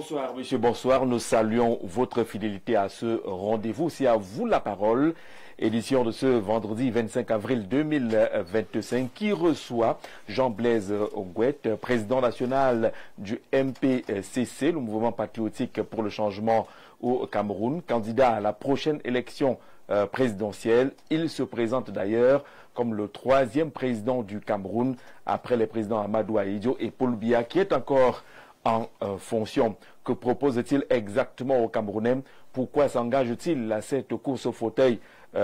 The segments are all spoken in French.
Bonsoir, monsieur, bonsoir. Nous saluons votre fidélité à ce rendez-vous. C'est à vous la parole. Édition de ce vendredi 25 avril 2025 qui reçoit Jean-Blaise Ogouette, président national du MPCC, le mouvement patriotique pour le changement au Cameroun, candidat à la prochaine élection présidentielle. Il se présente d'ailleurs comme le troisième président du Cameroun après les présidents Amadou Ahidjo et Paul Biya qui est encore en fonction. Que propose-t-il exactement aux Camerounais? Pourquoi s'engage-t-il à cette course au fauteuil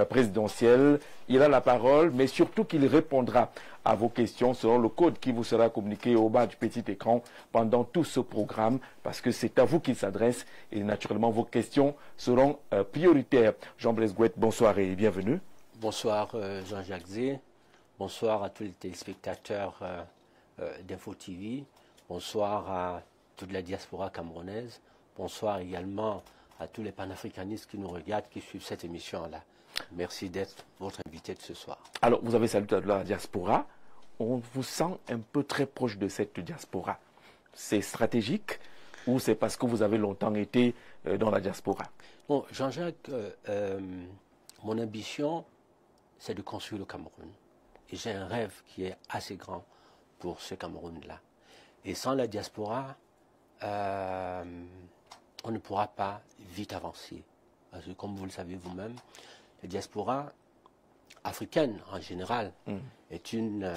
présidentiel? Il a la parole, mais surtout qu'il répondra à vos questions selon le code qui vous sera communiqué au bas du petit écran pendant tout ce programme, parce que c'est à vous qu'il s'adresse et naturellement vos questions seront prioritaires. Jean-Blaise Ogouette, bonsoir et bienvenue. Bonsoir Jean-Jacques Zé, bonsoir à tous les téléspectateurs d'Info TV. Bonsoir à toute la diaspora camerounaise. Bonsoir également à tous les panafricanistes qui nous regardent, qui suivent cette émission-là. Merci d'être votre invité de ce soir. Alors, vous avez salué la diaspora. On vous sent un peu très proche de cette diaspora. C'est stratégique ou c'est parce que vous avez longtemps été dans la diaspora? Bon, Jean-Jacques, mon ambition, c'est de construire le Cameroun. Et j'ai un rêve qui est assez grand pour ce Cameroun-là. Et sans la diaspora, on ne pourra pas vite avancer. Parce que comme vous le savez vous-même, la diaspora africaine en général est une...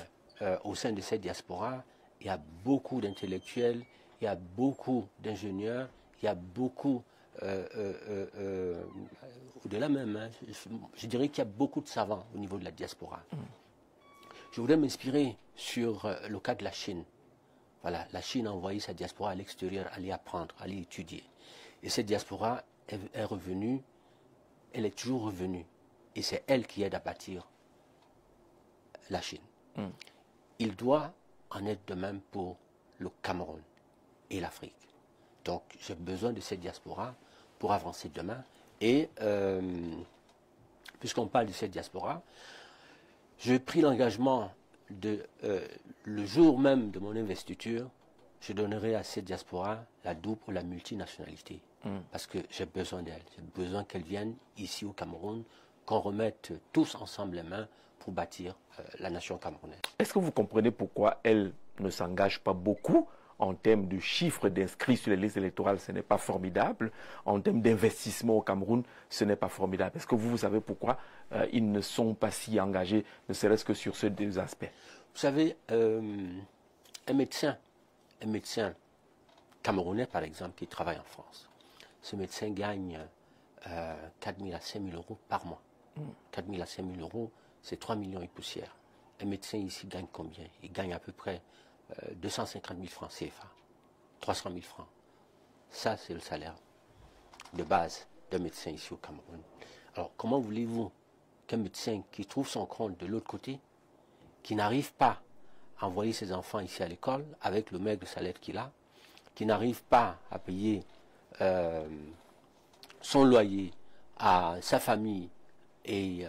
au sein de cette diaspora, il y a beaucoup d'intellectuels, il y a beaucoup d'ingénieurs, il y a beaucoup... au-delà même, hein, je dirais qu'il y a beaucoup de savants au niveau de la diaspora. Je voudrais m'inspirer sur le cas de la Chine. Voilà, la Chine a envoyé sa diaspora à l'extérieur, aller apprendre, aller étudier. Et cette diaspora est revenue, elle est toujours revenue. Et c'est elle qui aide à bâtir la Chine. Il doit en être de même pour le Cameroun et l'Afrique. Donc j'ai besoin de cette diaspora pour avancer demain. Et puisqu'on parle de cette diaspora, j'ai pris l'engagement de, le jour même de mon investiture, je donnerai à cette diaspora la double ou la multinationalité. Parce que j'ai besoin d'elle. J'ai besoin qu'elle vienne ici au Cameroun, qu'on remette tous ensemble les mains pour bâtir la nation camerounaise. Est-ce que vous comprenez pourquoi elle ne s'engage pas beaucoup en termes de chiffres d'inscrits sur les listes électorales? Ce n'est pas formidable. En termes d'investissement au Cameroun, ce n'est pas formidable. Est-ce que vous savez pourquoi ils ne sont pas si engagés, ne serait-ce que sur ces deux aspects? Vous savez, un médecin camerounais, par exemple, qui travaille en France, ce médecin gagne 4 000 à 5 000 euros par mois. 4 000 à 5 000 euros, c'est 3 millions et poussière. Un médecin ici gagne combien? Il gagne à peu près 250 000 francs CFA, 300 000 francs. Ça, c'est le salaire de base d'un médecin ici au Cameroun. Alors, comment voulez-vous qu'un médecin qui trouve son compte de l'autre côté, qui n'arrive pas à envoyer ses enfants ici à l'école avec le maigre salaire qu'il a, qui n'arrive pas à payer son loyer à sa famille et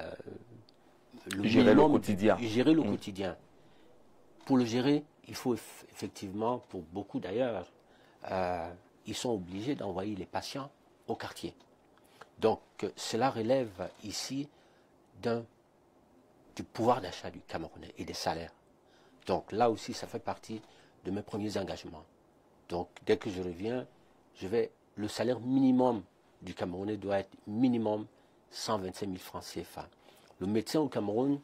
gérer le quotidien. Gérer le quotidien. Pour le gérer, il faut effectivement, pour beaucoup d'ailleurs, ils sont obligés d'envoyer les patients au quartier. Donc cela relève ici du pouvoir d'achat du Camerounais et des salaires. Donc là aussi, ça fait partie de mes premiers engagements. Donc dès que je reviens, le salaire minimum du Camerounais doit être minimum 125 000 francs CFA. Le médecin au Cameroun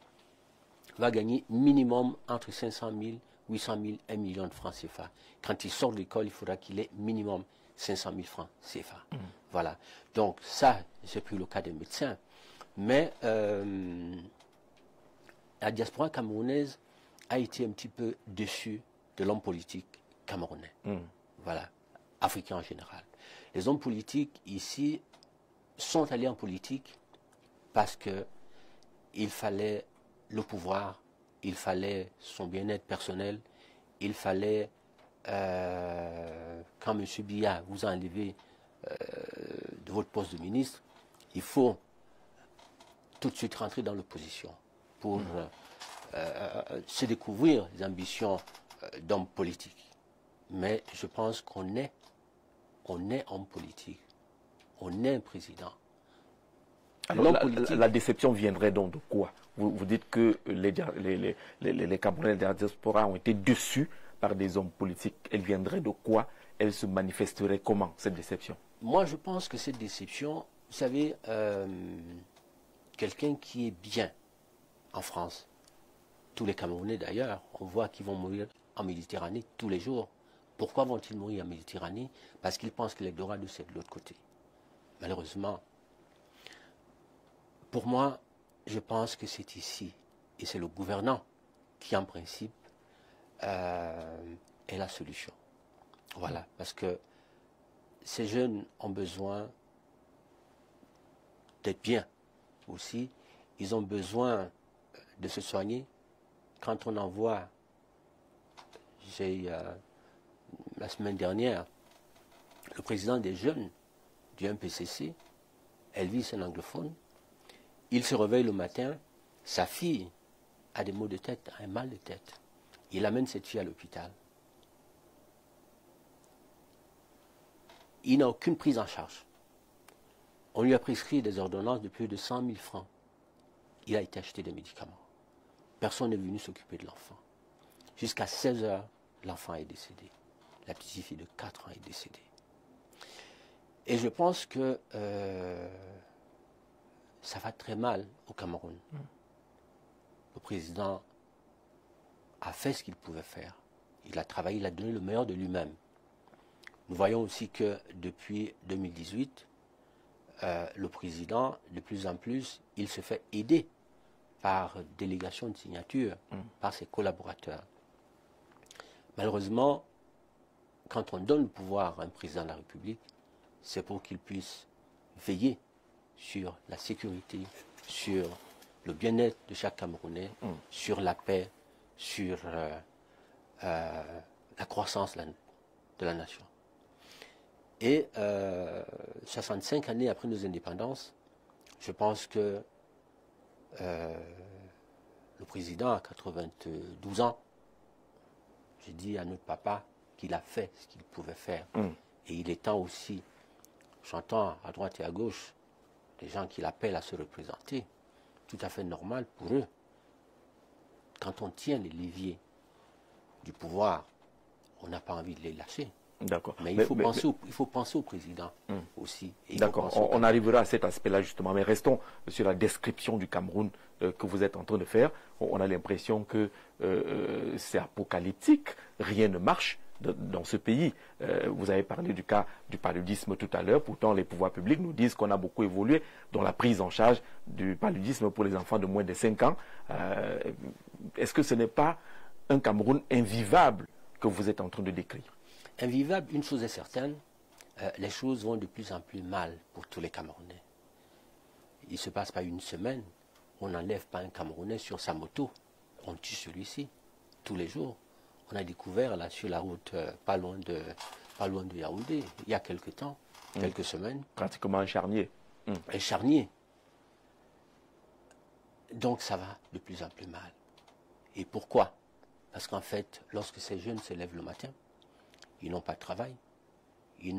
va gagner minimum entre 500 000, 800 000, 1 million de francs CFA. Quand il sort de l'école, il faudra qu'il ait minimum 500 000 francs CFA. Voilà. Donc ça, j'ai pris le cas des médecins. Mais la diaspora camerounaise a été un petit peu déçue de l'homme politique camerounais. Voilà. Africain en général. Les hommes politiques ici sont allés en politique parce qu'il fallait le pouvoir, il fallait son bien-être personnel, il fallait, quand M. Biya vous a enlevé de votre poste de ministre, il faut tout de suite rentrer dans l'opposition pour se découvrir les ambitions d'hommes politiques. Mais je pense qu'on on est homme politique, on est un président. Alors, la déception viendrait donc de quoi? Vous dites que les Camerounais de la diaspora ont été déçus par des hommes politiques. Elle viendrait de quoi? Elle se manifesterait comment, cette déception? Moi, je pense que cette déception, vous savez, quelqu'un qui est bien en France, tous les Camerounais d'ailleurs, on voit qu'ils vont mourir en Méditerranée tous les jours. Pourquoi vont-ils mourir en Méditerranée? Parce qu'ils pensent que l'Eldorado, c'est de l'autre côté. Malheureusement, pour moi, je pense que c'est ici, et c'est le gouvernant qui, en principe, est la solution. Voilà, parce que ces jeunes ont besoin d'être bien aussi. Ils ont besoin de se soigner. Quand on envoie, la semaine dernière, le président des jeunes du MPCC, Elvis, un anglophone, il se réveille le matin, sa fille a des maux de tête, a un mal de tête. Il amène cette fille à l'hôpital. Il n'a aucune prise en charge. On lui a prescrit des ordonnances de plus de 100 000 francs. Il a été acheté des médicaments. Personne n'est venu s'occuper de l'enfant. Jusqu'à 16 heures, l'enfant est décédé. La petite fille de 4 ans est décédée. Et je pense que ça va très mal au Cameroun. Le président a fait ce qu'il pouvait faire. Il a travaillé, il a donné le meilleur de lui-même. Nous voyons aussi que depuis 2018, le président, de plus en plus, il se fait aider par délégation de signature, par ses collaborateurs. Malheureusement, quand on donne le pouvoir à un président de la République, c'est pour qu'il puisse veiller sur la sécurité, sur le bien-être de chaque Camerounais, sur la paix, sur la croissance de la nation. Et 65 années après nos indépendances, je pense que le président a 92 ans. J'ai dit à notre papa qu'il a fait ce qu'il pouvait faire. Et il est temps aussi, j'entends à droite et à gauche, des gens qui l'appellent à se représenter. Tout à fait normal pour eux. Quand on tient les leviers du pouvoir, on n'a pas envie de les lâcher. D'accord. Mais il faut penser au président aussi. D'accord, on arrivera à cet aspect-là justement, mais restons sur la description du Cameroun que vous êtes en train de faire. On a l'impression que c'est apocalyptique, rien ne marche dans ce pays. Vous avez parlé du cas du paludisme tout à l'heure, pourtant les pouvoirs publics nous disent qu'on a beaucoup évolué dans la prise en charge du paludisme pour les enfants de moins de 5 ans. Est-ce que ce n'est pas un Cameroun invivable que vous êtes en train de décrire? Invivable, une chose est certaine, les choses vont de plus en plus mal pour tous les Camerounais. Il ne se passe pas une semaine, on n'enlève pas un Camerounais sur sa moto, on tue celui-ci tous les jours. On a découvert là sur la route pas loin de Yaoundé, il y a quelques temps, quelques semaines. Pratiquement un charnier. Un charnier. Donc ça va de plus en plus mal. Et pourquoi? Parce qu'en fait, lorsque ces jeunes se lèvent le matin, ils n'ont pas de travail, ils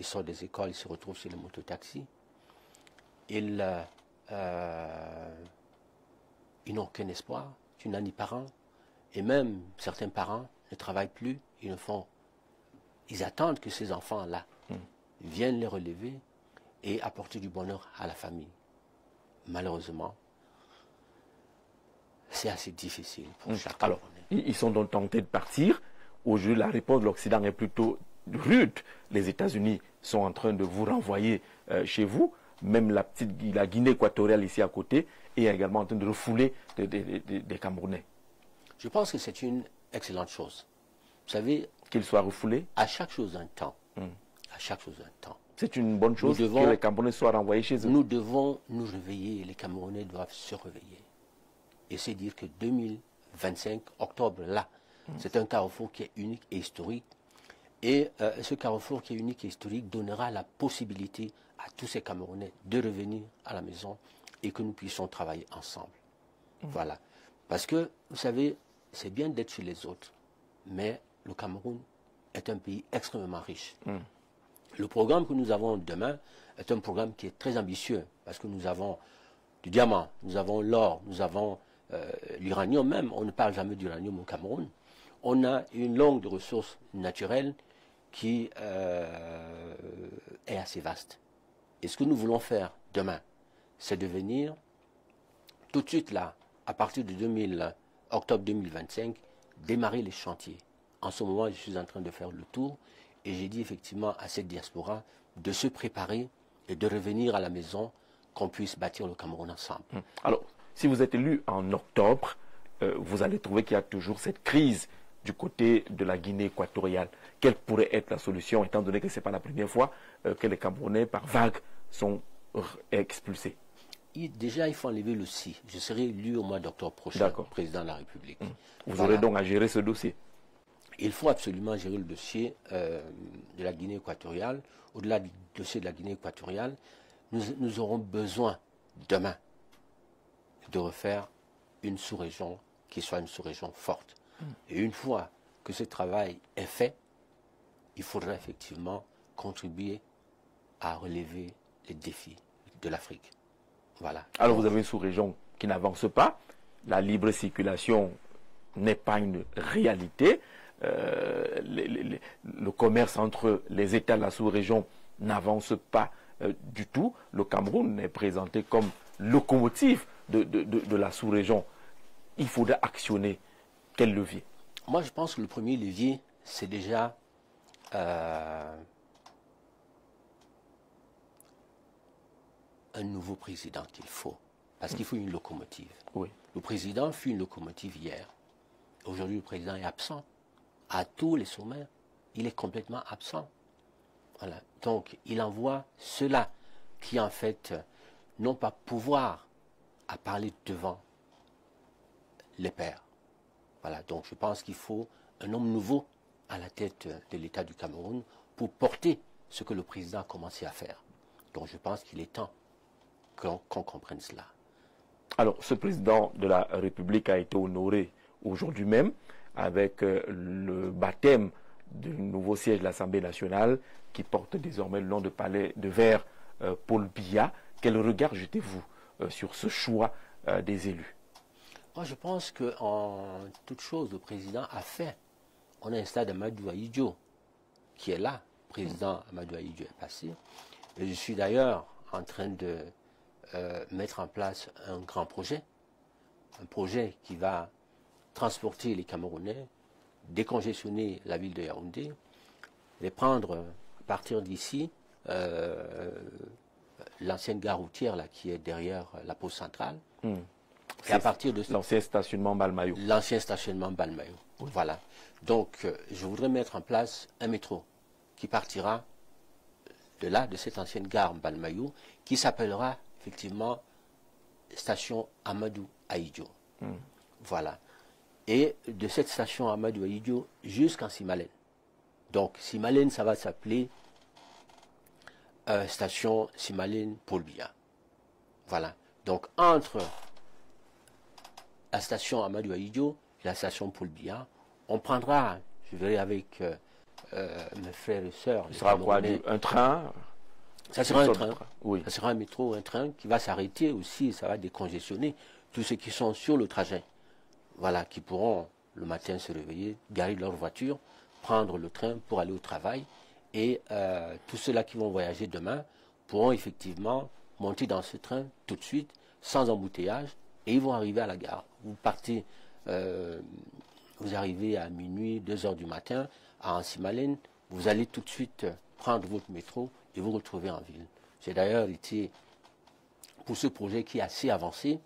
sortent des écoles, ils se retrouvent sur les mototaxis, ils n'ont aucun espoir, tu n'as ni parents, et même certains parents ne travaillent plus, ils attendent que ces enfants-là viennent les relever et apporter du bonheur à la famille. Malheureusement, c'est assez difficile pour chaque Camerounais. Ils sont donc tentés de partir. Aujourd'hui, la réponse de l'Occident est plutôt rude. Les États-Unis sont en train de vous renvoyer chez vous. Même la Guinée équatoriale ici à côté est également en train de refouler des Camerounais. Je pense que c'est une excellente chose. Vous savez, qu'ils soient refoulés. À chaque chose un temps. À chaque chose un temps. C'est une bonne chose que les Camerounais soient renvoyés chez eux. Nous devons nous réveiller. Les Camerounais doivent se réveiller. Et c'est dire que 2025, octobre, là, c'est un carrefour qui est unique et historique. Et ce carrefour qui est unique et historique donnera la possibilité à tous ces Camerounais de revenir à la maison et que nous puissions travailler ensemble. Voilà. Parce que, vous savez, c'est bien d'être chez les autres, mais le Cameroun est un pays extrêmement riche. Le programme que nous avons demain est un programme qui est très ambitieux parce que nous avons du diamant, nous avons l'or, nous avons l'uranium même. On ne parle jamais d'uranium au Cameroun. On a une longue de ressources naturelles qui est assez vaste. Et ce que nous voulons faire demain, c'est de venir tout de suite là, à partir de octobre 2025, démarrer les chantiers. En ce moment, je suis en train de faire le tour et j'ai dit effectivement à cette diaspora de se préparer et de revenir à la maison, qu'on puisse bâtir le Cameroun ensemble. Alors, si vous êtes élu en octobre, vous allez trouver qu'il y a toujours cette crise du côté de la Guinée équatoriale. Quelle pourrait être la solution, étant donné que ce n'est pas la première fois que les Camerounais, par vagues, sont expulsés? Déjà, il faut enlever le si. Je serai élu au mois d'octobre prochain, président de la République. Vous aurez donc à gérer ce dossier. Il faut absolument gérer le dossier de la Guinée équatoriale. Au-delà du dossier de la Guinée équatoriale, nous aurons besoin, demain, de refaire une sous-région qui soit une sous-région forte. Et une fois que ce travail est fait, il faudra effectivement contribuer à relever les défis de l'Afrique. Voilà. Alors vous avez une sous-région qui n'avance pas, la libre circulation n'est pas une réalité, le commerce entre les États de la sous-région n'avance pas du tout. Le Cameroun est présenté comme locomotive de la sous-région. Il faudra actionner quel levier? Moi, je pense que le premier levier, c'est déjà un nouveau président qu'il faut. Parce qu'il faut une locomotive. Oui. Le président fut une locomotive hier. Aujourd'hui, le président est absent. À tous les sommets, il est complètement absent. Voilà. Donc, il envoie ceux-là qui, en fait, n'ont pas pouvoir à parler devant les pairs. Voilà. Donc, je pense qu'il faut un homme nouveau à la tête de l'État du Cameroun pour porter ce que le président a commencé à faire. Donc, je pense qu'il est temps qu'on comprenne cela. Alors, ce président de la République a été honoré aujourd'hui même avec le baptême du nouveau siège de l'Assemblée nationale qui porte désormais le nom de palais de verre Paul Biya. Quel regard jetez-vous sur ce choix des élus? Moi, je pense qu'en toute chose, le président a fait. On a installé Amadou Ahidjo, qui est là. Le président Amadou Ahidjo est passé. Et je suis d'ailleurs en train de mettre en place un grand projet. Un projet qui va transporter les Camerounais, décongestionner la ville de Yaoundé, les prendre à partir d'ici, l'ancienne gare routière là, qui est derrière la pause centrale. Et à partir de l'ancien stationnement Balmayo. L'ancien stationnement Balmayo. Oui. Voilà. Donc, je voudrais mettre en place un métro qui partira de là, de cette ancienne gare Balmayo, qui s'appellera effectivement station Amadou Ahidjo. Voilà. Et de cette station Amadou Ahidjo jusqu'en Simalène. Donc, Simalène, ça va s'appeler station Simalène Paul Biya. Voilà. Donc, entre la station Amadou Ahidjo et la station Paul Biya, on prendra, je verrai avec mes frères et sœurs. Ce sera quoi, un train? Ça sera un train. Oui. Ça sera un métro, un train qui va s'arrêter aussi, ça va décongestionner tous ceux qui sont sur le trajet. Voilà, qui pourront le matin se réveiller, garer leur voiture, prendre le train pour aller au travail. Et tous ceux-là qui vont voyager demain pourront effectivement monter dans ce train tout de suite, sans embouteillage, et ils vont arriver à la gare. Vous partez, vous arrivez à minuit, 2 heures du matin, à Ansimalène, vous allez tout de suite prendre votre métro et vous retrouver en ville. J'ai d'ailleurs été, pour ce projet qui est assez avancé,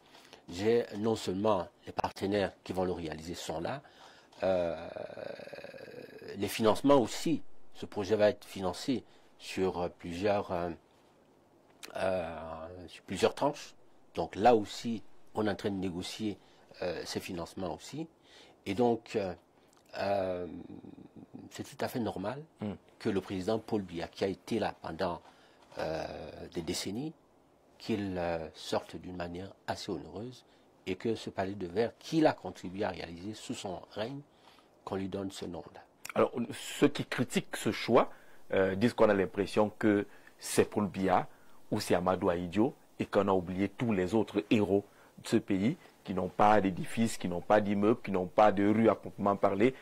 j'ai non seulement les partenaires qui vont le réaliser sont là, les financements aussi. Ce projet va être financé sur plusieurs tranches. Donc là aussi, on est en train de négocier ces financements aussi. Et donc, c'est tout à fait normal que le président Paul Biya, qui a été là pendant des décennies, qu'il sorte d'une manière assez honoreuse et que ce palais de verre qu'il a contribué à réaliser sous son règne, qu'on lui donne ce nom-là. Alors, ceux qui critiquent ce choix disent qu'on a l'impression que c'est Paul Biya ou c'est Amadou Ahidjo et qu'on a oublié tous les autres héros de ce pays qui n'ont pas d'édifices, qui n'ont pas d'immeubles, qui n'ont pas de rue à proprement parler,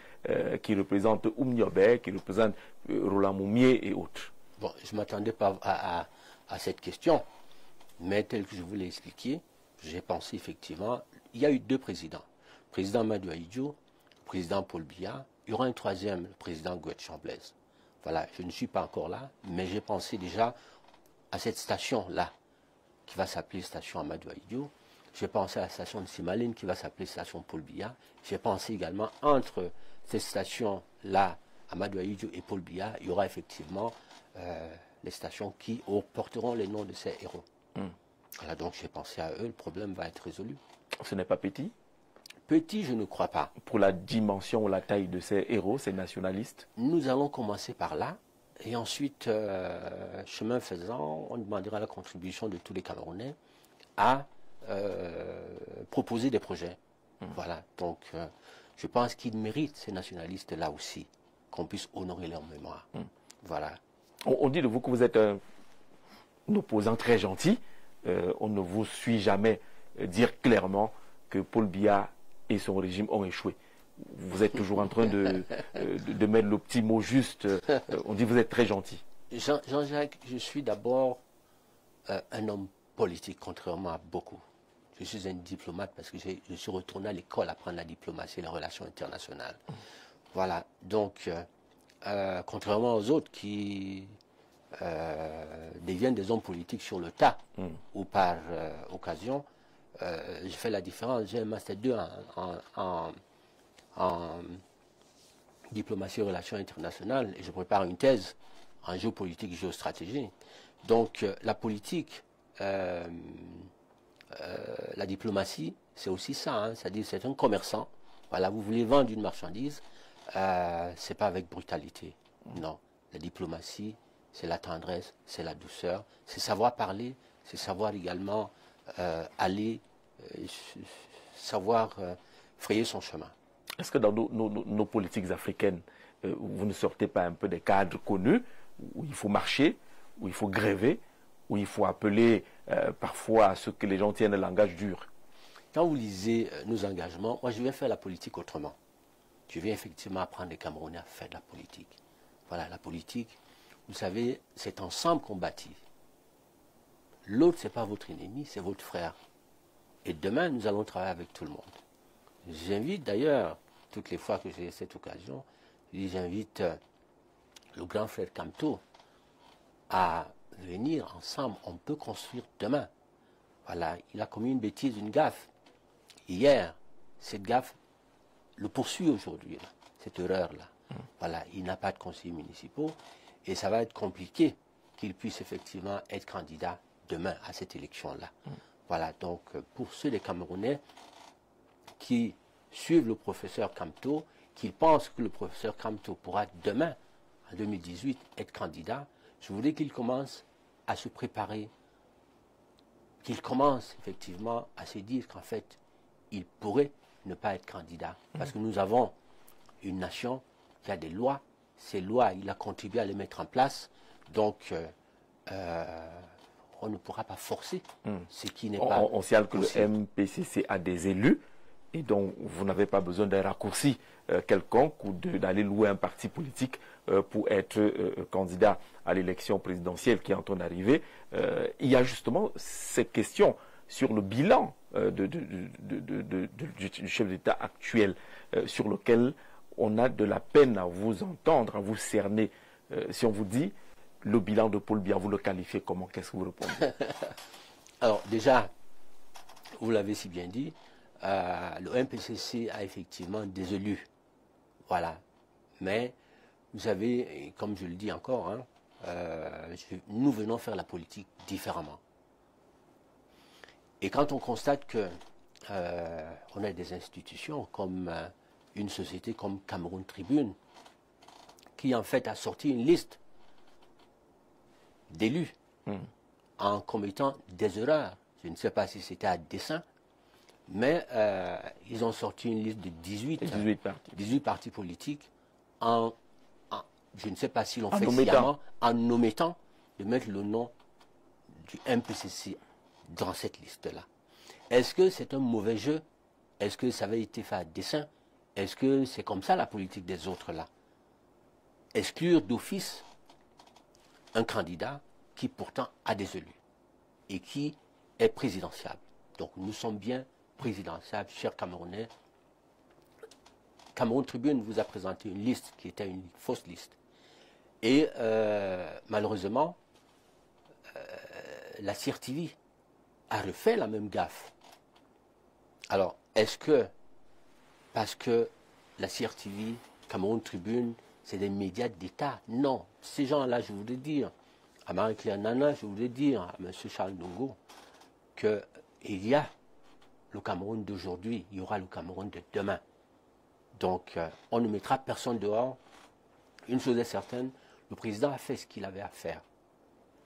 qui représentent Oumniobé, qui représentent Roland Moumié et autres. Bon, je ne m'attendais pas à cette question, mais tel que je vous l'ai expliqué, j'ai pensé effectivement, il y a eu deux présidents. Le président Amadou Ahidjo, le président Paul Biya, il y aura un troisième, le président Goethe Chamblaise. Voilà, je ne suis pas encore là, mais j'ai pensé déjà à cette station-là, qui va s'appeler station Amadou Ahidjo. J'ai pensé à la station de Simaline, qui va s'appeler station Paul Biya. J'ai pensé également, entre ces stations-là, Amadou Ahidjo et Paul Biya, il y aura effectivement les stations qui porteront les noms de ces héros. Voilà, donc j'ai pensé à eux, le problème va être résolu. Ce n'est pas petit? Petit, je ne crois pas. Pour la dimension ou la taille de ces héros, ces nationalistes? Nous allons commencer par là, et ensuite, chemin faisant, on demandera la contribution de tous les Camerounais à proposer des projets. Voilà, donc je pense qu'ils méritent, ces nationalistes-là aussi, qu'on puisse honorer leur mémoire. Voilà. On dit de vous que vous êtes un opposant très gentil. On ne vous suit jamais dire clairement que Paul Biya et son régime ont échoué. Vous êtes toujours en train de mettre le petit mot juste. On dit que vous êtes très gentil. Jean-Jacques, je suis d'abord un homme politique, contrairement à beaucoup. Je suis un diplomate parce que je suis retourné à l'école apprendre la diplomatie et les relations internationales. Voilà, donc, contrairement aux autres qui deviennent des hommes politiques sur le tas ou par occasion, je fais la différence. J'ai un Master 2 en diplomatie et relations internationales et je prépare une thèse en géopolitique et géostratégie. Donc, la politique, la diplomatie, c'est aussi ça, hein, c'est-à-dire c'est un commerçant. Voilà, vous voulez vendre une marchandise, c'est pas avec brutalité. Non, la diplomatie, c'est la tendresse, c'est la douceur, c'est savoir parler, c'est savoir également aller, savoir frayer son chemin. Est-ce que dans nos politiques africaines, vous ne sortez pas un peu des cadres connus où il faut marcher, où il faut gréver, où il faut appeler parfois à ce que les gens tiennent le langage dur? Quand vous lisez nos engagements, moi je viens faire la politique autrement. Je viens effectivement apprendre les Camerounais à faire de la politique. Voilà, la politique, vous savez, c'est ensemble qu'on bâtit. L'autre, ce n'est pas votre ennemi, c'est votre frère. Et demain, nous allons travailler avec tout le monde. J'invite d'ailleurs, toutes les fois que j'ai cette occasion, j'invite le grand frère Kamto à venir ensemble, on peut construire demain. Voilà, il a commis une bêtise, une gaffe. Hier, cette gaffe le poursuit aujourd'hui, cette erreur-là. Voilà, il n'a pas de conseillers municipaux et ça va être compliqué qu'il puisse effectivement être candidat demain à cette élection-là. Voilà, donc pour ceux des Camerounais qui suivent le professeur Kamto, qui pensent que le professeur Kamto pourra demain, en 2018, être candidat, je voudrais qu'il commence à se préparer, qu'il commence effectivement à se dire qu'en fait, il pourrait ne pas être candidat. Parce que nous avons une nation qui a des lois. Ces lois, il a contribué à les mettre en place. Donc, on ne pourra pas forcer ce qui n'est pas on signale que possible. le MPCC a des élus et donc vous n'avez pas besoin d'un raccourci quelconque ou d'aller louer un parti politique pour être candidat à l'élection présidentielle qui est en train d'arriver. Il y a justement ces questions sur le bilan du chef d'État actuel sur lequel on a de la peine à vous entendre, à vous cerner. Si on vous dit le bilan de Paul Biya, vous le qualifiez comment? Qu'est-ce que vous répondez? Alors déjà, vous l'avez si bien dit, le MPCC a effectivement des élus. Voilà. Mais vous savez, comme je le dis encore, hein, nous venons faire la politique différemment. Et quand on constate que on a des institutions comme une société comme Cameroun Tribune, qui en fait a sorti une liste d'élus en commettant des erreurs. Je ne sais pas si c'était à dessein, mais ils ont sorti une liste de 18 partis politiques je ne sais pas si l'on fait sciemment, en omettant de mettre le nom du MPCC dans cette liste-là. Est-ce que c'est un mauvais jeu? Est-ce que ça avait été fait à dessein? Est-ce que c'est comme ça la politique des autres là? Exclure d'office un candidat qui pourtant a des élus et qui est présidentiable. Donc nous sommes bien présidentiables, chers Camerounais. Cameroun Tribune vous a présenté une liste qui était une fausse liste. Et malheureusement, la CRTV a refait la même gaffe. Alors, est-ce que, parce que la CRTV, Cameroun Tribune, c'est des médias d'État? Non. Ces gens-là, je voudrais dire, à Marie-Claire Nana, je voudrais dire à M. Charles Ndongo, qu'il y a le Cameroun d'aujourd'hui, il y aura le Cameroun de demain. Donc, on ne mettra personne dehors. Une chose est certaine, le président a fait ce qu'il avait à faire.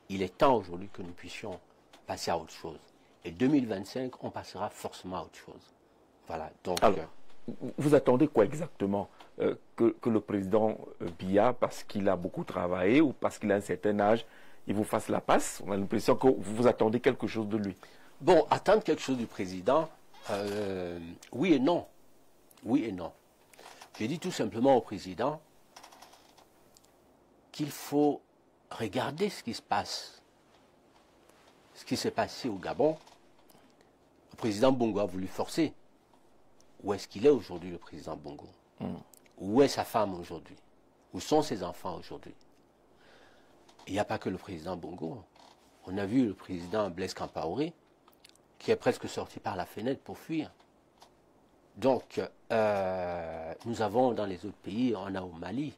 Il est temps aujourd'hui que nous puissions passer à autre chose. Et 2025, on passera forcément à autre chose. Voilà. Donc, alors, vous attendez quoi exactement que le président Biya, parce qu'il a beaucoup travaillé ou parce qu'il a un certain âge, il vous fasse la passe? On a l'impression que vous attendez quelque chose de lui. Bon, attendre quelque chose du président, oui et non. Oui et non. Je dis tout simplement au président qu'il faut regarder ce qui se passe. Ce qui s'est passé au Gabon. Le président Bongo a voulu forcer. Où est-ce qu'il est aujourd'hui, le président Bongo? Où est sa femme aujourd'hui? Où sont ses enfants aujourd'hui? Il n'y a pas que le président Bongo. On a vu le président Blaise Compaoré qui est presque sorti par la fenêtre pour fuir. Donc, nous avons dans les autres pays, on a au Mali,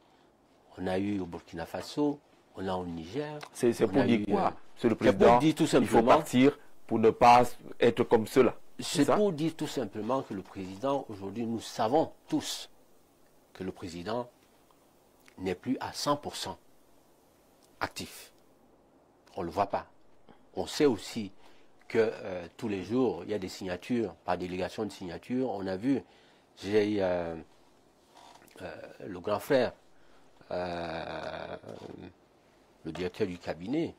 on a eu au Burkina Faso, on a au Niger. C'est pour dire quoi? C'est le président, tout simplement, il faut partir pour ne pas être comme cela. C'est pour dire tout simplement que le président, aujourd'hui, nous savons tous que le président n'est plus à 100% actif. On ne le voit pas. On sait aussi que tous les jours, il y a des signatures, par délégation de signatures. On a vu, j'ai le grand frère, le directeur du cabinet,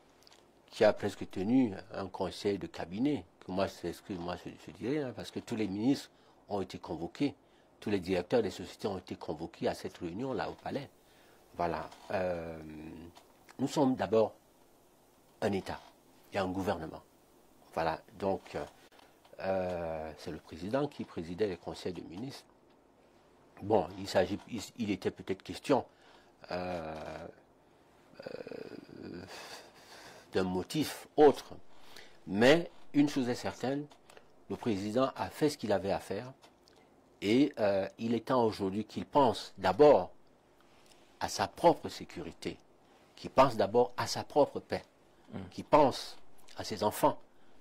qui a presque tenu un conseil de cabinet, que moi, c'est ce que moi je dirais, hein, parce que tous les ministres ont été convoqués, tous les directeurs des sociétés ont été convoqués à cette réunion-là au palais. Voilà. Nous sommes d'abord un État et un gouvernement. Voilà. Donc, c'est le président qui présidait les conseils de ministres. Bon, il était peut-être question d'un motif autre. Mais une chose est certaine, le président a fait ce qu'il avait à faire et il est temps aujourd'hui qu'il pense d'abord à sa propre sécurité, qu'il pense d'abord à sa propre paix, qu'il pense à ses enfants,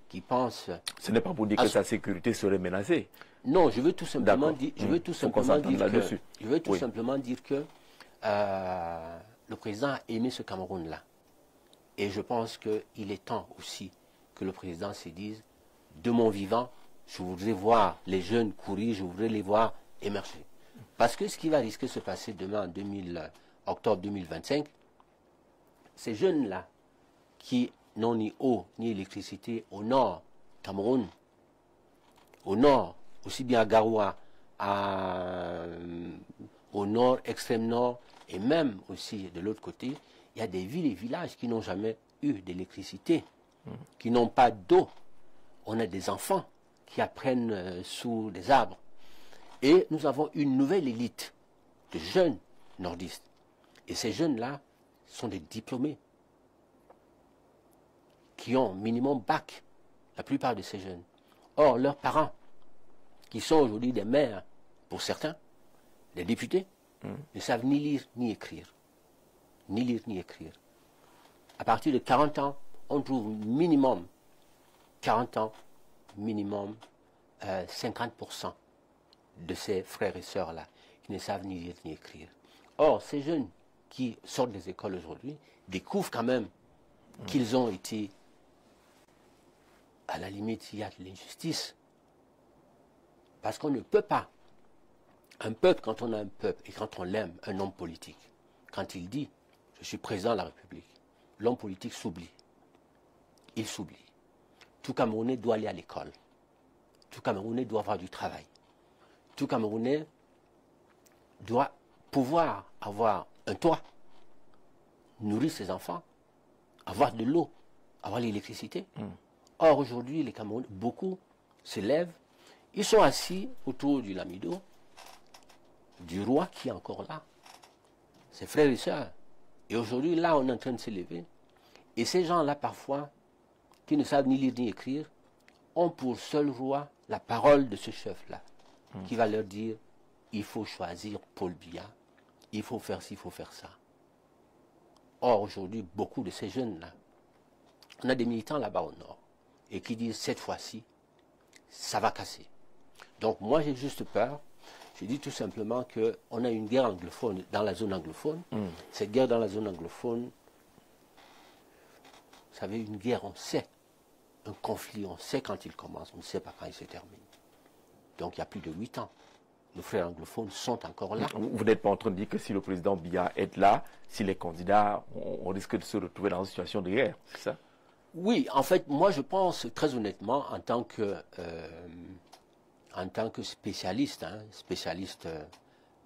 qu'il pense... Ce n'est pas pour dire que sa sécurité serait menacée. Non, je veux tout simplement dire, simplement dire que le président a aimé ce Cameroun-là. Et je pense qu'il est temps aussi que le président se dise, de mon vivant, je voudrais voir les jeunes courir, je voudrais les voir émerger. Parce que ce qui va risquer de se passer demain, en octobre 2025, ces jeunes-là, qui n'ont ni eau ni électricité au nord, Cameroun, au nord, aussi bien à Garoua, au nord, extrême nord, et même aussi de l'autre côté, il y a des villes et villages qui n'ont jamais eu d'électricité, qui n'ont pas d'eau. On a des enfants qui apprennent sous des arbres. Et nous avons une nouvelle élite de jeunes nordistes. Et ces jeunes-là sont des diplômés qui ont minimum bac, la plupart de ces jeunes. Or, leurs parents, qui sont aujourd'hui des maires, pour certains, des députés, ne savent ni lire ni écrire. Ni lire ni écrire. À partir de 40 ans, on trouve minimum, 40 ans, minimum 50% de ces frères et sœurs-là qui ne savent ni lire ni écrire. Or, ces jeunes qui sortent des écoles aujourd'hui découvrent quand même qu'ils ont été, à la limite, il y a de l'injustice. Parce qu'on ne peut pas, un peuple, quand on a un peuple et quand on l'aime, un homme politique, quand il dit je suis président de la République. L'homme politique s'oublie. Il s'oublie. Tout Camerounais doit aller à l'école. Tout Camerounais doit avoir du travail. Tout Camerounais doit pouvoir avoir un toit, nourrir ses enfants, avoir de l'eau, avoir l'électricité. Or, aujourd'hui, les Camerounais, beaucoup se lèvent, ils sont assis autour du lamido, du roi qui est encore là, ses frères et sœurs. Et aujourd'hui, là, on est en train de se lever. Et ces gens-là, parfois, qui ne savent ni lire ni écrire, ont pour seul roi la parole de ce chef-là, qui va leur dire, il faut choisir Paul Biya, il faut faire ci, il faut faire ça. Or, aujourd'hui, beaucoup de ces jeunes-là, on a des militants là-bas au nord, et qui disent, cette fois-ci, ça va casser. Donc, moi, j'ai juste peur. Je dis tout simplement qu'on a une guerre anglophone dans la zone anglophone. Cette guerre dans la zone anglophone, vous savez, une guerre, on sait. Un conflit, on sait quand il commence, on ne sait pas quand il se termine. Donc, il y a plus de 8 ans. Nos frères anglophones sont encore là. Vous n'êtes pas en train de dire que si le président Biya est là, si les candidats, on risque de se retrouver dans une situation de guerre, c'est ça? Oui, en fait, moi je pense très honnêtement, en tant que spécialiste, spécialiste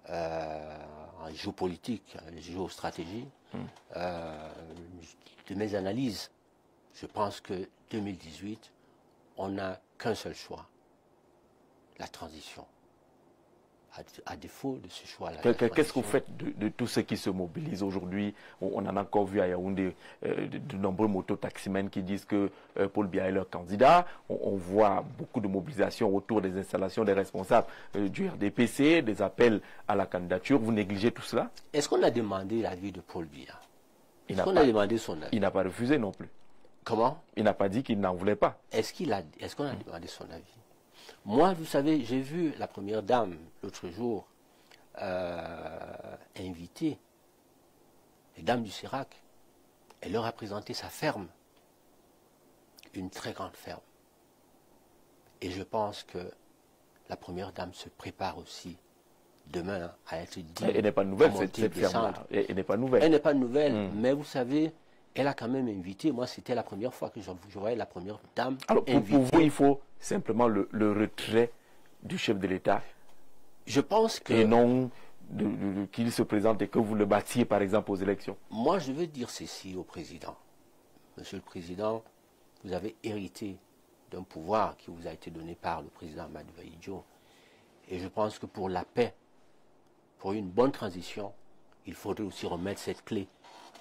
en géopolitique, en géostratégie, de mes analyses, je pense que 2018, on n'a qu'un seul choix, la transition. À défaut de ce choix-là. Qu'est-ce que vous faites de tous ceux qui se mobilisent aujourd'hui? On en a encore vu à Yaoundé de nombreux mototaximens qui disent que Paul Biya est leur candidat. On voit beaucoup de mobilisation autour des installations des responsables du RDPC, des appels à la candidature. Vous négligez tout cela? Est-ce qu'on a demandé l'avis de Paul Biya? Est-ce qu'on a demandé son avis? Il n'a pas refusé non plus. Comment? Il n'a pas dit qu'il n'en voulait pas. Est-ce qu'on a demandé son avis? Moi, vous savez, j'ai vu la première dame l'autre jour inviter les dames du CIRAC. Elle leur a présenté sa ferme, une très grande ferme. Et je pense que la première dame se prépare aussi demain à être digne. Elle n'est pas nouvelle, cette ferme-là. Elle n'est pas nouvelle. Elle n'est pas nouvelle, mais vous savez, elle a quand même invité. Moi, c'était la première fois que je voyais la première dame invitée. Pour vous, il faut simplement le retrait du chef de l'État. Je pense que... Et non qu'il se présente et que vous le battiez, par exemple, aux élections. Moi, je veux dire ceci au président. Monsieur le Président, vous avez hérité d'un pouvoir qui vous a été donné par le président Amadou Ahidjo. Et je pense que pour la paix, pour une bonne transition, il faudrait aussi remettre cette clé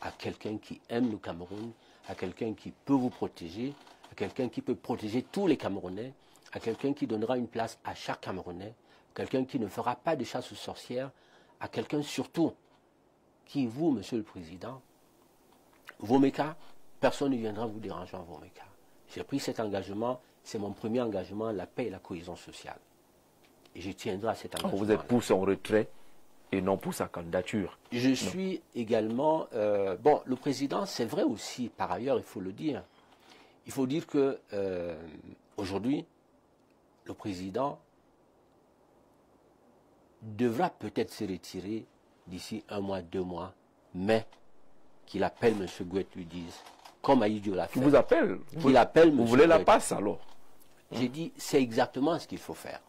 à quelqu'un qui aime le Cameroun, à quelqu'un qui peut vous protéger, à quelqu'un qui peut protéger tous les Camerounais, à quelqu'un qui donnera une place à chaque Camerounais, quelqu'un qui ne fera pas de chasse aux sorcières, à quelqu'un surtout qui, vous, Monsieur le Président, Vomeka, personne ne viendra vous déranger en Vomeka. J'ai pris cet engagement, c'est mon premier engagement, la paix et la cohésion sociale. Et je tiendrai à cet engagement. Vous êtes pour son retrait et non pour sa candidature. Je suis également... bon, le président, c'est vrai aussi, par ailleurs, il faut le dire. Il faut dire que aujourd'hui, le président devra peut-être se retirer d'ici 1 mois, 2 mois, mais qu'il appelle M. Gouet, lui dise, comme Ahidjo l'a fait. Qu'il vous appelle. Vous voulez la passe alors? J'ai dit, c'est exactement ce qu'il faut faire.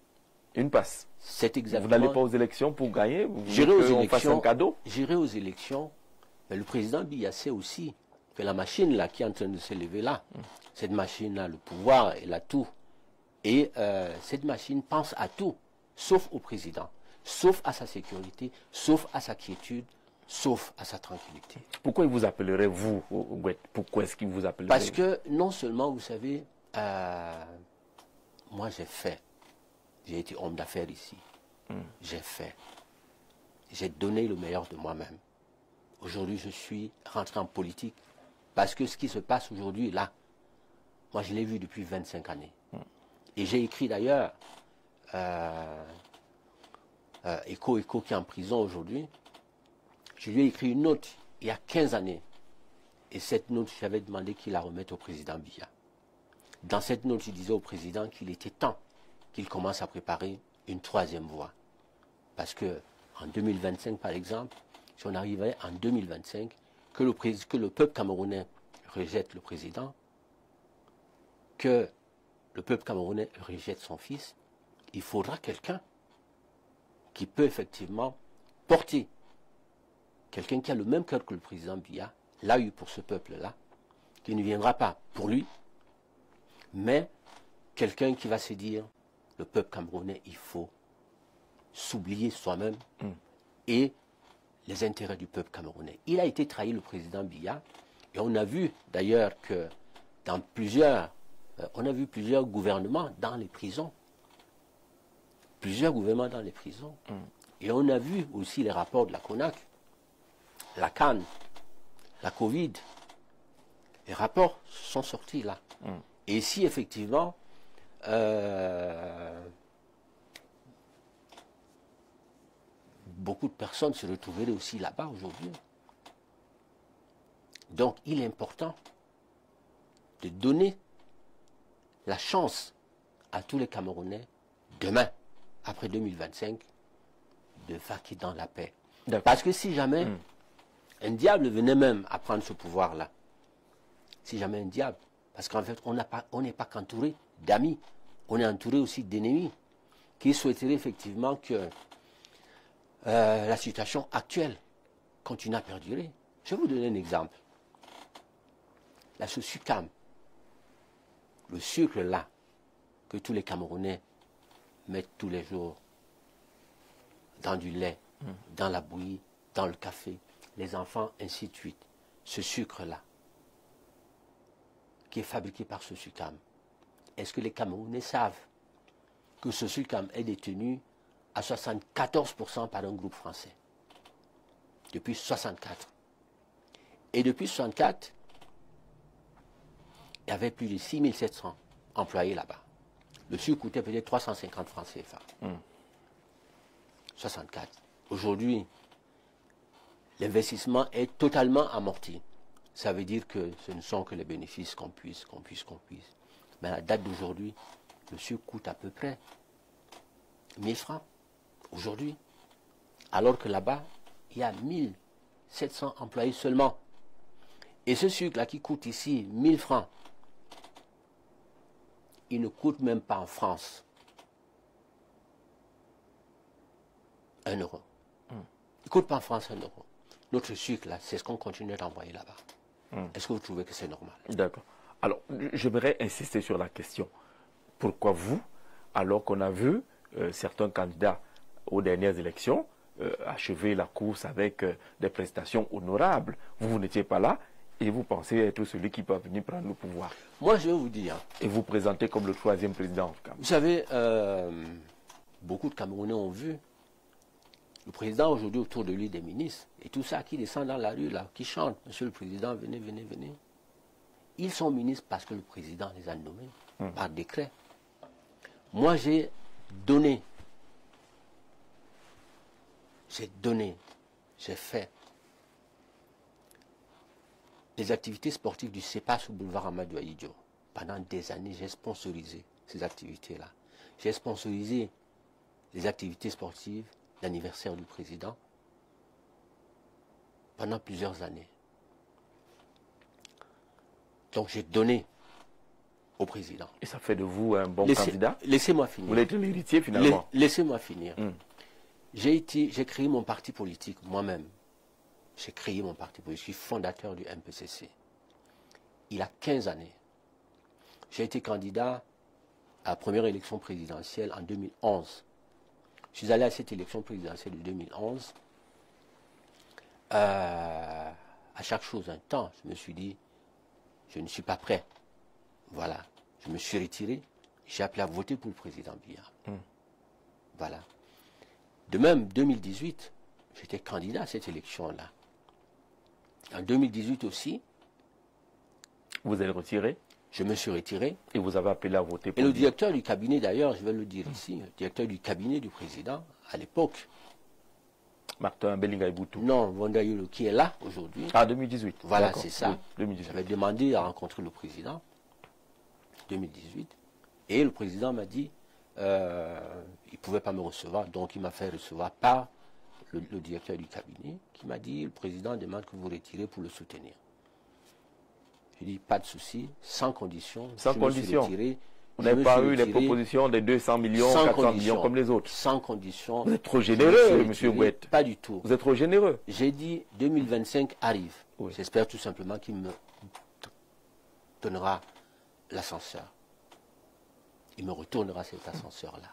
Une passe. C'est exactement... Vous n'allez pas aux élections pour gagner? J'irai aux élections. Fasse un cadeau? J'irai aux élections. Mais le président Biya sait aussi que la machine là qui est en train de se lever là, cette machine-là, le pouvoir, elle a tout. Et cette machine pense à tout, sauf au président, sauf à sa sécurité, sauf à sa quiétude, sauf à sa tranquillité. Pourquoi il vous appellerait, vous, pourquoi est-ce qu'il vous appellerait? Parce que non seulement, vous savez, moi j'ai été homme d'affaires ici, j'ai donné le meilleur de moi-même. Aujourd'hui, je suis rentré en politique parce que ce qui se passe aujourd'hui, là, moi je l'ai vu depuis 25 années. Et j'ai écrit d'ailleurs, Echo qui est en prison aujourd'hui, je lui ai écrit une note il y a 15 années. Et cette note, j'avais demandé qu'il la remette au président Biya. Dans cette note, je disais au président qu'il était temps qu'il commence à préparer une 3e voie. Parce que en 2025, par exemple, si on arrivait en 2025, que le peuple camerounais rejette le président, que le peuple camerounais rejette son fils, il faudra quelqu'un qui peut effectivement porter, quelqu'un qui a le même cœur que le président Biya, l'a eu pour ce peuple-là, qui ne viendra pas pour lui, mais quelqu'un qui va se dire, le peuple camerounais, il faut s'oublier soi-même et les intérêts du peuple camerounais. Il a été trahi, le président Biya, et on a vu d'ailleurs que dans plusieurs gouvernements dans les prisons. Plusieurs gouvernements dans les prisons. Et on a vu aussi les rapports de la CONAC, la Cannes, la Covid. Les rapports sont sortis là. Et si effectivement, beaucoup de personnes se retrouveraient aussi là-bas aujourd'hui. Donc il est important de donner la chance à tous les Camerounais, demain, après 2025, de vaquer dans la paix. Parce que si jamais un diable venait même à prendre ce pouvoir-là, si jamais un diable, parce qu'en fait, on n'est pas qu'entouré d'amis, on est entouré aussi d'ennemis qui souhaiteraient effectivement que la situation actuelle continue à perdurer. Je vais vous donner un exemple. La SOSUCAM, le sucre là, que tous les Camerounais mettent tous les jours dans du lait, dans la bouillie, dans le café, les enfants, ainsi de suite. Ce sucre-là, qui est fabriqué par SOSUCAM, est-ce que les Camerounais savent que SOSUCAM est détenu à 74% par un groupe français? Depuis 64. Et depuis 64, il y avait plus de 6700 employés là-bas. Le sucre coûtait peut-être 350 francs CFA. 64. Aujourd'hui, l'investissement est totalement amorti. Ça veut dire que ce ne sont que les bénéfices qu'on puisse. Mais à la date d'aujourd'hui, le sucre coûte à peu près 1000 francs aujourd'hui. Alors que là-bas, il y a 1700 employés seulement. Et ce sucre-là qui coûte ici 1000 francs, il ne coûte même pas en France 1 euro. Il ne coûte pas en France 1 euro. Notre sucre, là, c'est ce qu'on continue d'envoyer là-bas. Est-ce que vous trouvez que c'est normal? D'accord. Alors, j'aimerais insister sur la question. Pourquoi vous, alors qu'on a vu certains candidats aux dernières élections achever la course avec des prestations honorables, vous n'étiez pas là et vous pensez être celui qui peut venir prendre le pouvoir? Moi, je vais vous dire. Et vous présentez comme le 3e président, en tout cas. Vous savez, beaucoup de Camerounais ont vu le président aujourd'hui autour de lui, des ministres, et tout ça qui descend dans la rue, là, qui chante, Monsieur le Président, venez, venez, venez. Ils sont ministres parce que le président les a nommés par décret. Moi, j'ai donné, j'ai fait les activités sportives du CEPAS au boulevard Amadou Ahidjo. Pendant des années, j'ai sponsorisé ces activités-là. J'ai sponsorisé les activités sportives d'anniversaire du président pendant plusieurs années. Donc j'ai donné au président. Et ça fait de vous un bon candidat? Laissez-moi finir. Vous êtes l'héritier finalement? Laissez-moi finir. J'ai créé mon parti politique moi-même. J'ai créé mon parti politique. Je suis fondateur du MPCC. Il a 15 années. J'ai été candidat à la première élection présidentielle en 2011. Je suis allé à cette élection présidentielle de 2011. À chaque chose un temps, je me suis dit, je ne suis pas prêt. Voilà. Je me suis retiré. J'ai appelé à voter pour le président Biya. Voilà. De même, 2018, j'étais candidat à cette élection-là. En 2018 aussi. Vous êtes retiré? Je me suis retiré. Et vous avez appelé à voter pour Et le directeur du cabinet, d'ailleurs, je vais le dire ici, le directeur du cabinet du président, à l'époque. Martin Bellinga-Iboutou. Non, Wandayolo, qui est là aujourd'hui. Ah, 2018. Voilà, c'est ça. Oui, 2018. J'avais demandé à rencontrer le président, 2018. Et le président m'a dit, il ne pouvait pas me recevoir, donc il m'a fait recevoir par le directeur du cabinet, qui m'a dit, le président demande que vous retirez pour le soutenir. Je dis, pas de souci, sans condition. Sans condition. Vous n'avez n'avez pas eu les propositions des 200 millions, 400 millions comme les autres. Sans condition. Vous êtes trop généreux, M. Bouet. Pas du tout. Vous êtes trop généreux. J'ai dit 2025 arrive. Oui. J'espère tout simplement qu'il me donnera l'ascenseur. Il me retournera cet ascenseur-là.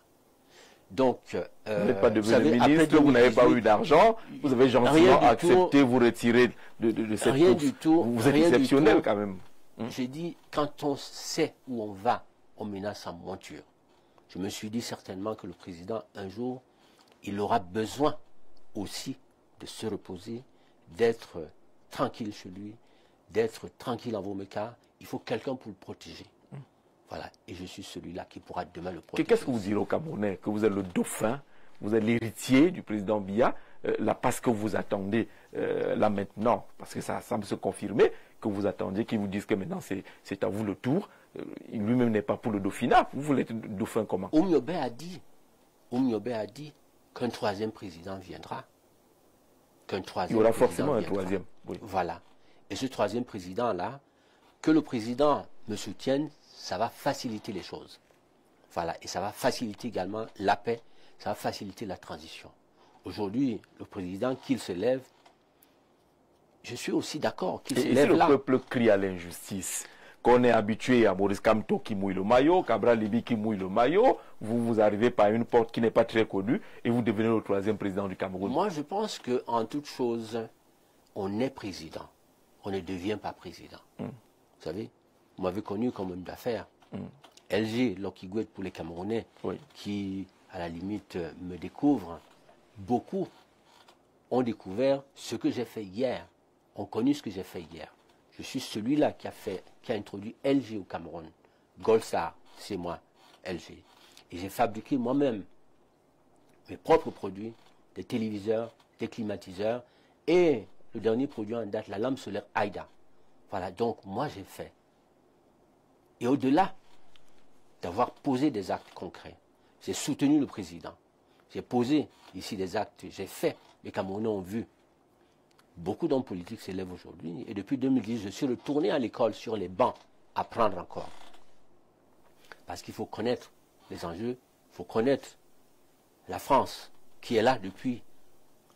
Donc, vous n'êtes pas devenu ministre, vous n'avez pas eu d'argent, vous avez gentiment accepté, vous retirer de cette rien course. du tout. Vous êtes exceptionnel quand même. J'ai dit, quand on sait où on va, on menace sa monture. Je me suis dit certainement que le président, un jour, il aura besoin aussi de se reposer, d'être tranquille chez lui, d'être tranquille en Vomeka. Il faut quelqu'un pour le protéger. Voilà, et je suis celui-là qui pourra demain le protéger. Qu'est-ce que vous direz aux Camerounais? Que vous êtes le dauphin, vous êtes l'héritier du président Biya, là, parce que vous attendez, là maintenant, parce que ça semble se confirmer, que vous attendiez qu'ils vous disent que maintenant c'est à vous le tour. Lui-même n'est pas pour le dauphinat. Vous voulez être le dauphin comment? Oumyobé a dit qu'un troisième président viendra. Il y aura forcément un troisième. Oui. Voilà. Et ce troisième président-là, que le président me soutienne, ça va faciliter les choses. Voilà. Et ça va faciliter également la paix, ça va faciliter la transition. Aujourd'hui, le président, qu'il se lève, je suis aussi d'accord qu'il se lève là. Et si le peuple crie à l'injustice, qu'on est habitué à Maurice Kamto qui mouille le maillot, Cabral Libi qui mouille le maillot, vous arrivez par une porte qui n'est pas très connue et vous devenez le troisième président du Cameroun. Moi, je pense qu'en toute chose, on est président. On ne devient pas président. Vous savez, vous m'avez connu comme homme d'affaires. LG, Lokigouet pour les Camerounais, qui, à la limite, me découvrent. Beaucoup ont découvert ce que j'ai fait hier, ont connu ce que j'ai fait hier. Je suis celui-là qui a introduit LG au Cameroun. Golsar, c'est moi, LG. Et j'ai fabriqué moi-même mes propres produits, des téléviseurs, des climatiseurs, et le dernier produit en date, la lampe solaire Aïda. Voilà, donc moi j'ai fait. Et au-delà d'avoir posé des actes concrets, j'ai soutenu le président. J'ai posé ici des actes, j'ai fait. Les Camerounais ont vu. Beaucoup d'hommes politiques s'élèvent aujourd'hui. Et depuis 2010, je suis retourné à l'école sur les bancs, apprendre encore. Parce qu'il faut connaître les enjeux, il faut connaître la France, qui est là depuis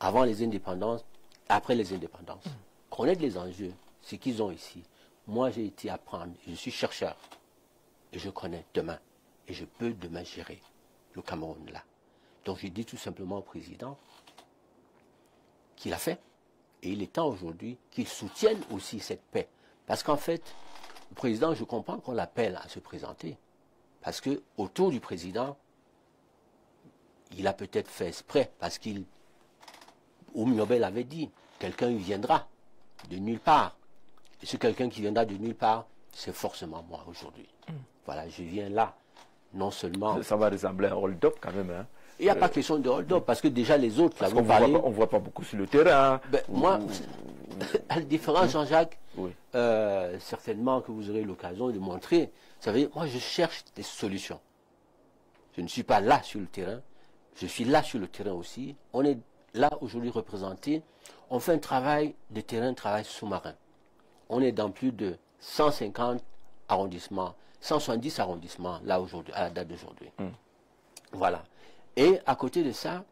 avant les indépendances, après les indépendances. Connaître les enjeux, ce qu'ils ont ici. Moi, j'ai été apprendre, je suis chercheur. Et je connais demain. Et je peux demain gérer le Cameroun là. Donc j'ai dit tout simplement au président qu'il a fait. Et il est temps aujourd'hui qu'il soutienne aussi cette paix. Parce qu'en fait, le président, je comprends qu'on l'appelle à se présenter. Parce que autour du président, il a peut-être fait exprès, parce qu'il, Oumyobé l'avait dit, quelqu'un viendra de nulle part. Et ce quelqu'un qui viendra de nulle part, c'est forcément moi aujourd'hui. Voilà, je viens là, non seulement... Ça va ressembler à un hold-up quand même, hein. Il n'y a pas question de hold-up, parce que déjà les autres, là, on ne voit pas beaucoup sur le terrain. Ben, moi, à la différence, Jean-Jacques, certainement que vous aurez l'occasion de montrer. Vous savez, moi, je cherche des solutions. Je ne suis pas là sur le terrain. Je suis là sur le terrain aussi. On est là aujourd'hui représenté. On fait un travail de terrain, un travail sous-marin. On est dans plus de 150 arrondissements, 170 arrondissements, là, aujourd'hui, à la date d'aujourd'hui. Voilà. Et à côté de ça,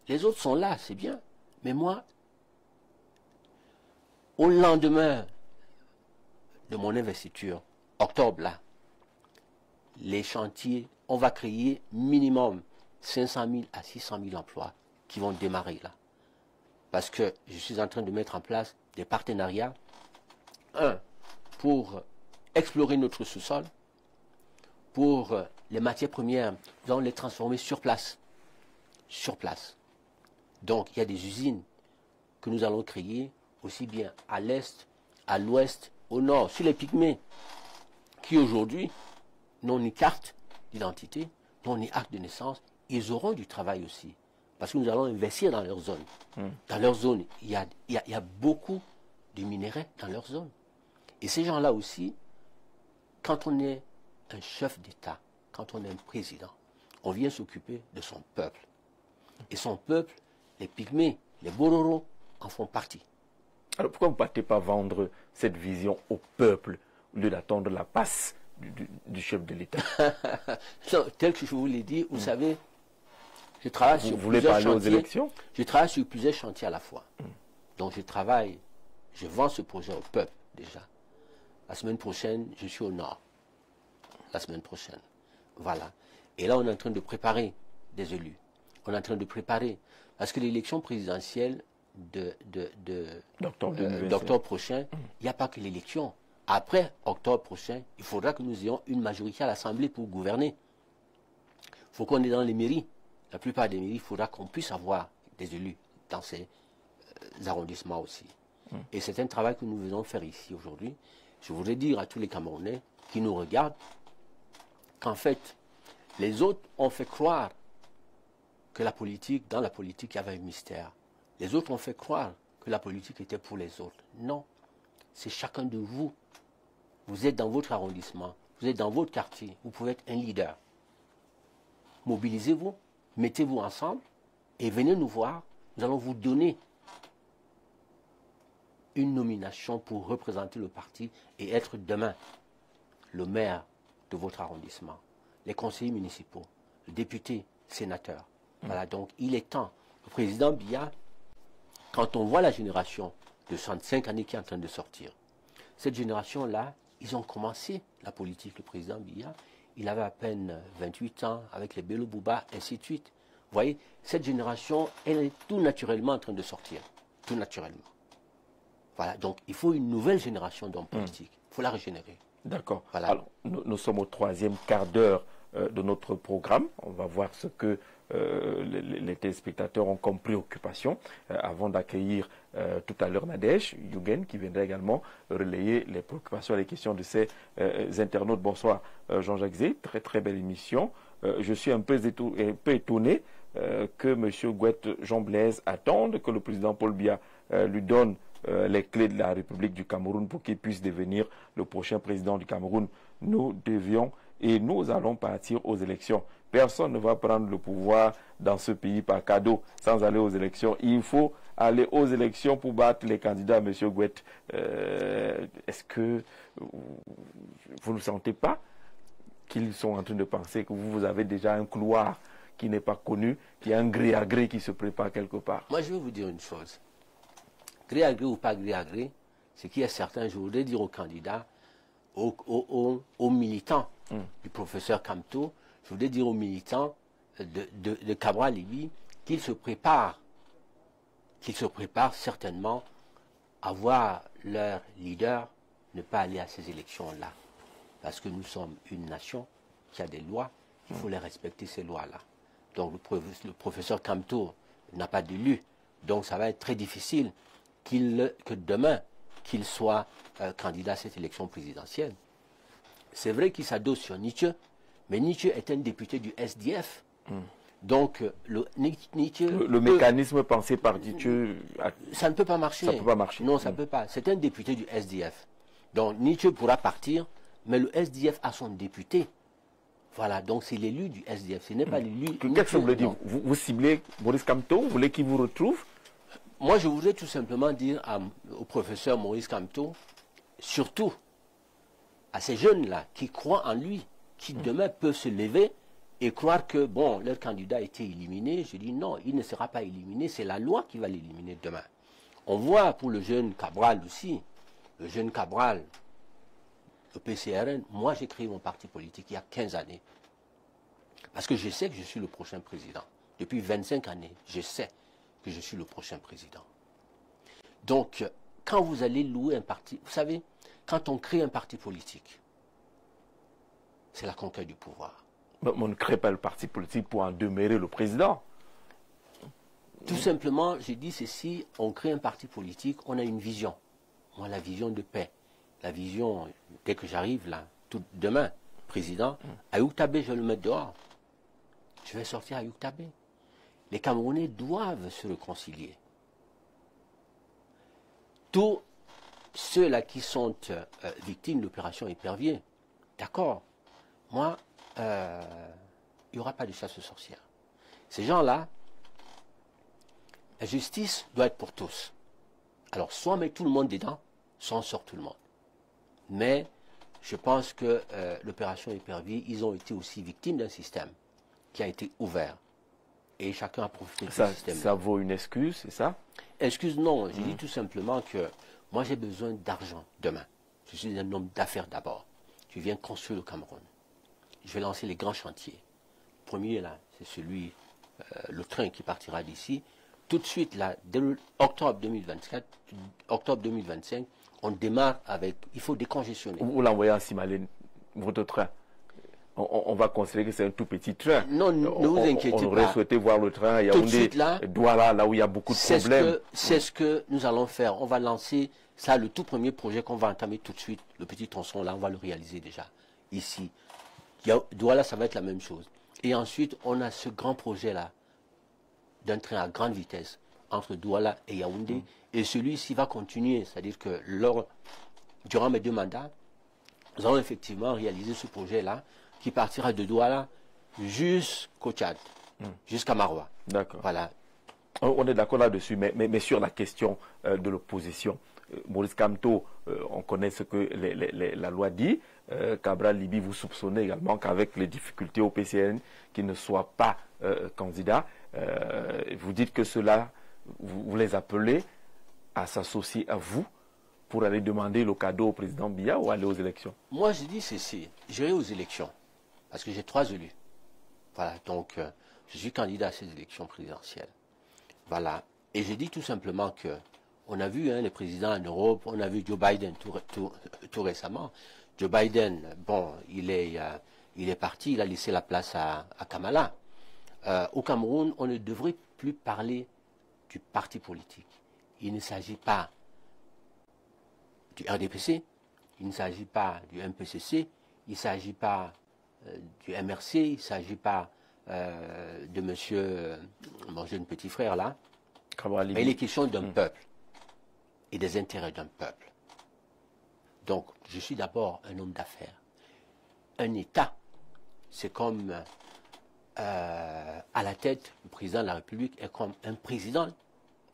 les autres sont là, c'est bien. Mais moi, au lendemain de mon investiture, octobre là, les chantiers, on va créer minimum 500 000 à 600 000 emplois qui vont démarrer là. Parce que je suis en train de mettre en place des partenariats. Un, pour explorer notre sous-sol, pour les matières premières, nous allons les transformer sur place. Sur place. Donc, il y a des usines que nous allons créer aussi bien à l'est, à l'ouest, au nord, sur les pygmées, qui aujourd'hui n'ont ni carte d'identité, n'ont ni acte de naissance. Ils auront du travail aussi, parce que nous allons investir dans leur zone. Dans leur zone, il y a beaucoup de minéraux dans leur zone. Et ces gens-là aussi, quand on est un chef d'État, quand on est un président, on vient s'occuper de son peuple. Et son peuple, les pygmées, Les Bororo en font partie. Alors pourquoi vous ne partez pas vendre cette vision au peuple au lieu d'attendre la passe du chef de l'État? Tel que je vous l'ai dit, vous savez, je travaille sur Vous voulez plusieurs parler aux chantiers. élections? Je travaille sur plusieurs chantiers à la fois. Donc je vends ce projet au peuple déjà. La semaine prochaine, je suis au Nord. La semaine prochaine. Voilà. Et là, on est en train de préparer des élus. On est en train de préparer. Parce que l'élection présidentielle d'octobre prochain, il n'y a pas que l'élection. Après octobre prochain, il faudra que nous ayons une majorité à l'Assemblée pour gouverner. Il faut qu'on est dans les mairies. La plupart des mairies, il faudra qu'on puisse avoir des élus dans ces arrondissements aussi. Et c'est un travail que nous venons faire ici aujourd'hui. Je voudrais dire à tous les Camerounais qui nous regardent qu'en fait, les autres ont fait croire que dans la politique, il y avait un mystère. Les autres ont fait croire que la politique était pour les autres. Non, c'est chacun de vous. Vous êtes dans votre arrondissement, vous êtes dans votre quartier, vous pouvez être un leader. Mobilisez-vous, mettez-vous ensemble et venez nous voir. Nous allons vous donner une nomination pour représenter le parti et être demain le maire de votre arrondissement, les conseillers municipaux, les députés, sénateurs. Voilà, donc il est temps. Le président Biya, quand on voit la génération de 65 années qui est en train de sortir, cette génération-là, ils ont commencé la politique. Le président Biya, il avait à peine 28 ans avec les Bello Bouba, ainsi de suite. Vous voyez, cette génération, elle est tout naturellement en train de sortir. Tout naturellement. Voilà, donc il faut une nouvelle génération d'hommes politiques. Il faut la régénérer. D'accord. Voilà. Alors, nous sommes au 3e quart d'heure de notre programme. On va voir ce que les téléspectateurs ont comme préoccupation avant d'accueillir tout à l'heure Nadège Yugen qui viendra également relayer les préoccupations et les questions de ces internautes. Bonsoir Jean-Jacques Zé, très très belle émission. Je suis un peu étonné que M. Gouette Jean Blaise attende que le président Paul Biya lui donne les clés de la République du Cameroun pour qu'il puisse devenir le prochain président du Cameroun. Nous devions et nous allons partir aux élections. Personne ne va prendre le pouvoir dans ce pays par cadeau sans aller aux élections. Il faut aller aux élections pour battre les candidats, M. Gouette. Est-ce que vous ne sentez pas qu'ils sont en train de penser que vous avez déjà un couloir qui n'est pas connu, qu'il y a un gré à gré qui se prépare quelque part? Moi, je vais vous dire une chose. Gré à gré ou pas gré à gré, ce qui est certain, je voudrais dire aux candidats, aux militants du professeur Kamto, je voudrais dire aux militants de Cabral Libi qu'ils se préparent certainement à voir leur leader ne pas aller à ces élections-là. Parce que nous sommes une nation qui a des lois, il faut les respecter, ces lois-là. Donc le professeur Kamto n'a pas d'élu, donc ça va être très difficile que demain, qu'il soit candidat à cette élection présidentielle. C'est vrai qu'il s'adosse sur Nietzsche, mais Nietzsche est un député du SDF. Donc, le mécanisme pensé par Nietzsche... Ça ne peut pas marcher. Ça ne peut pas marcher. Non, ça ne peut pas. C'est un député du SDF. Donc, Nietzsche pourra partir, mais le SDF a son député. Voilà, donc c'est l'élu du SDF. Ce n'est pas l'élu... Qu'est-ce que vous voulez dire? Vous ciblez Maurice Kamto? Vous voulez qu'il vous retrouve? Moi, je voudrais tout simplement dire au professeur Maurice Kamto, surtout à ces jeunes-là qui croient en lui, qui demain peuvent se lever et croire que, bon, leur candidat a été éliminé. Je dis non, il ne sera pas éliminé, c'est la loi qui va l'éliminer demain. On voit pour le jeune Cabral aussi, le jeune Cabral, le PCRN, moi j'ai créé mon parti politique il y a 15 années. Parce que je sais que je suis le prochain président. Depuis 25 années, je sais que je suis le prochain président. Donc, quand vous allez louer un parti, vous savez, quand on crée un parti politique, c'est la conquête du pouvoir. Mais on ne crée pas le parti politique pour en demeurer le président. Tout simplement, j'ai dit ceci, on crée un parti politique, on a une vision. Moi, la vision de paix. La vision, dès que j'arrive là, demain, président, Ayoub Tabé, je vais le mettre dehors. Je vais sortir Ayoub Tabé. Les Camerounais doivent se réconcilier. Tous ceux-là qui sont victimes de l'opération Épervier, d'accord, moi, il n'y aura pas de chasse aux sorcières. Ces gens-là, La justice doit être pour tous. Alors, soit on met tout le monde dedans, soit on sort tout le monde. Mais je pense que l'opération Épervier, ils ont été aussi victimes d'un système qui a été ouvert. Et chacun a profité de ce système. Ça vaut une excuse, c'est ça? Excuse, non. Je dis tout simplement que moi, j'ai besoin d'argent demain. Je suis un homme d'affaires d'abord. Je viens construire le Cameroun. Je vais lancer les grands chantiers. Le premier, là, c'est celui, le train qui partira d'ici. Tout de suite, là, dès octobre 2024, octobre 2025, on démarre avec... Il faut décongestionner. Vous l'envoyez en Simalène, votre train. On va considérer que c'est un tout petit train. Non, ne vous inquiétez pas. On aurait souhaité voir le train à Yaoundé, Douala, là où il y a beaucoup de problèmes. C'est ce que nous allons faire. On va lancer ça, le tout premier projet qu'on va entamer tout de suite. Le petit tronçon, là, on va le réaliser déjà, ici. Douala, ça va être la même chose. Et ensuite, on a ce grand projet-là, d'un train à grande vitesse, entre Douala et Yaoundé. Et celui-ci va continuer. C'est-à-dire que durant mes 2 mandats, nous allons effectivement réaliser ce projet-là, qui partira de Douala jusqu'au Tchad, jusqu'à Maroua. D'accord. Voilà. On est d'accord là-dessus, mais sur la question de l'opposition, Maurice Kamto, on connaît ce que la loi dit. Cabral Libi, vous soupçonnez également qu'avec les difficultés au PCN, qu'il ne soit pas candidat, vous dites que cela, vous les appelez à s'associer à vous pour aller demander le cadeau au président Biya ou aller aux élections? Moi, je dis ceci, j'irai aux élections, parce que j'ai 3 élus. Voilà, donc je suis candidat à ces élections présidentielles. Voilà, et je dis tout simplement que on a vu les présidents en Europe, on a vu Joe Biden tout récemment. Joe Biden, bon, il est parti, il a laissé la place à Kamala. Au Cameroun, on ne devrait plus parler du parti politique. Il ne s'agit pas du RDPC, il ne s'agit pas du MPCC, il ne s'agit pas du MRC, il ne s'agit pas de monsieur, mon jeune petit frère là, mais il est question d'un peuple et des intérêts d'un peuple. Donc, je suis d'abord un homme d'affaires. Un État, c'est comme à la tête, le président de la République est comme un président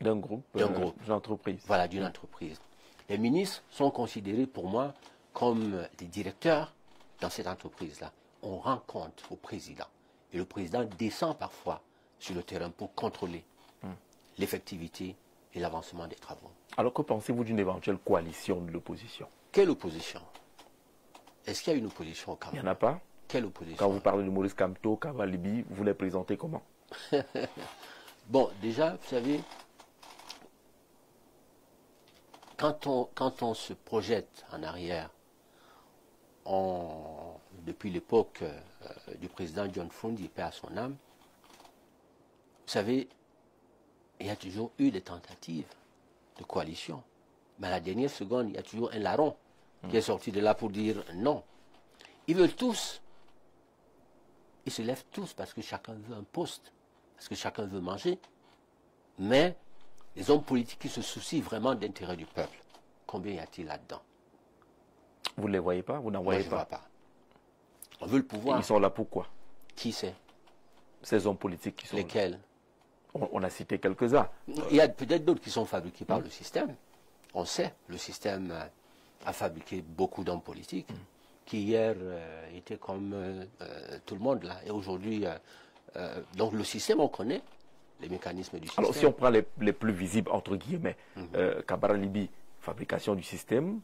d'un groupe, d'une entreprise. Voilà, d'une entreprise. Les ministres sont considérés pour moi comme des directeurs dans cette entreprise-là. On rend compte au président. Et le président descend parfois sur le terrain pour contrôler l'effectivité et l'avancement des travaux. Alors que pensez-vous d'une éventuelle coalition de l'opposition? Quelle opposition? Est-ce qu'il y a une opposition au Cameroun? Il n'y en a pas? Quelle opposition? Quand vous parlez de Maurice Kamto, Cabral Libi, vous les présentez comment? Bon, déjà, vous savez, quand on se projette en arrière, depuis l'époque du président John Fundi, paix à son âme, vous savez, il y a toujours eu des tentatives de coalition. Mais à la dernière seconde, il y a toujours un larron qui est sorti de là pour dire non. Ils veulent tous. Ils se lèvent tous parce que chacun veut un poste, parce que chacun veut manger. Mais les hommes politiques qui se soucient vraiment d'intérêt du peuple, combien y a-t-il là-dedans? Vous ne les voyez pas? Vous n'en voyez pas? Je ne vois pas. On veut le pouvoir. Et ils sont là pourquoi? Qui c'est? Ces hommes politiques qui sont lesquels? Là. On a cité quelques-uns. Il y a peut-être d'autres qui sont fabriqués par le système. On sait, le système a fabriqué beaucoup d'hommes politiques qui hier étaient comme tout le monde là. Et aujourd'hui, donc le système, on connaît les mécanismes du système. Alors si on prend les plus visibles, entre guillemets, Cabral Libi, fabrication du système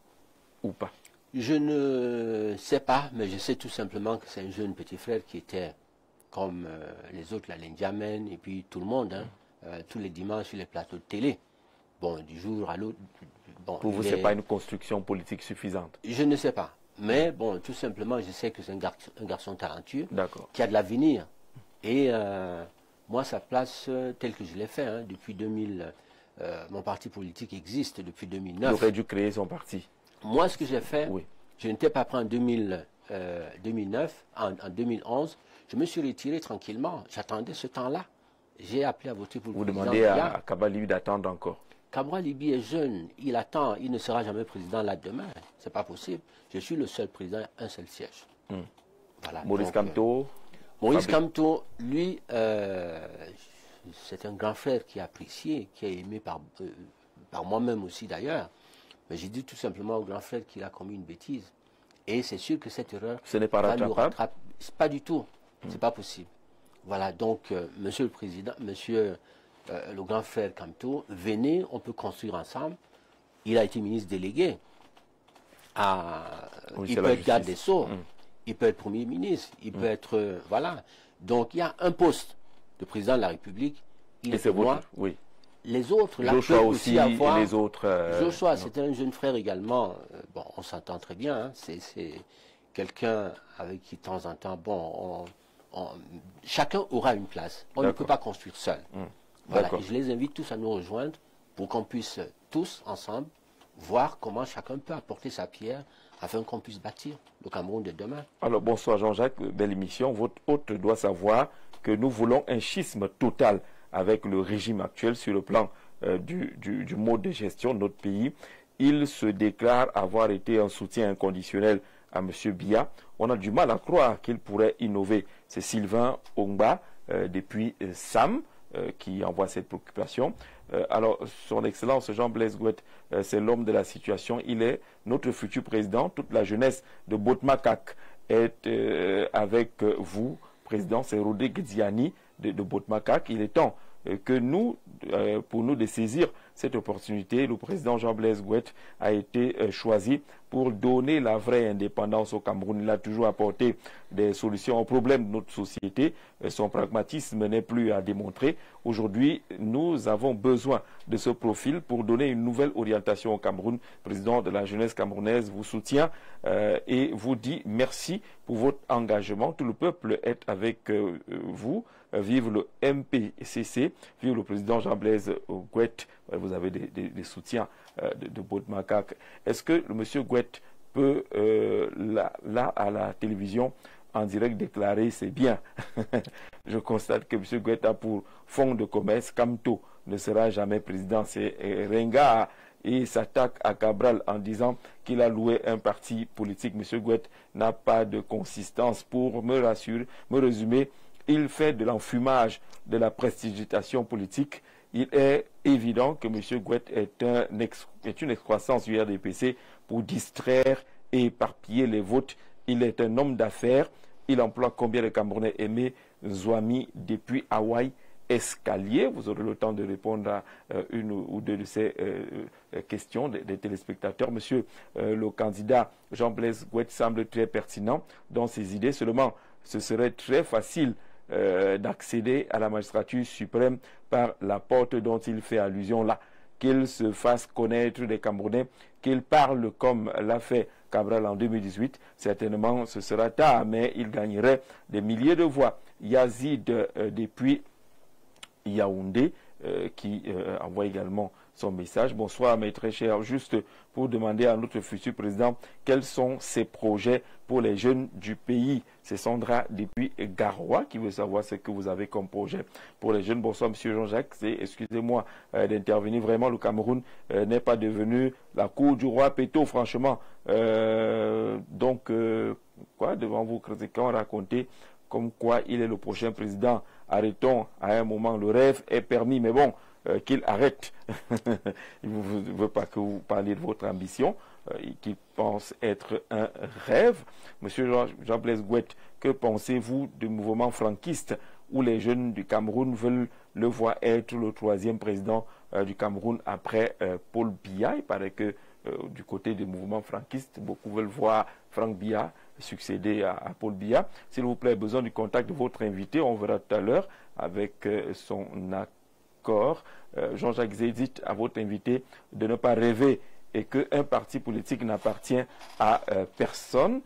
ou pas? Je ne sais pas, mais je sais tout simplement que c'est un jeune petit frère qui était comme les autres, la Lendiamen, et puis tout le monde, tous les dimanches sur les plateaux de télé. Bon, du jour à l'autre. Bon, pour vous, ce n'est pas une construction politique suffisante? Je ne sais pas. Mais bon, tout simplement, je sais que c'est un garçon talentueux, qui a de l'avenir. Et moi, sa place, telle que je l'ai fait, depuis 2000, mon parti politique existe depuis 2009. Il aurait dû créer son parti. Moi, ce que j'ai fait, je n'étais pas prêt en 2009, en 2011. Je me suis retiré tranquillement. J'attendais ce temps-là. J'ai appelé à voter pour le président. Vous demandez à Cabral Libi d'attendre encore? Cabral Libi est jeune. Il attend. Il ne sera jamais président là demain. Ce n'est pas possible. Je suis le seul président, un seul siège. Voilà. Maurice Kamto? Maurice Kamto, lui, c'est un grand frère qui a apprécié, qui est aimé par moi-même aussi d'ailleurs. Mais j'ai dit tout simplement au grand frère qu'il a commis une bêtise. Et c'est sûr que cette erreur... Ce n'est pas rattrapable? Pas du tout. C'est pas possible. Voilà, donc, monsieur le président, monsieur le grand frère Kamto, venez, on peut construire ensemble. Il a été ministre délégué. Il peut être garde des Sceaux, il peut être Premier ministre, il peut être... voilà. Donc, il y a un poste de président de la République. Il est pour moi. Oui. Les autres, là, Joshua aussi avoir... et les autres... Joshua, c'est un jeune frère également. Bon, on s'entend très bien. Hein. C'est quelqu'un avec qui, de temps en temps, bon, chacun aura une place. On ne peut pas construire seul. Voilà. Et je les invite tous à nous rejoindre pour qu'on puisse tous, ensemble, voir comment chacun peut apporter sa pierre afin qu'on puisse bâtir le Cameroun de demain. Alors, bonsoir Jean-Jacques, belle émission. Votre hôte doit savoir que nous voulons un schisme total avec le régime actuel sur le plan du mode de gestion de notre pays. Il se déclare avoir été un soutien inconditionnel à M. Biya. On a du mal à croire qu'il pourrait innover. C'est Sylvain Ongba, depuis SAM, qui envoie cette préoccupation. Alors, son Excellence Jean-Blaise Gouette, c'est l'homme de la situation. Il est notre futur président. Toute la jeunesse de Botmakak est avec vous, président. C'est Rodrigue Diani de Botmakak. Il est temps que nous, pour nous de saisir cette opportunité, le président Jean-Blaise Gouette a été choisi pour donner la vraie indépendance au Cameroun. Il a toujours apporté des solutions aux problèmes de notre société. Son pragmatisme n'est plus à démontrer. Aujourd'hui, nous avons besoin de ce profil pour donner une nouvelle orientation au Cameroun. Le président de la jeunesse camerounaise vous soutient et vous dit merci pour votre engagement. Tout le peuple est avec vous. Vive le MPCC, vive le président Jean-Blaise Gouette. Vous avez des soutiens de Botmakak. Est-ce que le monsieur Gouette peut, là, à la télévision, en direct, déclarer c'est bien? Je constate que monsieur Gouette a pour fonds de commerce, Kamto ne sera jamais président. C'est Renga et s'attaque à Cabral en disant qu'il a loué un parti politique. Monsieur Gouette n'a pas de consistance. Pour me résumer, il fait de l'enfumage, de la prestigitation politique. Il est évident que M. Gouette est une excroissance du RDPC pour distraire et éparpiller les votes. Il est un homme d'affaires. Il emploie combien de Camerounais aimés Zouami depuis Hawaï Escalier. Vous aurez le temps de répondre à une ou deux de ces questions des téléspectateurs. Monsieur le candidat Jean-Blaise Gouette semble très pertinent dans ses idées. Seulement, ce serait très facile d'accéder à la magistrature suprême par la porte dont il fait allusion là. Qu'il se fasse connaître des Camerounais, qu'il parle comme l'a fait Cabral en 2018, certainement ce sera tard, mais il gagnerait des milliers de voix. Yazid depuis Yaoundé qui envoie également son message. Bonsoir mes très chers, juste pour demander à notre futur président quels sont ses projets pour les jeunes du pays. C'est Sandra depuis Garoua qui veut savoir ce que vous avez comme projet pour les jeunes. Bonsoir monsieur Jean-Jacques, excusez-moi d'intervenir, vraiment le Cameroun n'est pas devenu la cour du roi Péto, franchement. Donc, devant vous, critiquant, raconter comme quoi il est le prochain président. Arrêtons à un moment, le rêve est permis, mais bon, qu'il arrête. Il ne veut pas que vous parliez de votre ambition, qu'il pense être un rêve. Monsieur Jean-Blaise Gouette, que pensez-vous du mouvement franquiste où les jeunes du Cameroun veulent le voir être le troisième président du Cameroun après Paul Biya? Il paraît que du côté du mouvement franquiste, beaucoup veulent voir Franck Biya succéder à Paul Biya. S'il vous plaît, besoin du contact de votre invité, on verra tout à l'heure avec son accord. Jean-Jacques Zédit, à votre invité de ne pas rêver et qu'un parti politique n'appartient à personne.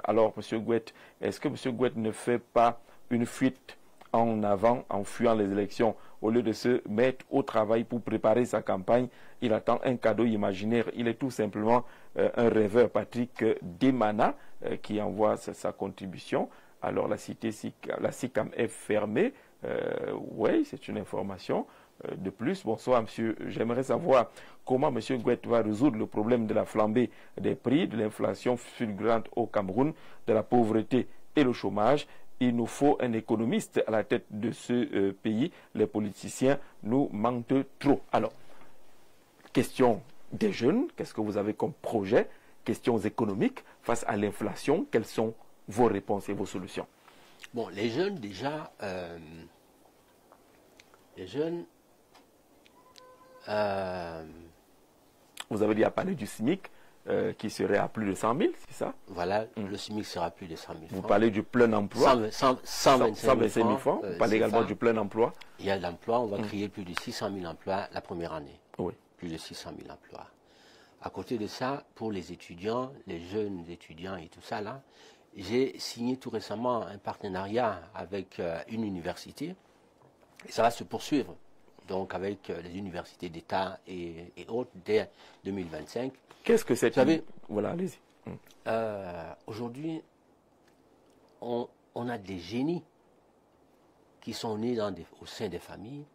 Alors, M. Gouette, est-ce que M. Gouette ne fait pas une fuite en avant en fuyant les élections au lieu de se mettre au travail pour préparer sa campagne? Il attend un cadeau imaginaire. Il est tout simplement un rêveur. Patrick Demana qui envoie sa contribution. Alors la SICAM est fermée. Oui, c'est une information. De plus, bonsoir monsieur, j'aimerais savoir comment monsieur Gouette va résoudre le problème de la flambée des prix, de l'inflation fulgurante au Cameroun, de la pauvreté et le chômage. il nous faut un économiste à la tête de ce pays. Les politiciens nous mentent trop. Alors, question des jeunes, qu'est-ce que vous avez comme projet? Questions économiques face à l'inflation, quelles sont vos réponses et vos solutions? Bon, les jeunes, déjà, les jeunes, vous avez déjà parlé du SMIC qui serait à plus de 100 000, c'est ça? voilà, le SMIC sera plus de 100 000 francs. Vous parlez du plein emploi? 125 000 francs. Vous parlez également du plein emploi? Il y a l'emploi, on va créer plus de 600 000 emplois la première année. Oui. Plus de 600 000 emplois. À côté de ça, pour les étudiants, les jeunes étudiants et tout ça, là, j'ai signé tout récemment un partenariat avec une université. Et ça va se poursuivre, donc avec les universités d'État et autres, dès 2025. Qu'est-ce que c'est? Vous savez, voilà, allez-y. aujourd'hui, on a des génies qui sont nés au sein des familles,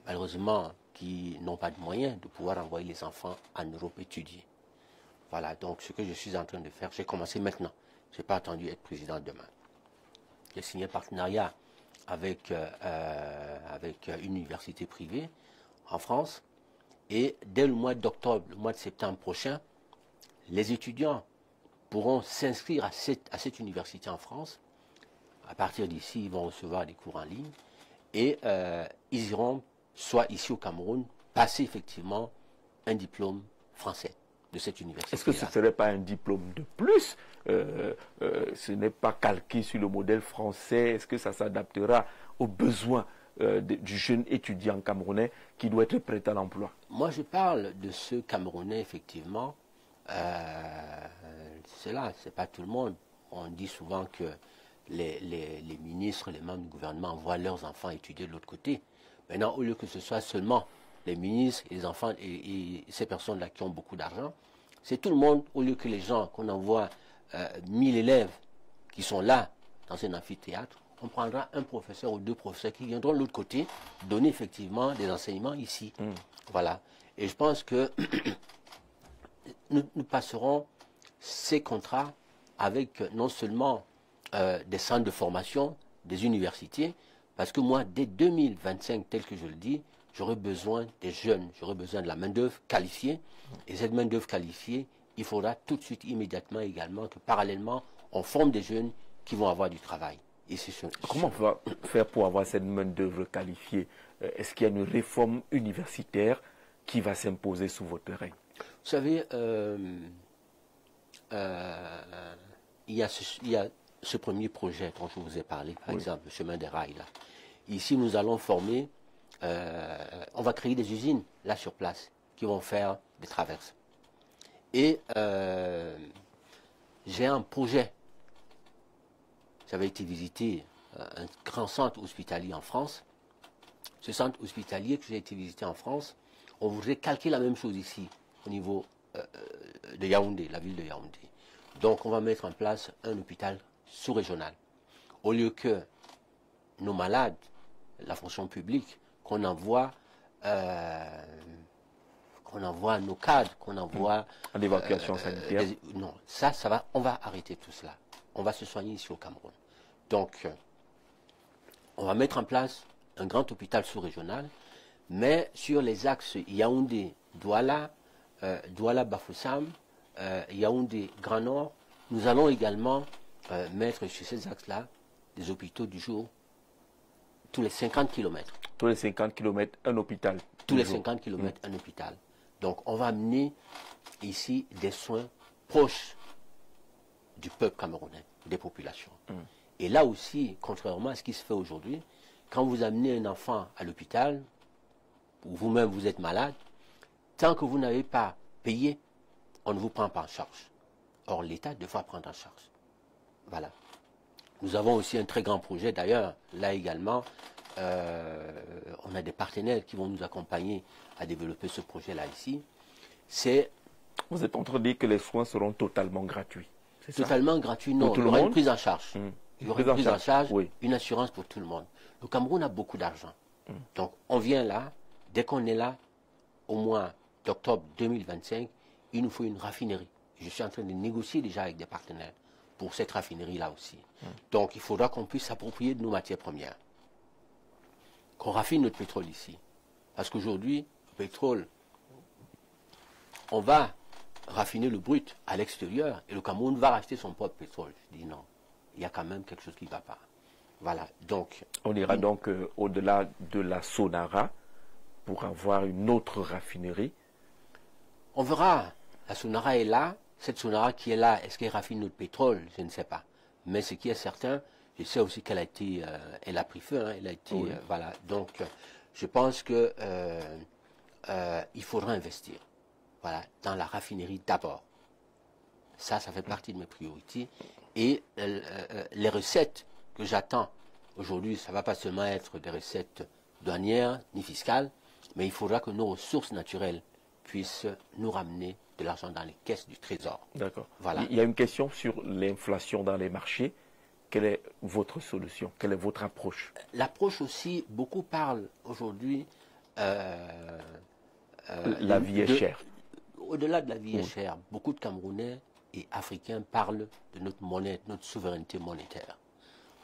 malheureusement, qui n'ont pas de moyens de pouvoir envoyer les enfants en Europe étudier. Voilà, donc ce que je suis en train de faire, j'ai commencé maintenant. Je n'ai pas attendu être président demain. J'ai signé un partenariat avec une université privée en France. Et dès le mois d'octobre, le mois de septembre prochain, les étudiants pourront s'inscrire à cette université en France. À partir d'ici, ils vont recevoir des cours en ligne. Et ils iront, soit ici au Cameroun, passer effectivement un diplôme français de cette université. Est-ce que ce ne serait pas un diplôme de plus? Ce n'est pas calqué sur le modèle français. Est-ce que ça s'adaptera aux besoins du jeune étudiant camerounais qui doit être prêt à l'emploi? Moi, je parle de ce Camerounais, effectivement. C'est là, c'est pas tout le monde. On dit souvent que les ministres, les membres du gouvernement envoient leurs enfants étudier de l'autre côté. Maintenant, au lieu que ce soit seulement les ministres et les enfants et ces personnes-là qui ont beaucoup d'argent, c'est tout le monde, au lieu que les gens qu'on envoie 1000 élèves qui sont là dans un amphithéâtre, on prendra un professeur ou deux professeurs qui viendront de l'autre côté donner effectivement des enseignements ici. Voilà. Et je pense que nous passerons ces contrats avec non seulement des centres de formation, des universités, parce que moi, dès 2025, tel que je le dis, j'aurai besoin des jeunes, j'aurai besoin de la main-d'œuvre qualifiée. Et cette main-d'œuvre qualifiée, il faudra tout de suite, immédiatement également, que parallèlement, on forme des jeunes qui vont avoir du travail. Comment on va faire pour avoir cette main-d'œuvre qualifiée? Est-ce qu'il y a une réforme universitaire qui va s'imposer sous votre règne? Vous savez, il y a ce premier projet dont je vous ai parlé, par exemple, le chemin des rails. Là. Ici, nous allons former, on va créer des usines, là sur place, qui vont faire des traverses. Et j'ai un projet. J'avais été visiter un grand centre hospitalier en France. Ce centre hospitalier que j'ai été visiter en France, on voudrait calquer la même chose ici, au niveau de Yaoundé, la ville de Yaoundé. Donc on va mettre en place un hôpital sous-régional. Au lieu que nos malades, la fonction publique, qu'on envoie nos cadres, qu'on envoie... En évacuation sanitaire. Non, ça va, on va arrêter tout cela. On va se soigner ici au Cameroun. Donc, on va mettre en place un grand hôpital sous-régional, mais sur les axes Yaoundé-Douala, Douala-Bafoussam, Yaoundé-Grand Nord, nous allons également mettre sur ces axes-là des hôpitaux du jour tous les 50 km. Tous les 50 km, un hôpital. Tous les 50 km, un hôpital. Donc, on va amener ici des soins proches du peuple camerounais, des populations. Et là aussi, contrairement à ce qui se fait aujourd'hui, quand vous amenez un enfant à l'hôpital, ou vous-même vous êtes malade, tant que vous n'avez pas payé, on ne vous prend pas en charge. Or, l'État devra prendre en charge. Voilà. Nous avons aussi un très grand projet, d'ailleurs, là également, on a des partenaires qui vont nous accompagner à développer ce projet-là ici. Vous êtes en train de dire que les soins seront totalement gratuits. Totalement gratuit, non. Il y aura une prise en charge. Il y aura une prise en charge, une assurance pour tout le monde. Le Cameroun a beaucoup d'argent. Donc, on vient là, dès qu'on est là, au mois d'octobre 2025, il nous faut une raffinerie. Je suis en train de négocier déjà avec des partenaires pour cette raffinerie-là aussi. Donc, il faudra qu'on puisse s'approprier de nos matières premières. Qu'on raffine notre pétrole ici. Parce qu'aujourd'hui, le pétrole, on va raffiner le brut à l'extérieur et le Cameroun va racheter son propre pétrole. Je dis non, il y a quand même quelque chose qui ne va pas. Voilà, donc... On ira donc au-delà de la Sonara pour avoir une autre raffinerie. On verra. La Sonara est là. Cette Sonara qui est là, est-ce qu'elle raffine notre pétrole? Je ne sais pas. Mais ce qui est certain, je sais aussi qu'elle a été... elle a pris feu, hein, elle a été... Oui. Voilà, donc je pense que il faudra investir. Voilà, dans la raffinerie d'abord. Ça fait partie de mes priorités. Et les recettes que j'attends aujourd'hui, ça ne va pas seulement être des recettes douanières ni fiscales, mais il faudra que nos ressources naturelles puissent nous ramener de l'argent dans les caisses du Trésor. D'accord. Voilà. Il y a une question sur l'inflation dans les marchés. Quelle est votre solution? Quelle est votre approche? L'approche aussi, beaucoup parlent aujourd'hui... la vie est chère. Au-delà de la vie est chère, beaucoup de Camerounais et Africains parlent de notre monnaie, de notre souveraineté monétaire.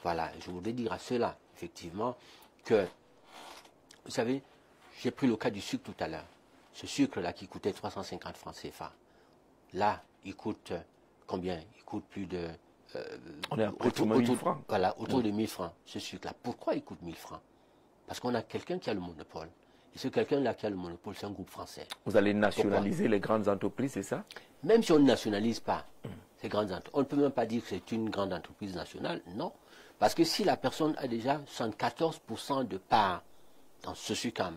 Voilà, je voudrais dire à ceux-là, effectivement, que, vous savez, j'ai pris le cas du sucre tout à l'heure. Ce sucre-là qui coûtait 350 francs CFA, là, il coûte combien? Il coûte plus de... on est à autour de 1000 francs. Voilà, autour de 1000 francs, ce sucre-là. Pourquoi il coûte 1000 francs? Parce qu'on a quelqu'un qui a le monopole. Et ce quelqu'un-là qui a le monopole, c'est un groupe français. Vous allez nationaliser les grandes entreprises, c'est ça? Même si on ne nationalise pas ces grandes entreprises, on ne peut même pas dire que c'est une grande entreprise nationale, non. Parce que si la personne a déjà 74% de part dans ce sucre,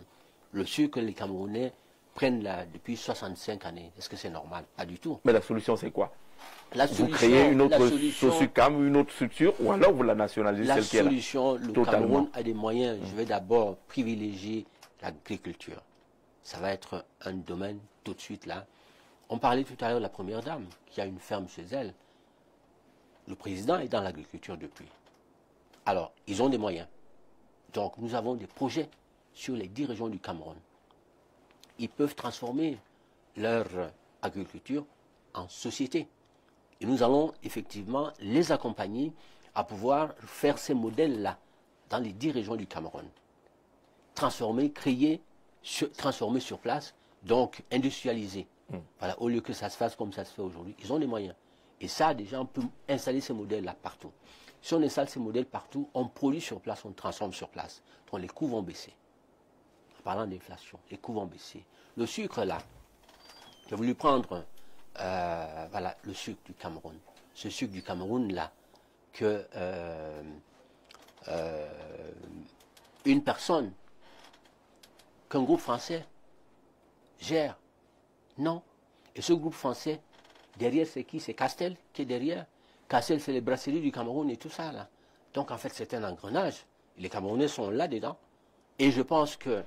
le sucre que les Camerounais prennent là depuis 65 années, est-ce que c'est normal? Pas du tout. Mais la solution, c'est quoi? Vous créez une autre SOSUCAM, une autre structure, ou alors vous la nationalisez celle qui est là? La solution, le Cameroun a des moyens. Je vais d'abord privilégier l'agriculture. Ça va être un domaine tout de suite là. On parlait tout à l'heure de la première dame qui a une ferme chez elle. Le président est dans l'agriculture depuis. Alors, ils ont des moyens. Donc, nous avons des projets sur les 10 régions du Cameroun. Ils peuvent transformer leur agriculture en société. Et nous allons effectivement les accompagner à pouvoir faire ces modèles-là dans les 10 régions du Cameroun. Transformer, créer, transformer sur place, donc industrialiser. Voilà, au lieu que ça se fasse comme ça se fait aujourd'hui, ils ont les moyens. Et ça, déjà, on peut installer ces modèles-là partout. Si on installe ces modèles partout, on produit sur place, on transforme sur place. Donc les coûts vont baisser. En parlant d'inflation, les coûts vont baisser. Le sucre, là, j'ai voulu prendre voilà, le sucre du Cameroun. Ce sucre du Cameroun, là, que une personne, qu'un groupe français gère. Non. Et ce groupe français, derrière, c'est qui? C'est Castel qui est derrière. Castel, c'est les brasseries du Cameroun et tout ça, là. Donc, en fait, c'est un engrenage. Les Camerounais sont là-dedans. Et je pense que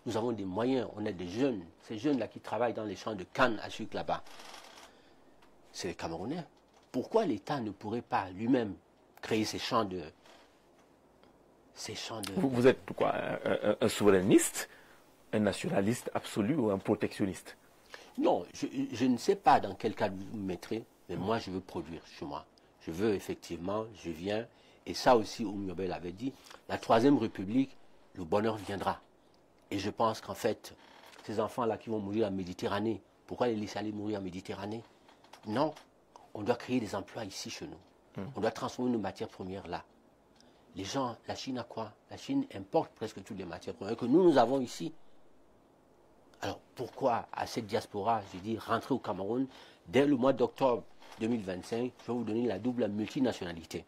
nous avons des moyens. On a des jeunes. Ces jeunes-là qui travaillent dans les champs de canne à sucre là-bas. C'est les Camerounais. Pourquoi l'État ne pourrait pas lui-même créer ces champs de... Vous êtes quoi? Un souverainiste, un nationaliste absolu ou un protectionniste? Non, je ne sais pas dans quel cadre vous me mettrez, mais moi je veux produire chez moi. Je veux effectivement, je viens, et ça aussi Oumiobe l'avait dit, la Troisième République, le bonheur viendra. Et je pense qu'en fait, ces enfants-là qui vont mourir en Méditerranée, pourquoi les laisser aller mourir en Méditerranée? Non, on doit créer des emplois ici chez nous. On doit transformer nos matières premières là. Les gens, la Chine a quoi? La Chine importe presque toutes les matières premières que nous avons ici. Alors pourquoi à cette diaspora, je dis, rentrer au Cameroun, dès le mois d'octobre 2025, je vais vous donner la double multinationalité.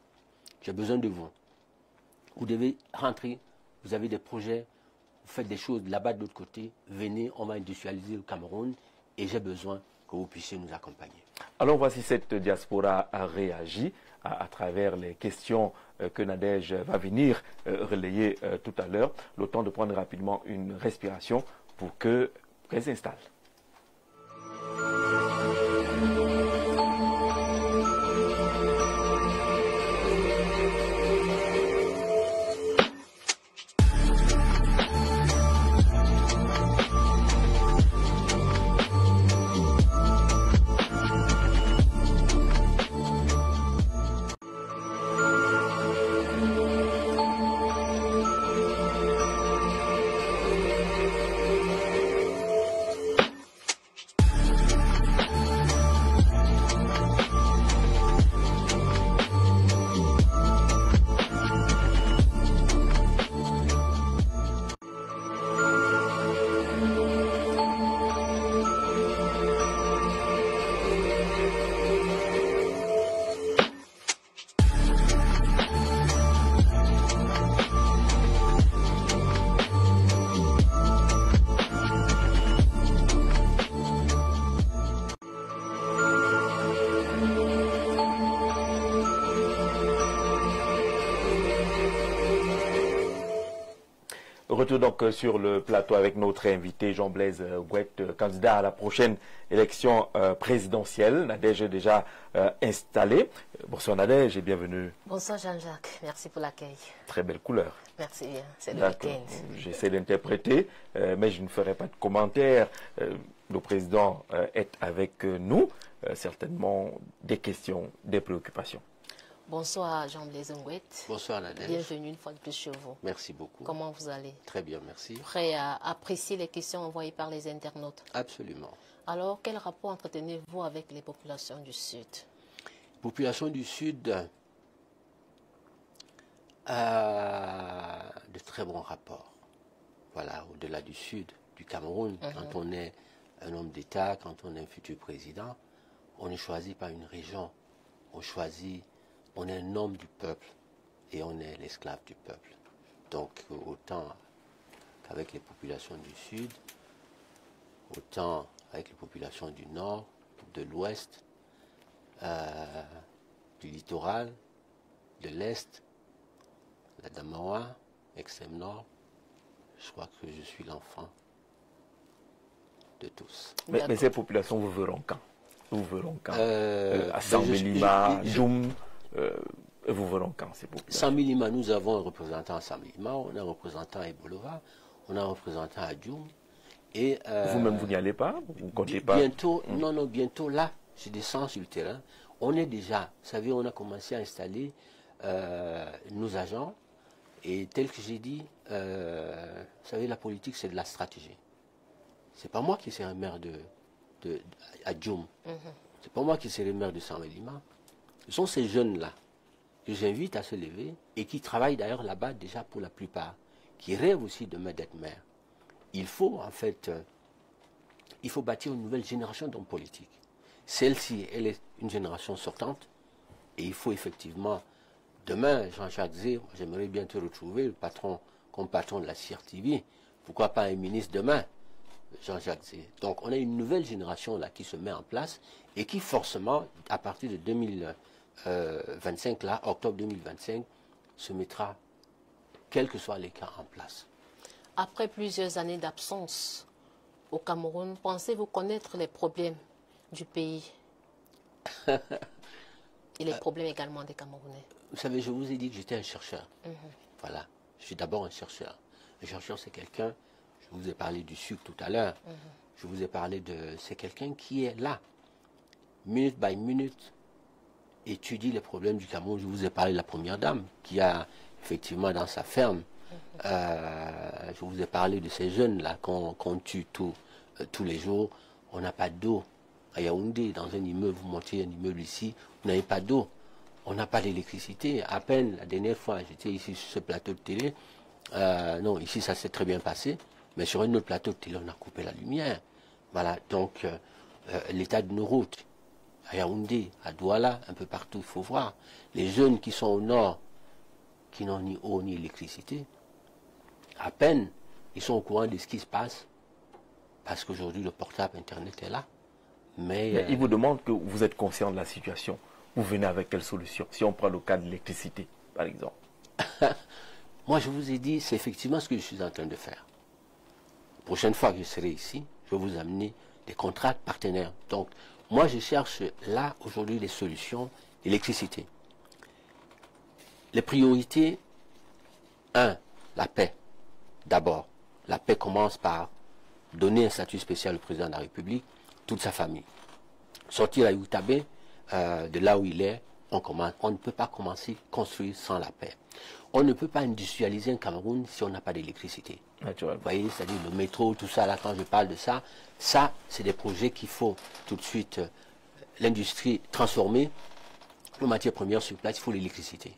J'ai besoin de vous. Vous devez rentrer, vous avez des projets, vous faites des choses là-bas de l'autre côté, venez, on va industrialiser le Cameroun et j'ai besoin que vous puissiez nous accompagner. Alors voici cette diaspora a réagi à travers les questions que Nadège va venir relayer tout à l'heure. Le temps de prendre rapidement une respiration pour qu'elle s'installe. Retour donc sur le plateau avec notre invité Jean-Blaise Gouette, candidat à la prochaine élection présidentielle. Nadège est déjà installée. Bonsoir Nadège et bienvenue. Bonsoir Jean-Jacques, merci pour l'accueil. Très belle couleur. Merci, c'est le week-end. J'essaie d'interpréter, mais je ne ferai pas de commentaires. Le président est avec nous. Certainement des questions, des préoccupations. Bonsoir Jean-Blaise Gouette. Bonsoir Nadège. Bienvenue une fois de plus chez vous. Merci beaucoup. Comment vous allez? Très bien, merci. Prêt à apprécier les questions envoyées par les internautes? Absolument. Alors, quel rapport entretenez-vous avec les populations du Sud? Population du Sud, de très bons rapports. Voilà, au-delà du Sud, du Cameroun, quand on est un homme d'État, quand on est un futur président, on ne choisit pas une région, on est un homme du peuple et on est l'esclave du peuple. Donc autant qu'avec les populations du Sud, autant avec les populations du Nord, de l'Ouest, du littoral, de l'Est, la Damawa, extrême Nord, je crois que je suis l'enfant de tous. Mais ces populations vous verront quand? Vous verront quand? À Sambilima, Djoum, vous verront quand ces populations? Sambilima, nous avons un représentant à Sambilima, on a un représentant à Ebolova, on a un représentant à Djoum. Et vous-même, vous n'y allez pas? Vous comptez pas? Bientôt, non, bientôt là, je descends sur le terrain. On est déjà, vous savez, on a commencé à installer nos agents. Et tel que j'ai dit, vous savez, la politique, c'est de la stratégie. C'est pas moi qui serai maire à Djoum. C'est pas moi qui serai maire de Sambilima. Ce sont ces jeunes-là que j'invite à se lever et qui travaillent d'ailleurs là-bas déjà pour la plupart, qui rêvent aussi demain d'être maire. Il faut en fait, il faut bâtir une nouvelle génération d'hommes politiques. Celle-ci, elle est une génération sortante et il faut effectivement, demain, Jean-Jacques Zé, j'aimerais bien te retrouver, le patron, comme patron de la CRTV, pourquoi pas un ministre demain, Jean-Jacques Zé. Donc on a une nouvelle génération là qui se met en place et qui forcément, à partir de 2025, là, octobre 2025, se mettra, quels que soient les cas, en place. Après plusieurs années d'absence au Cameroun, pensez-vous connaître les problèmes du pays et les problèmes également des Camerounais? Vous savez, je vous ai dit que j'étais un chercheur. Voilà, je suis d'abord un chercheur. Un chercheur, c'est quelqu'un, je vous ai parlé du sucre tout à l'heure, je vous ai parlé c'est quelqu'un qui est là, minute by minute, étudie les problèmes du Cameroun. Je vous ai parlé de la première dame, qui a effectivement dans sa ferme, je vous ai parlé de ces jeunes-là qu'on tue tous les jours. On n'a pas d'eau. À Yaoundé, dans un immeuble, vous montez un immeuble ici, vous n'avez pas d'eau. On n'a pas d'électricité. À peine, la dernière fois, j'étais ici sur ce plateau de télé. Non, ici, ça s'est très bien passé. Mais sur un autre plateau de télé, on a coupé la lumière. Voilà, donc, l'état de nos routes, à Yaoundé, à Douala, un peu partout, il faut voir. Les jeunes qui sont au nord, qui n'ont ni eau ni électricité, à peine, ils sont au courant de ce qui se passe, parce qu'aujourd'hui, le portable Internet est là. Mais ils vous demandent que vous êtes conscient de la situation. Vous venez avec quelle solution? Si on prend le cas de l'électricité, par exemple. Moi, je vous ai dit, c'est effectivement ce que je suis en train de faire. La prochaine fois que je serai ici, je vais vous amener des contrats partenaires. Donc, moi, je cherche là, aujourd'hui, les solutions d'électricité. Les priorités, 1, la paix. D'abord, la paix commence par donner un statut spécial au président de la République, toute sa famille. Sortir à Youtabé, de là où il est, on ne peut pas commencer à construire sans la paix. On ne peut pas industrialiser un Cameroun si on n'a pas d'électricité. Vous voyez, c'est-à-dire le métro, tout ça, là, quand je parle de ça, c'est des projets qu'il faut tout de suite, l'industrie transformer, les matières premières sur place, il faut l'électricité.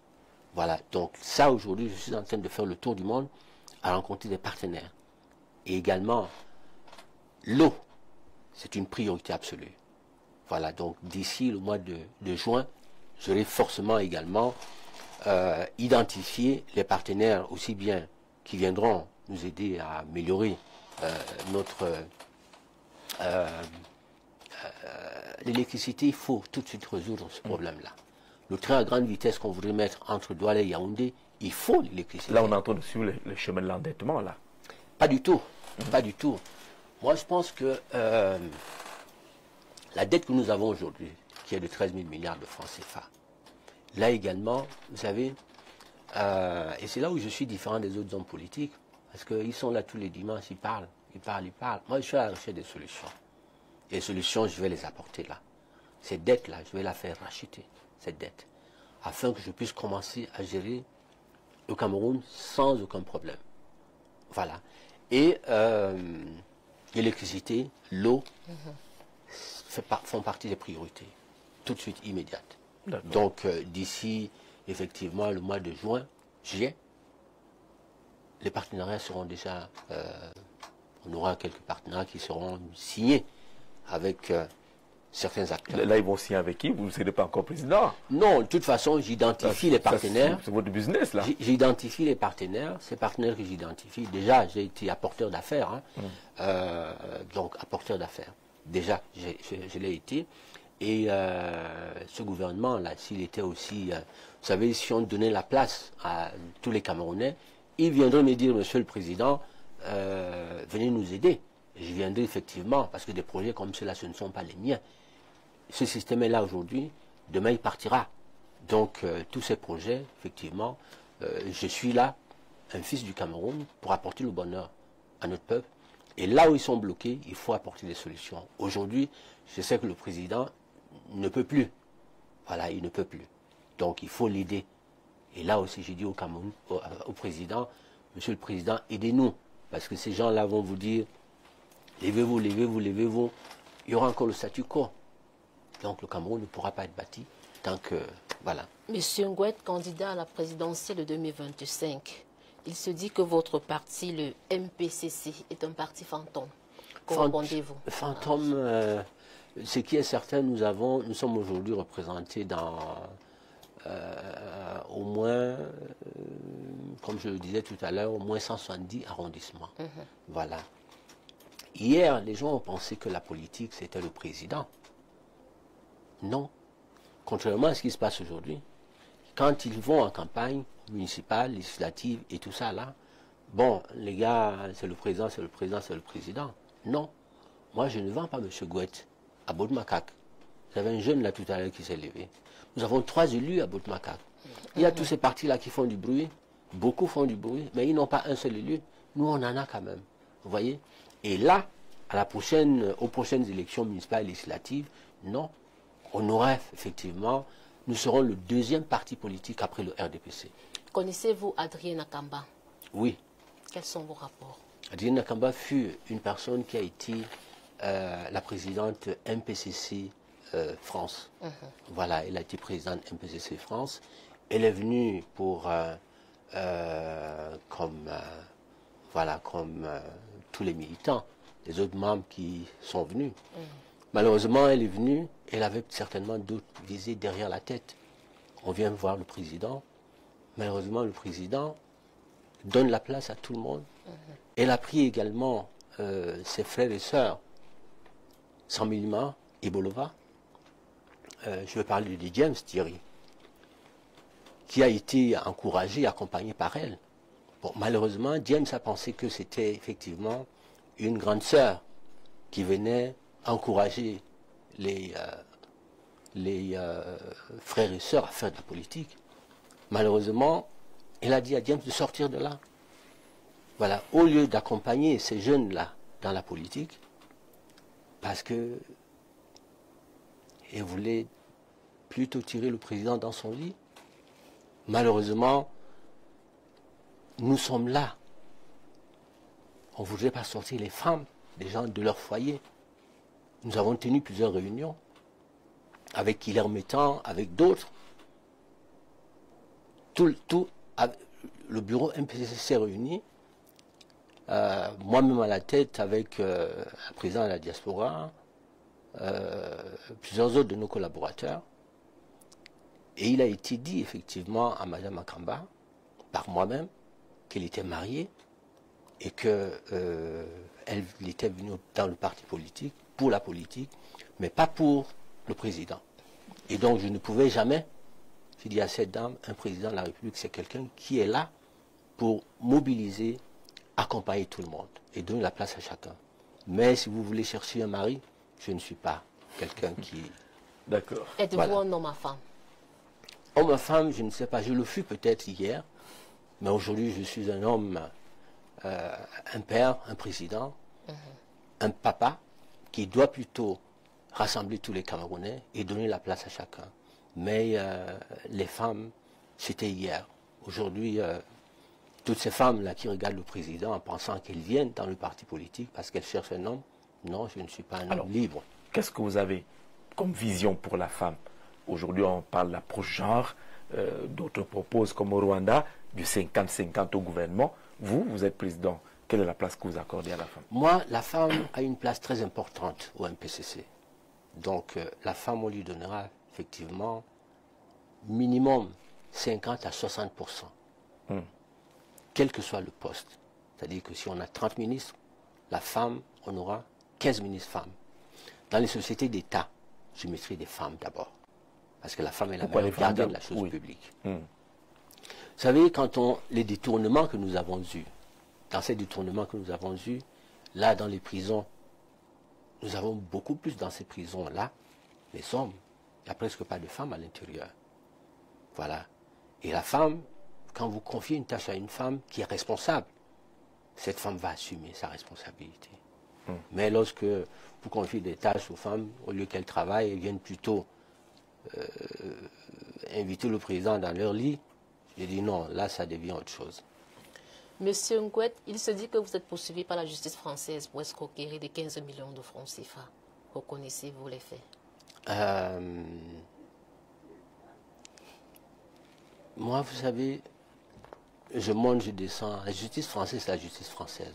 Voilà, donc ça, aujourd'hui, je suis en train de faire le tour du monde à rencontrer des partenaires. Et également, l'eau, c'est une priorité absolue. Voilà, donc d'ici le mois de juin, j'aurai forcément également identifié les partenaires aussi bien qui viendront nous aider à améliorer l'électricité. Il faut tout de suite résoudre ce problème-là. Le train à grande vitesse qu'on voudrait mettre entre Douala et Yaoundé, il faut l'électricité. Là, on est en train de suivre le chemin de l'endettement, là. Pas du tout. Pas du tout. Moi, je pense que la dette que nous avons aujourd'hui, qui est de 13 000 milliards de francs CFA, là également, vous savez, et c'est là où je suis différent des autres hommes politiques, parce qu'ils sont là tous les dimanches, ils parlent. Moi, je suis à la recherche des solutions. Et les solutions, je vais les apporter là. Cette dette-là, je vais la faire racheter, cette dette, afin que je puisse commencer à gérer le Cameroun sans aucun problème. Voilà. Et l'électricité, l'eau, font partie des priorités, tout de suite, immédiates. Donc, d'ici, effectivement, le mois de juillet, les partenariats seront déjà... on aura quelques partenariats qui seront signés avec certains acteurs. Là, ils vont signer avec qui? Vous n'êtes pas encore président? Non, de toute façon, j'identifie les partenaires. C'est votre business, là. J'identifie les partenaires. Ces partenaires que j'identifie, déjà, j'ai été apporteur d'affaires. Donc, apporteur d'affaires. Déjà, je l'ai été. Et ce gouvernement-là, s'il était aussi... vous savez, si on donnait la place à tous les Camerounais, ils viendraient me dire, Monsieur le Président, venez nous aider. Je viendrai effectivement, parce que des projets comme ceux-là, ce ne sont pas les miens. Ce système est là aujourd'hui, demain il partira. Donc tous ces projets, effectivement, je suis là, un fils du Cameroun, pour apporter le bonheur à notre peuple. Et là où ils sont bloqués, il faut apporter des solutions. Aujourd'hui, je sais que le président ne peut plus. Voilà, il ne peut plus. Donc il faut l'aider. Et là aussi, j'ai dit au Cameroun, au président, Monsieur le Président, aidez-nous. Parce que ces gens-là vont vous dire, levez-vous, levez-vous, levez-vous. Il y aura encore le statu quo. Donc le Cameroun ne pourra pas être bâti tant que... Voilà. Monsieur Ngouet, candidat à la présidentielle de 2025, il se dit que votre parti, le MPCC, est un parti fantôme. Qu'en répondez-vous? Fantôme, ce qui est certain, nous sommes aujourd'hui représentés dans au moins, comme je le disais tout à l'heure, au moins 170 arrondissements. Voilà. Hier, les gens ont pensé que la politique, c'était le président. Non. Contrairement à ce qui se passe aujourd'hui, quand ils vont en campagne municipale, législative et tout ça là, bon, les gars, c'est le président, c'est le président, c'est le président. Non. Moi, je ne vends pas M. Gouet à Bout-de-Macaque. Vous avez un jeune là tout à l'heure qui s'est levé. Nous avons 3 élus à Bout-de-Macaque. Il y a tous ces partis-là qui font du bruit. Beaucoup font du bruit, mais ils n'ont pas un seul élu. Nous, on en a quand même. Vous voyez? Et là, aux prochaines élections municipales et législatives, non. On aura effectivement, nous serons le deuxième parti politique après le RDPC. Connaissez-vous Adrien Nakamba? Oui. Quels sont vos rapports? Adrien Nakamba fut une personne qui a été la présidente MPCC France. Voilà, elle a été présidente MPCC France. Elle est venue pour, comme tous les militants, les autres membres qui sont venus. Malheureusement, elle est venue, elle avait certainement d'autres visées derrière la tête. On vient voir le président. Malheureusement, le président donne la place à tout le monde. Elle a pris également ses frères et sœurs, Samilima et Bolova. Je veux parler de James Thierry, qui a été encouragé, accompagné par elle. Bon, malheureusement, James a pensé que c'était effectivement une grande sœur qui venait encourager les frères et sœurs à faire de la politique. Malheureusement, elle a dit à James de sortir de là. Voilà, au lieu d'accompagner ces jeunes-là dans la politique, parce que elle voulait plutôt tirer le président dans son lit. Malheureusement, nous sommes là. On ne voudrait pas sortir les femmes, les gens de leur foyer. Nous avons tenu plusieurs réunions avec Hilaire Métan, avec d'autres. Le bureau MPCC s'est réuni. Moi-même à la tête avec le président de la diaspora, plusieurs autres de nos collaborateurs. Et il a été dit effectivement à Mme Nakamba, par moi-même, qu'elle était mariée et qu'elle était venue dans le parti politique, pour la politique, mais pas pour le président. Et donc je ne pouvais jamais, j'ai dit à cette dame, un président de la République, c'est quelqu'un qui est là pour mobiliser, accompagner tout le monde et donner la place à chacun. Mais si vous voulez chercher un mari, je ne suis pas quelqu'un qui... D'accord. Êtes-vous un homme à femme? Homme à femme, je ne sais pas. Je le fus peut-être hier, mais aujourd'hui, je suis un homme, un père, un président, un papa qui doit plutôt rassembler tous les Camerounais et donner la place à chacun. Mais les femmes, c'était hier. Aujourd'hui, toutes ces femmes-là qui regardent le président en pensant qu'elles viennent dans le parti politique parce qu'elles cherchent un homme, non, je ne suis pas un homme libre. Qu'est-ce que vous avez comme vision pour la femme? Aujourd'hui, on parle de l'approche genre. D'autres proposent, comme au Rwanda, du 50-50 au gouvernement. Vous êtes président. Quelle est la place que vous accordez à la femme? Moi, la femme a une place très importante au MPCC. Donc, la femme, on lui donnera effectivement minimum 50 à 60%. Quel que soit le poste. C'est-à-dire que si on a 30 ministres, la femme, on aura 15 ministres femmes. Dans les sociétés d'État, je mettrai des femmes d'abord. Parce que la femme est la meilleure gardienne de la chose publique. Vous savez, les détournements que nous avons eus, dans ces détournements que nous avons eus, là, dans les prisons, nous avons beaucoup plus dans ces prisons-là, les hommes. Il n'y a presque pas de femmes à l'intérieur. Voilà. Et la femme, quand vous confiez une tâche à une femme qui est responsable, cette femme va assumer sa responsabilité. Mais lorsque vous confiez des tâches aux femmes, au lieu qu'elles travaillent, elles viennent plutôt inviter le président dans leur lit, j'ai dit non, là ça devient autre chose. Monsieur Ngouet, il se dit que vous êtes poursuivi par la justice française pour escroquerie de 15 millions de francs CFA. Reconnaissez-vous les faits? Moi, vous savez, je monte, je descends. La justice française, c'est la justice française.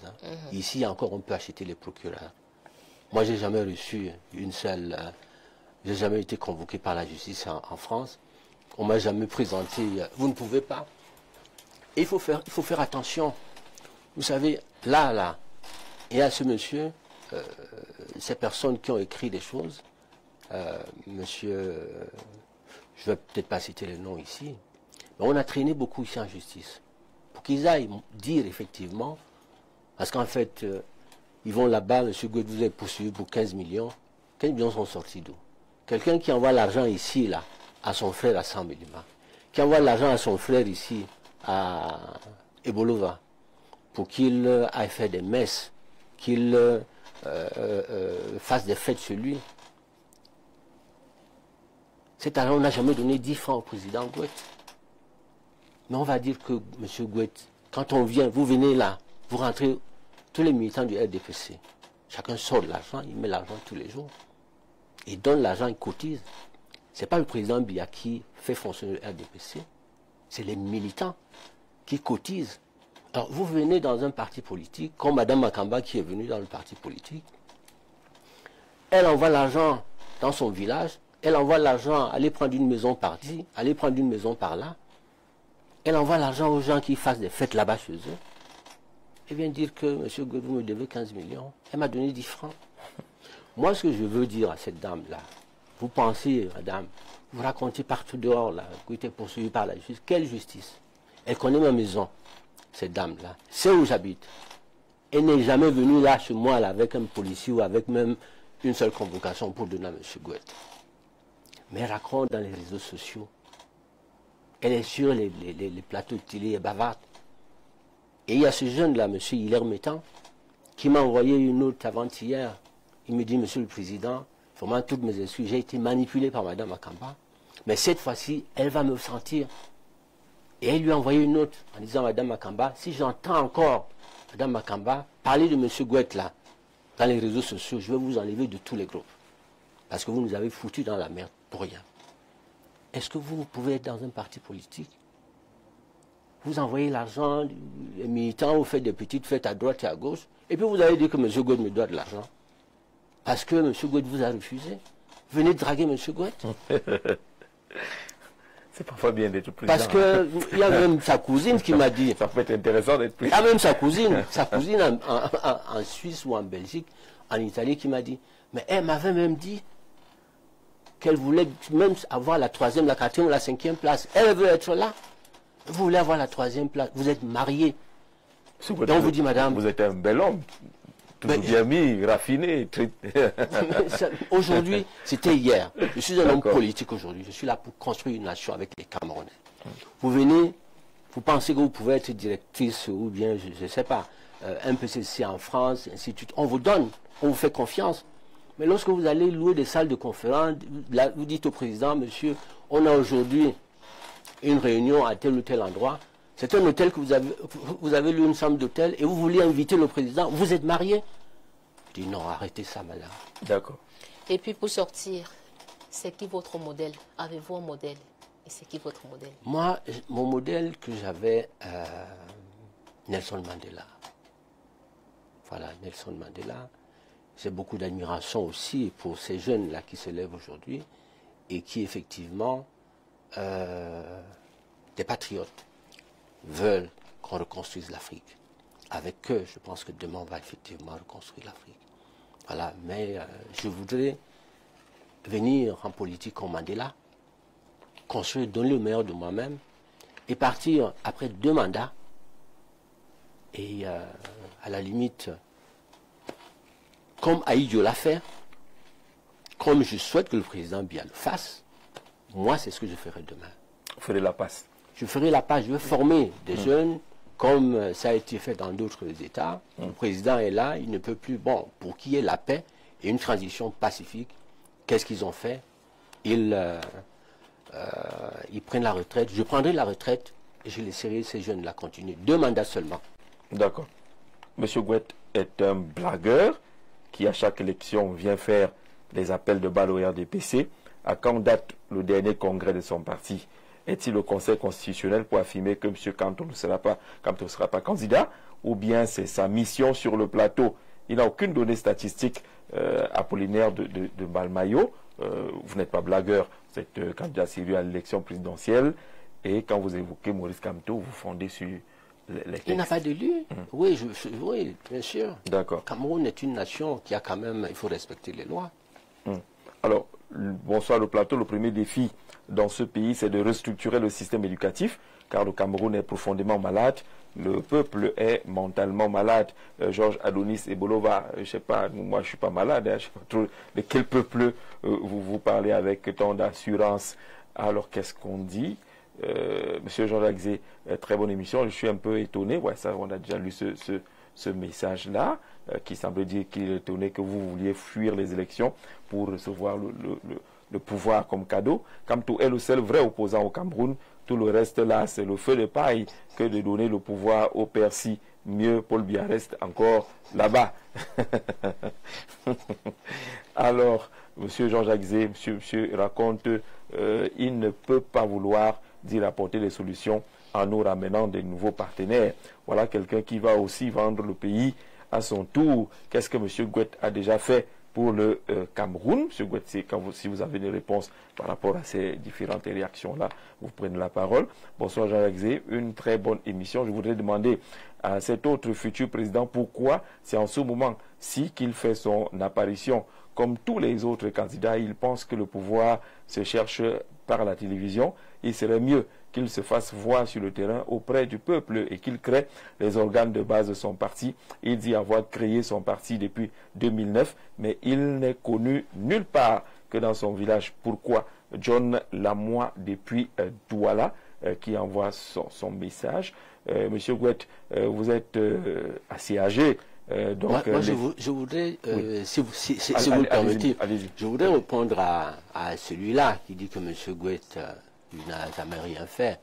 Ici encore, on peut acheter les procureurs. Moi, j'ai jamais reçu une seule... j'ai jamais été convoqué par la justice en France. On m'a jamais présenté... vous ne pouvez pas. Et il faut faire attention. Vous savez, là, il y a ce monsieur, ces personnes qui ont écrit des choses, monsieur... je ne vais peut-être pas citer les noms ici, mais on a traîné beaucoup ici en justice. Pour qu'ils aillent dire effectivement, parce qu'en fait, ils vont là-bas, monsieur Gouet, vous êtes poursuivi pour 15 millions. 15 millions sont sortis d'où? Quelqu'un qui envoie l'argent ici, là, à son frère à 100 Milima, qui envoie l'argent à son frère ici, à Ebolova, pour qu'il aille faire des messes, qu'il fasse des fêtes chez lui. Cet argent, on n'a jamais donné 10 francs au président Gouet. Mais on va dire que, monsieur Gouet, quand on vient, vous venez là, vous rentrez, tous les militants du RDPC, chacun sort de l'argent, il met l'argent tous les jours. Il donne l'argent, il cotise. Ce n'est pas le président Biya qui fait fonctionner le RDPC, c'est les militants qui cotisent. Alors vous venez dans un parti politique, comme Mme Makamba qui est venue dans le parti politique, elle envoie l'argent dans son village, elle envoie l'argent aller prendre une maison par-ci, aller prendre une maison par-là, elle envoie l'argent aux gens qui fassent des fêtes là-bas chez eux. Elle vient dire que M. Godou me devait 15 millions, elle m'a donné 10 francs. Moi, ce que je veux dire à cette dame-là, vous pensez, madame, vous racontez partout dehors, là, que vous êtes poursuivi par la justice. Quelle justice? Elle connaît ma maison, cette dame-là. C'est où j'habite. Elle n'est jamais venue là, chez moi, là, avec un policier ou avec même une seule convocation pour donner à M. Gouet. Mais elle raconte dans les réseaux sociaux. Elle est sur les plateaux de télé et bavarde. Et il y a ce jeune-là, M. Hilaire Métan, qui m'a envoyé une note avant-hier. Il me dit, Monsieur le Président, vraiment toutes mes excuses, j'ai été manipulé par Mme Makamba, mais cette fois-ci, elle va me sentir. Et elle lui a envoyé une note en disant, Mme Makamba, si j'entends encore Mme Makamba parler de M. Gouet là, dans les réseaux sociaux, je vais vous enlever de tous les groupes. Parce que vous nous avez foutus dans la merde pour rien. Est-ce que vous pouvez être dans un parti politique? Vous envoyez l'argent, les militants, vous faites des petites fêtes à droite et à gauche, et puis vous avez dit que M. Gouet me doit de l'argent. Parce que M. Gouet vous a refusé. Venez draguer M. Gouet. C'est parfois bien d'être président. Parce qu'il y a même sa cousine qui m'a dit... Ça peut être intéressant d'être président. Il y a même sa cousine en Suisse ou en Belgique, en Italie, qui m'a dit... Mais elle m'avait même dit qu'elle voulait même avoir la 3e, la 4e ou la 5e place. Elle veut être là. Vous voulez avoir la 3e place. Vous êtes marié. Donc vous dites, madame... Vous êtes un bel homme, toujours bien mis, raffiné. Aujourd'hui, c'était hier. Je suis un homme politique aujourd'hui. Je suis là pour construire une nation avec les Camerounais. Vous venez, vous pensez que vous pouvez être directrice ou bien, je ne sais pas, MPCC en France, ainsi de suite. On vous donne, on vous fait confiance. Mais lorsque vous allez louer des salles de conférence, là, vous dites au président, monsieur, on a aujourd'hui une réunion à tel ou tel endroit. C'est un hôtel que vous avez loué une chambre d'hôtel et vous voulez inviter le président. Vous êtes marié? Je dis non, arrêtez ça, madame. D'accord. Et puis pour sortir, c'est qui votre modèle? Avez-vous un modèle? Et c'est qui votre modèle? Moi, mon modèle que j'avais, Nelson Mandela. Voilà, Nelson Mandela. J'ai beaucoup d'admiration aussi pour ces jeunes-là qui se lèvent aujourd'hui et qui, effectivement, des patriotes, veulent qu'on reconstruise l'Afrique. Avec eux, je pense que demain, on va effectivement reconstruire l'Afrique. Voilà, mais je voudrais venir en politique comme Mandela, construire, donner le meilleur de moi-même, et partir après 2 mandats, et à la limite, comme Aïdjo l'a fait, comme je souhaite que le président Biya le fasse, moi, c'est ce que je ferai demain. Vous ferez la passe. Je ferai la passe, je vais former des jeunes, comme ça a été fait dans d'autres États. Le président est là, il ne peut plus, bon, pour qu'il y ait la paix et une transition pacifique, qu'est-ce qu'ils ont fait? Ils prennent la retraite, je prendrai la retraite et je laisserai ces jeunes-là continuer. 2 mandats seulement. D'accord. Monsieur Gouet est un blagueur qui, à chaque élection, vient faire les appels de balles au RDPC. À quand date le dernier congrès de son parti? Est-il au Conseil constitutionnel pour affirmer que M. Kanto ne sera pas candidat? Ou bien c'est sa mission sur le plateau? Il n'a aucune donnée statistique Apollinaire de Balmayo. Vous n'êtes pas blagueur, vous êtes candidat sérieux à l'élection présidentielle. Et quand vous évoquez Maurice Kamto, vous fondez sur les textes. Il n'a pas d'élu. Oui, oui, bien sûr. D'accord. Cameroun est une nation qui a quand même, il faut respecter les lois. Alors, bonsoir le plateau. Le premier défi dans ce pays, c'est de restructurer le système éducatif, car le Cameroun est profondément malade. Le peuple est mentalement malade. Georges Adonis et Bolova, je ne sais pas, moi je ne suis pas malade, je ne sais pas trop de quel peuple vous parlez avec tant d'assurance. Alors, qu'est-ce qu'on dit? Monsieur Jean-Jacques Zé, très bonne émission. Je suis un peu étonné. Ouais, ça, on a déjà lu ce message-là, qui semble dire qu'il est étonné que vous vouliez fuir les élections pour recevoir le pouvoir comme cadeau. Kamto est le seul vrai opposant au Cameroun. Tout le reste là, c'est le feu de paille que de donner le pouvoir au Percy. Mieux, Paul Biya reste encore là-bas. Alors, monsieur Jean-Jacques Zé, monsieur raconte, il ne peut pas vouloir d'y apporter des solutions en nous ramenant des nouveaux partenaires. Voilà quelqu'un qui va aussi vendre le pays à son tour. Qu'est-ce que M. Gouet a déjà fait pour le Cameroun? M. Gouet, si vous avez des réponses par rapport à ces différentes réactions-là, vous prenez la parole. Bonsoir Jean-Jacques Zé, une très bonne émission. Je voudrais demander à cet autre futur président pourquoi c'est en ce moment-ci qu'il fait son apparition. Comme tous les autres candidats, il pense que le pouvoir se cherche par la télévision. Il serait mieux qu'il se fasse voir sur le terrain auprès du peuple et qu'il crée les organes de base de son parti. Il dit avoir créé son parti depuis 2009, mais il n'est connu nulle part que dans son village. Pourquoi? John Lamoy depuis Douala qui envoie son message. Monsieur Gouet, vous êtes assez âgé. Donc, moi je voudrais, oui. si vous le permettez, je voudrais répondre à celui-là qui dit que M. Gouet n'a jamais rien fait.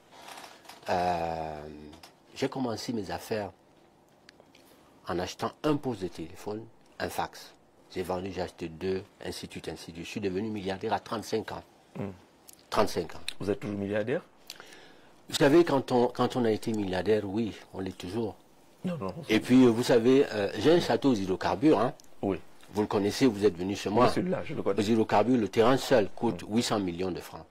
J'ai commencé mes affaires en achetant un poste de téléphone, un fax. J'ai vendu, j'ai acheté 2, ainsi de suite, ainsi de suite. Je suis devenu milliardaire à 35 ans. 35 ans. Vous êtes toujours milliardaire? Vous savez, quand on a été milliardaire, oui, on l'est toujours. Non, non, et puis, vous savez, j'ai un château aux hydrocarbures. Hein. Oui. Vous le connaissez, vous êtes venu chez moi. Celui-là, je le connais. Aux hydrocarbures, le terrain seul coûte 800 millions de francs.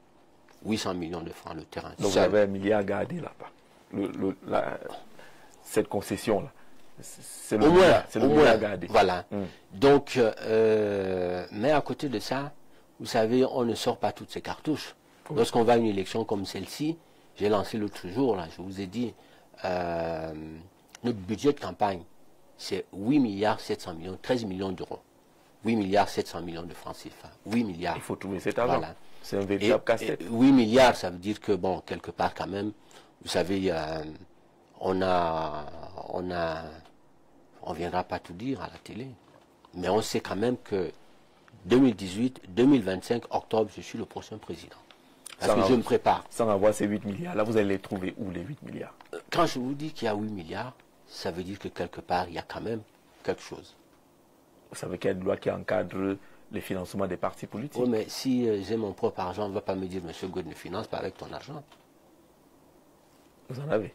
800 millions de francs, le terrain donc seul. Donc, vous avez un milliard gardé là-bas. Cette concession-là. C'est le milliard gardé. Voilà. Donc, mais à côté de ça, vous savez, on ne sort pas toutes ces cartouches. Oui. Lorsqu'on va à une élection comme celle-ci, j'ai lancé l'autre jour, là, je vous ai dit, notre budget de campagne, c'est 8 milliards 700 millions, 13 millions d'euros. 8 milliards 700 millions de francs CFA. 8 milliards. Il faut trouver cet argent. Voilà. C'est un véritable casse-tête. 8 milliards, ça veut dire que, bon, quelque part quand même, vous savez, on viendra pas tout dire à la télé, mais on sait quand même que 2018, 2025, octobre, je suis le prochain président. Parce que je me prépare. Sans avoir ces 8 milliards, là, vous allez les trouver où, les 8 milliards? Quand je vous dis qu'il y a 8 milliards, ça veut dire que quelque part, il y a quand même quelque chose. Vous savez qu'il y a une loi qui encadre les financements des partis politiques. Oui, mais si j'ai mon propre argent, on ne va pas me dire, monsieur Goud ne finance pas avec ton argent. Vous en avez?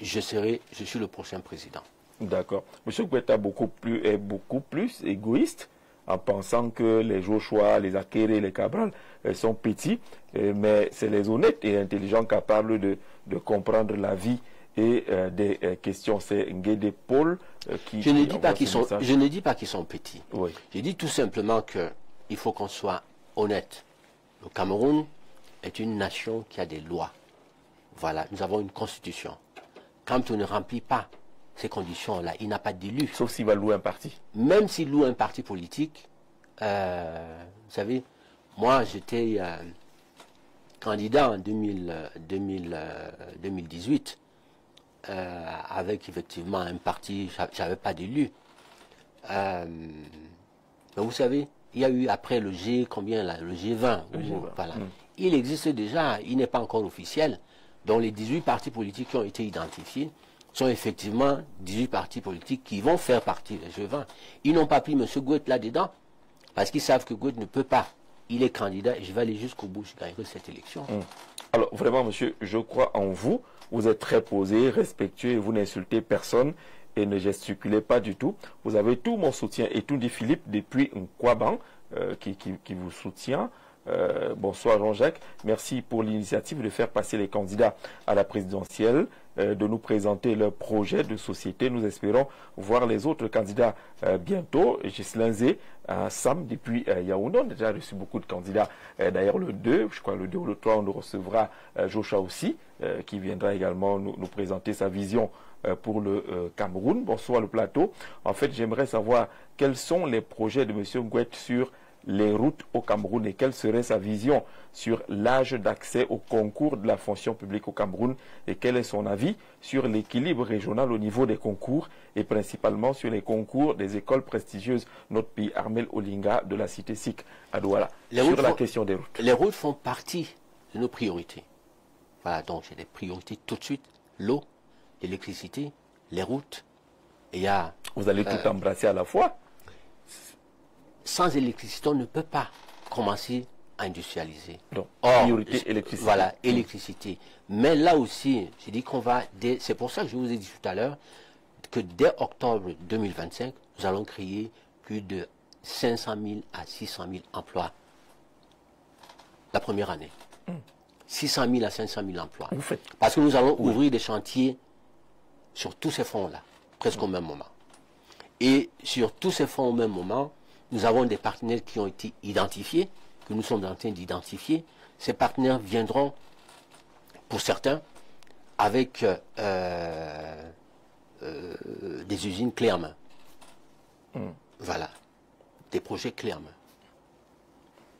Je suis le prochain président. D'accord. Monsieur Goud est beaucoup plus égoïste en pensant que les Joshua, les Akere, les Cabral sont petits, mais c'est les honnêtes et intelligents capables de comprendre la vie et des questions. C'est Nguédé Paul qui... Je ne dis pas qu'ils sont petits. Oui. Je dis tout simplement qu'il faut qu'on soit honnête. Le Cameroun est une nation qui a des lois. Voilà, nous avons une constitution. Quand on ne remplit pas ces conditions-là, il n'a pas d'élu. Sauf s'il va louer un parti. Même s'il loue un parti politique, vous savez, moi j'étais candidat en 2018 avec effectivement un parti, j'avais pas d'élu. Mais vous savez, il y a eu après le G, combien là, le G20, voilà. Il existe déjà, il n'est pas encore officiel, dont les 18 partis politiques qui ont été identifiés sont effectivement 18 partis politiques qui vont faire partie des G20. Ils n'ont pas pris M. Gouet là-dedans, parce qu'ils savent que Gouet ne peut pas. Il est candidat et je vais aller jusqu'au bout, je gagnerai cette élection. Alors vraiment, monsieur, je crois en vous. Vous êtes très posé, respectueux, et vous n'insultez personne et ne gesticulez pas du tout. Vous avez tout mon soutien et tout dit Philippe depuis Nkwaban qui vous soutient. Bonsoir Jean-Jacques, merci pour l'initiative de faire passer les candidats à la présidentielle, de nous présenter leur projet de société. Nous espérons voir les autres candidats bientôt. Ghislain Zé, Sam depuis Yaoundé, on a déjà reçu beaucoup de candidats. D'ailleurs le 2, je crois le 2 ou le 3, on nous recevra Joshua aussi, qui viendra également nous présenter sa vision pour le Cameroun. Bonsoir le plateau. En fait, j'aimerais savoir quels sont les projets de M. Ngouet sur les routes au Cameroun et quelle serait sa vision sur l'âge d'accès au concours de la fonction publique au Cameroun et quel est son avis sur l'équilibre régional au niveau des concours et principalement sur les concours des écoles prestigieuses. Notre pays, Armel Olinga de la cité SIC à Douala. Sur la question des routes. Les routes font partie de nos priorités. Voilà, donc j'ai des priorités tout de suite. L'eau, l'électricité, les routes. Et il y a... Vous allez tout embrasser à la fois? Sans électricité, on ne peut pas commencer à industrialiser. Donc, priorité électricité. Voilà, électricité. Mais là aussi, j'ai dit qu'on va... C'est pour ça que je vous ai dit tout à l'heure que dès octobre 2025, nous allons créer plus de 500 000 à 600 000 emplois. La première année. 600 000 à 500 000 emplois. Parce que nous allons ouvrir des chantiers sur tous ces fonds-là, presque au même moment. Et sur tous ces fonds au même moment, nous avons des partenaires qui ont été identifiés, que nous sommes en train d'identifier. Ces partenaires viendront, pour certains, avec des usines clés en main. Voilà, des projets clés en main.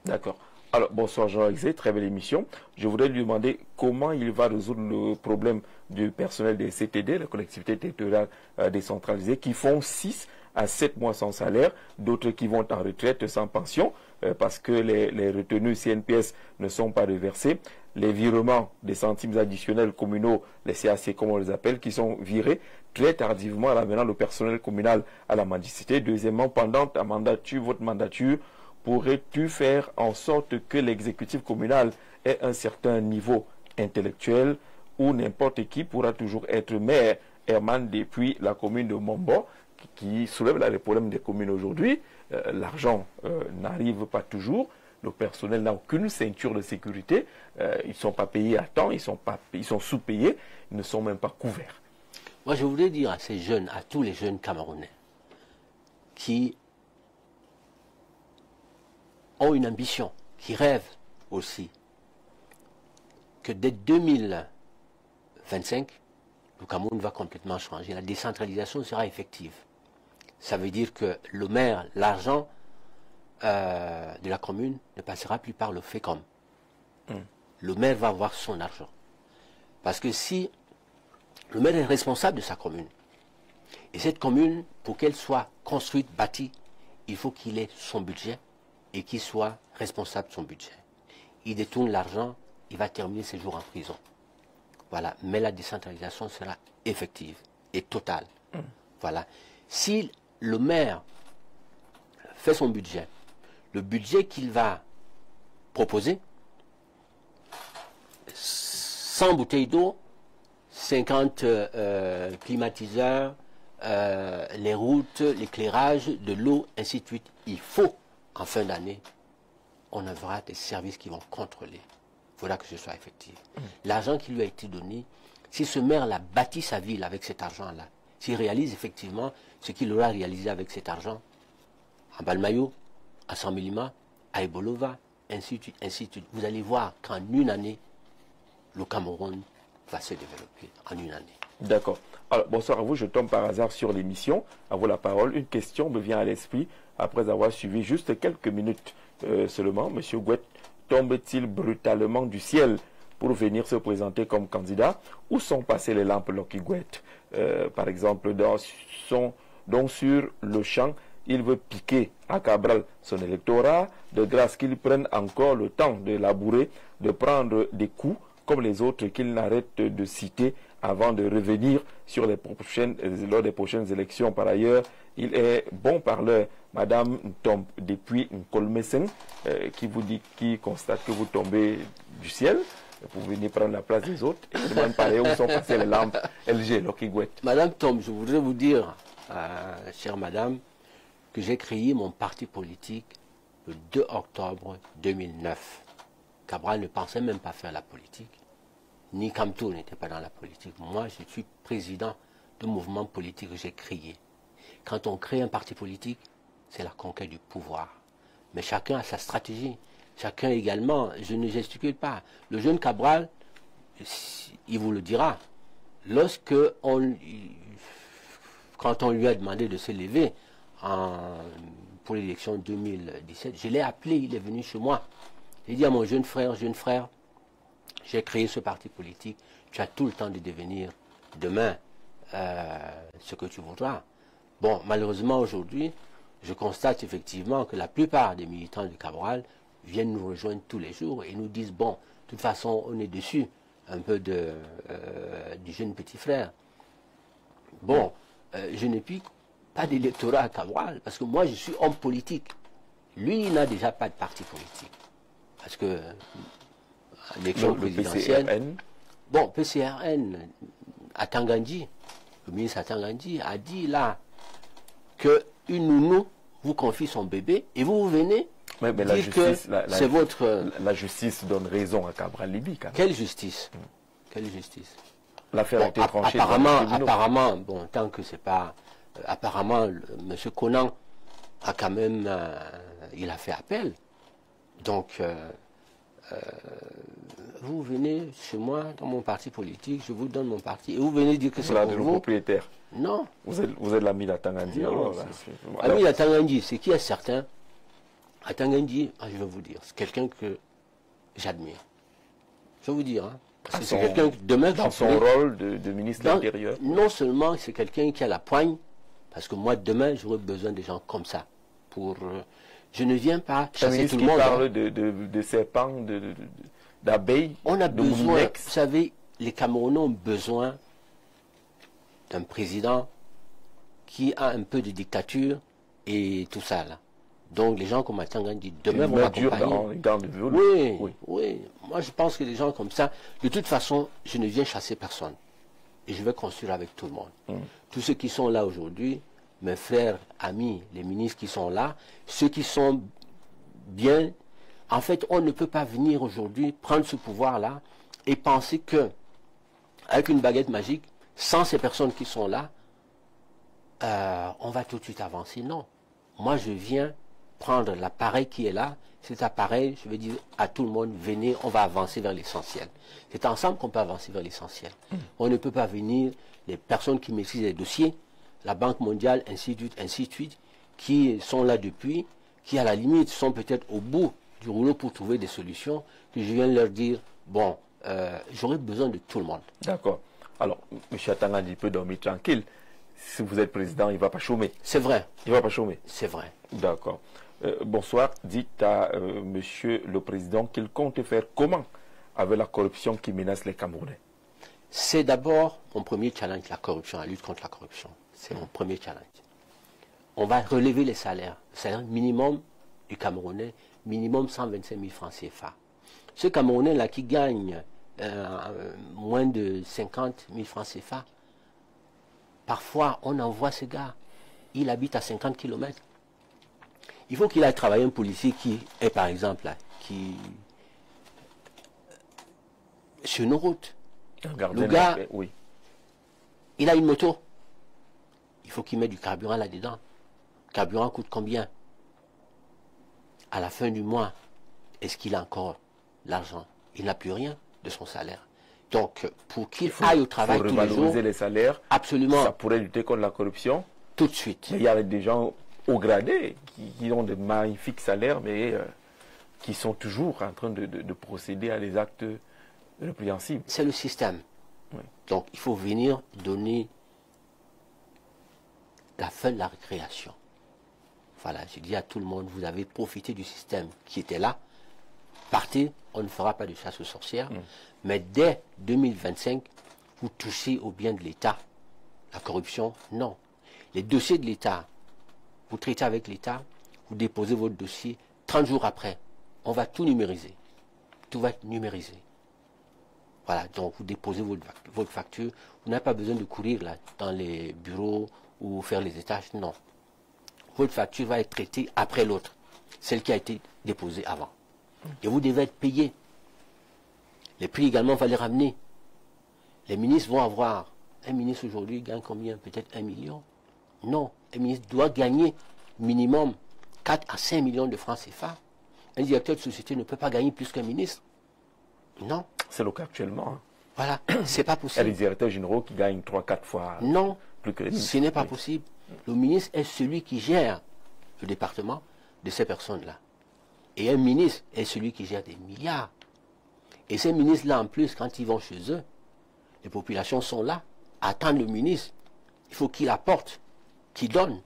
D'accord. Alors, bonsoir Jean-Exé, très belle émission. Je voudrais lui demander comment il va résoudre le problème du personnel des CTD, la collectivité territoriale décentralisée, qui font 6 à 7 mois sans salaire, d'autres qui vont en retraite sans pension, parce que les retenues CNPS ne sont pas reversées, les virements des centimes additionnels communaux, les CAC comme on les appelle, qui sont virés très tardivement, en amenant le personnel communal à la mendicité. Deuxièmement, pendant ta mandature, votre mandature, pourrais-tu faire en sorte que l'exécutif communal ait un certain niveau intellectuel où n'importe qui pourra toujours être maire? Herman, depuis la commune de Mombo, qui soulève les problèmes des communes aujourd'hui, l'argent n'arrive pas toujours, le personnel n'a aucune ceinture de sécurité, ils ne sont pas payés à temps, ils sont sous-payés, ils ne sont même pas couverts. Moi, je voudrais dire à ces jeunes, à tous les jeunes Camerounais, qui ont une ambition, qui rêvent aussi, que dès 2025, le Cameroun va complètement changer. La décentralisation sera effective. Ça veut dire que le maire, l'argent de la commune ne passera plus par le FECOM. Le maire va avoir son argent. Parce que si le maire est responsable de sa commune, et cette commune, pour qu'elle soit construite, bâtie, il faut qu'il ait son budget et qu'il soit responsable de son budget. Il détourne l'argent, il va terminer ses jours en prison. Voilà. Mais la décentralisation sera effective et totale. Voilà. Si le maire fait son budget, le budget qu'il va proposer, 100 bouteilles d'eau, 50 climatiseurs, les routes, l'éclairage, de l'eau, ainsi de suite. Il faut, en fin d'année, on aura des services qui vont contrôler. Il faudra que ce soit effectif. L'argent qui lui a été donné, si ce maire-là bâtit sa ville avec cet argent-là, s'il réalise effectivement ce qu'il aura réalisé avec cet argent, à Balmayo, à San Milima, à Ebolova, ainsi de suite, ainsi de suite, vous allez voir qu'en une année, le Cameroun va se développer en une année. D'accord. Alors, bonsoir à vous. Je tombe par hasard sur l'émission. À vous la parole. Une question me vient à l'esprit après avoir suivi juste quelques minutes seulement. Monsieur Gouet tombe-t-il brutalement du ciel pour venir se présenter comme candidat? Où sont passées les lampes Lucky Gouet? Par exemple, donc sur le champ, il veut piquer à Cabral son électorat, de grâce qu'il prenne encore le temps de labourer, de prendre des coups comme les autres qu'il n'arrête de citer avant de revenir sur lors des prochaines élections. Par ailleurs, il est bon parleur. Madame tombe depuis Nkolmesen, qui constate que vous tombez du ciel pour venir prendre la place des autres. Et demande par ailleurs où sont passées les lampes LG, Lucky Gouet. Madame Tombe, je voudrais vous dire, chère madame, que j'ai créé mon parti politique le 2 octobre 2009. Cabral ne pensait même pas faire la politique. Ni Kamto n'était pas dans la politique. Moi, je suis président de mouvement politique que j'ai créé. Quand on crée un parti politique, c'est la conquête du pouvoir. Mais chacun a sa stratégie. Chacun également, je ne gesticule pas. Le jeune Cabral, il vous le dira. Quand on lui a demandé de se lever pour l'élection 2017, je l'ai appelé, il est venu chez moi. J'ai dit à mon jeune frère, j'ai créé ce parti politique, tu as tout le temps de devenir demain ce que tu voudras. Bon, malheureusement aujourd'hui, je constate effectivement que la plupart des militants de Cabral viennent nous rejoindre tous les jours et nous disent, bon, de toute façon, on est dessus un peu du jeune petit frère. Bon, je ne pique pas d'électorat à Cabral, parce que moi, je suis homme politique. Lui, il n'a déjà pas de parti politique. Parce que l'élection présidentielle... PCRN. Bon, PCRN, à Tangandji, le ministre à Tangandji a dit là qu'une nounou vous confie son bébé et vous venez mais dire la justice, que c'est votre... La justice donne raison à Cabral Libi. Quelle justice? Quelle justice? L'affaire a été tranchée. Apparemment, bon, tant que c'est pas... apparemment, M. Conan a quand même... il a fait appel. Donc, vous venez chez moi, dans mon parti politique, je vous donne mon parti, et vous venez dire que c'est pour le vous. Propriétaire. Non. Vous êtes l'ami d'Atangandji. L'ami d'Atangandji, c'est qui est certain. Atangandji, je vais vous dire, c'est quelqu'un que j'admire. Je vais vous dire, hein. Parce que c'est quelqu'un que demain... Dans son rôle de ministre de l'Intérieur. Non seulement c'est quelqu'un qui a la poigne, parce que moi, demain, j'aurai besoin de gens comme ça. Je ne viens pas chasser tout le monde. On parle de serpents, d'abeilles. On a besoin, moulinex. vous savez, les Camerounais ont besoin d'un président qui a un peu de dictature et tout ça là. Donc les gens comme Atangandji demain vont m'accompagner. Oui. Moi je pense que les gens comme ça, de toute façon, je ne viens chasser personne. Et je vais construire avec tout le monde. Tous ceux qui sont là aujourd'hui, mes frères, amis, les ministres qui sont là, ceux qui sont bien, en fait, on ne peut pas venir aujourd'hui prendre ce pouvoir-là et penser que, avec une baguette magique, sans ces personnes qui sont là, on va tout de suite avancer. Non. Moi, je viens prendre l'appareil qui est là. Cet appareil, je vais dire à tout le monde, venez, on va avancer vers l'essentiel. C'est ensemble qu'on peut avancer vers l'essentiel. On ne peut pas venir, les personnes qui maîtrisent les dossiers, la Banque mondiale, ainsi de suite, qui sont là depuis, qui à la limite sont peut-être au bout du rouleau pour trouver des solutions, que je viens de leur dire, bon, j'aurais besoin de tout le monde. D'accord. Alors, M. Atangandi peut dormir tranquille. Si vous êtes président, il ne va pas chômer. C'est vrai. Il ne va pas chômer. C'est vrai. D'accord. Bonsoir. Dites à Monsieur le Président qu'il compte faire comment avec la corruption qui menace les Camerounais. C'est d'abord mon premier challenge, la corruption, la lutte contre la corruption. C'est mon premier challenge. On va relever les salaires. Le salaire minimum du Camerounais, minimum 125 000 francs CFA. Ce Camerounais-là qui gagne moins de 50 000 francs CFA, parfois on envoie ce gars, il habite à 50 km. Il faut qu'il aille travailler un policier qui est par exemple là, qui sur nos routes. Le gars, oui. Il a une moto. Il faut qu'il mette du carburant là-dedans. Le carburant coûte combien? À la fin du mois, est-ce qu'il a encore l'argent? Il n'a plus rien de son salaire. Donc, pour qu'il aille au travail tous les jours, les salaires, absolument, ça pourrait lutter contre la corruption. Tout de suite. Mais il y a des gens au gradé qui ont de magnifiques salaires, mais qui sont toujours en train de procéder à des actes répréhensibles. C'est le système. Oui. Donc, il faut venir donner la fin de la récréation. Voilà, je dis à tout le monde, vous avez profité du système qui était là. Partez, on ne fera pas de chasse aux sorcières. Mais dès 2025, vous touchez au bien de l'État. La corruption, non. Les dossiers de l'État, vous traitez avec l'État, vous déposez votre dossier, 30 jours après, on va tout numériser. Tout va être numérisé. Voilà, donc vous déposez votre facture. Vous n'avez pas besoin de courir là, dans les bureaux ou faire les étages, non. Votre facture va être traitée après l'autre, celle qui a été déposée avant. Et vous devez être payé. Les prix également, on va les ramener. Les ministres vont avoir, un ministre aujourd'hui gagne combien? Peut-être 1 million? Non, un ministre doit gagner minimum 4 à 5 millions de francs CFA. Un directeur de société ne peut pas gagner plus qu'un ministre. Non. C'est le cas actuellement. Hein. Voilà, c'est pas possible. Il y a des directeurs généraux qui gagnent 3-4 fois non, plus que les ministres. Ce n'est pas possible. Le ministre est celui qui gère le département de ces personnes-là. Et un ministre est celui qui gère des milliards. Et ces ministres-là, en plus, quand ils vont chez eux, les populations sont là, attendent le ministre. Il faut qu'il apporte, qu'il donne.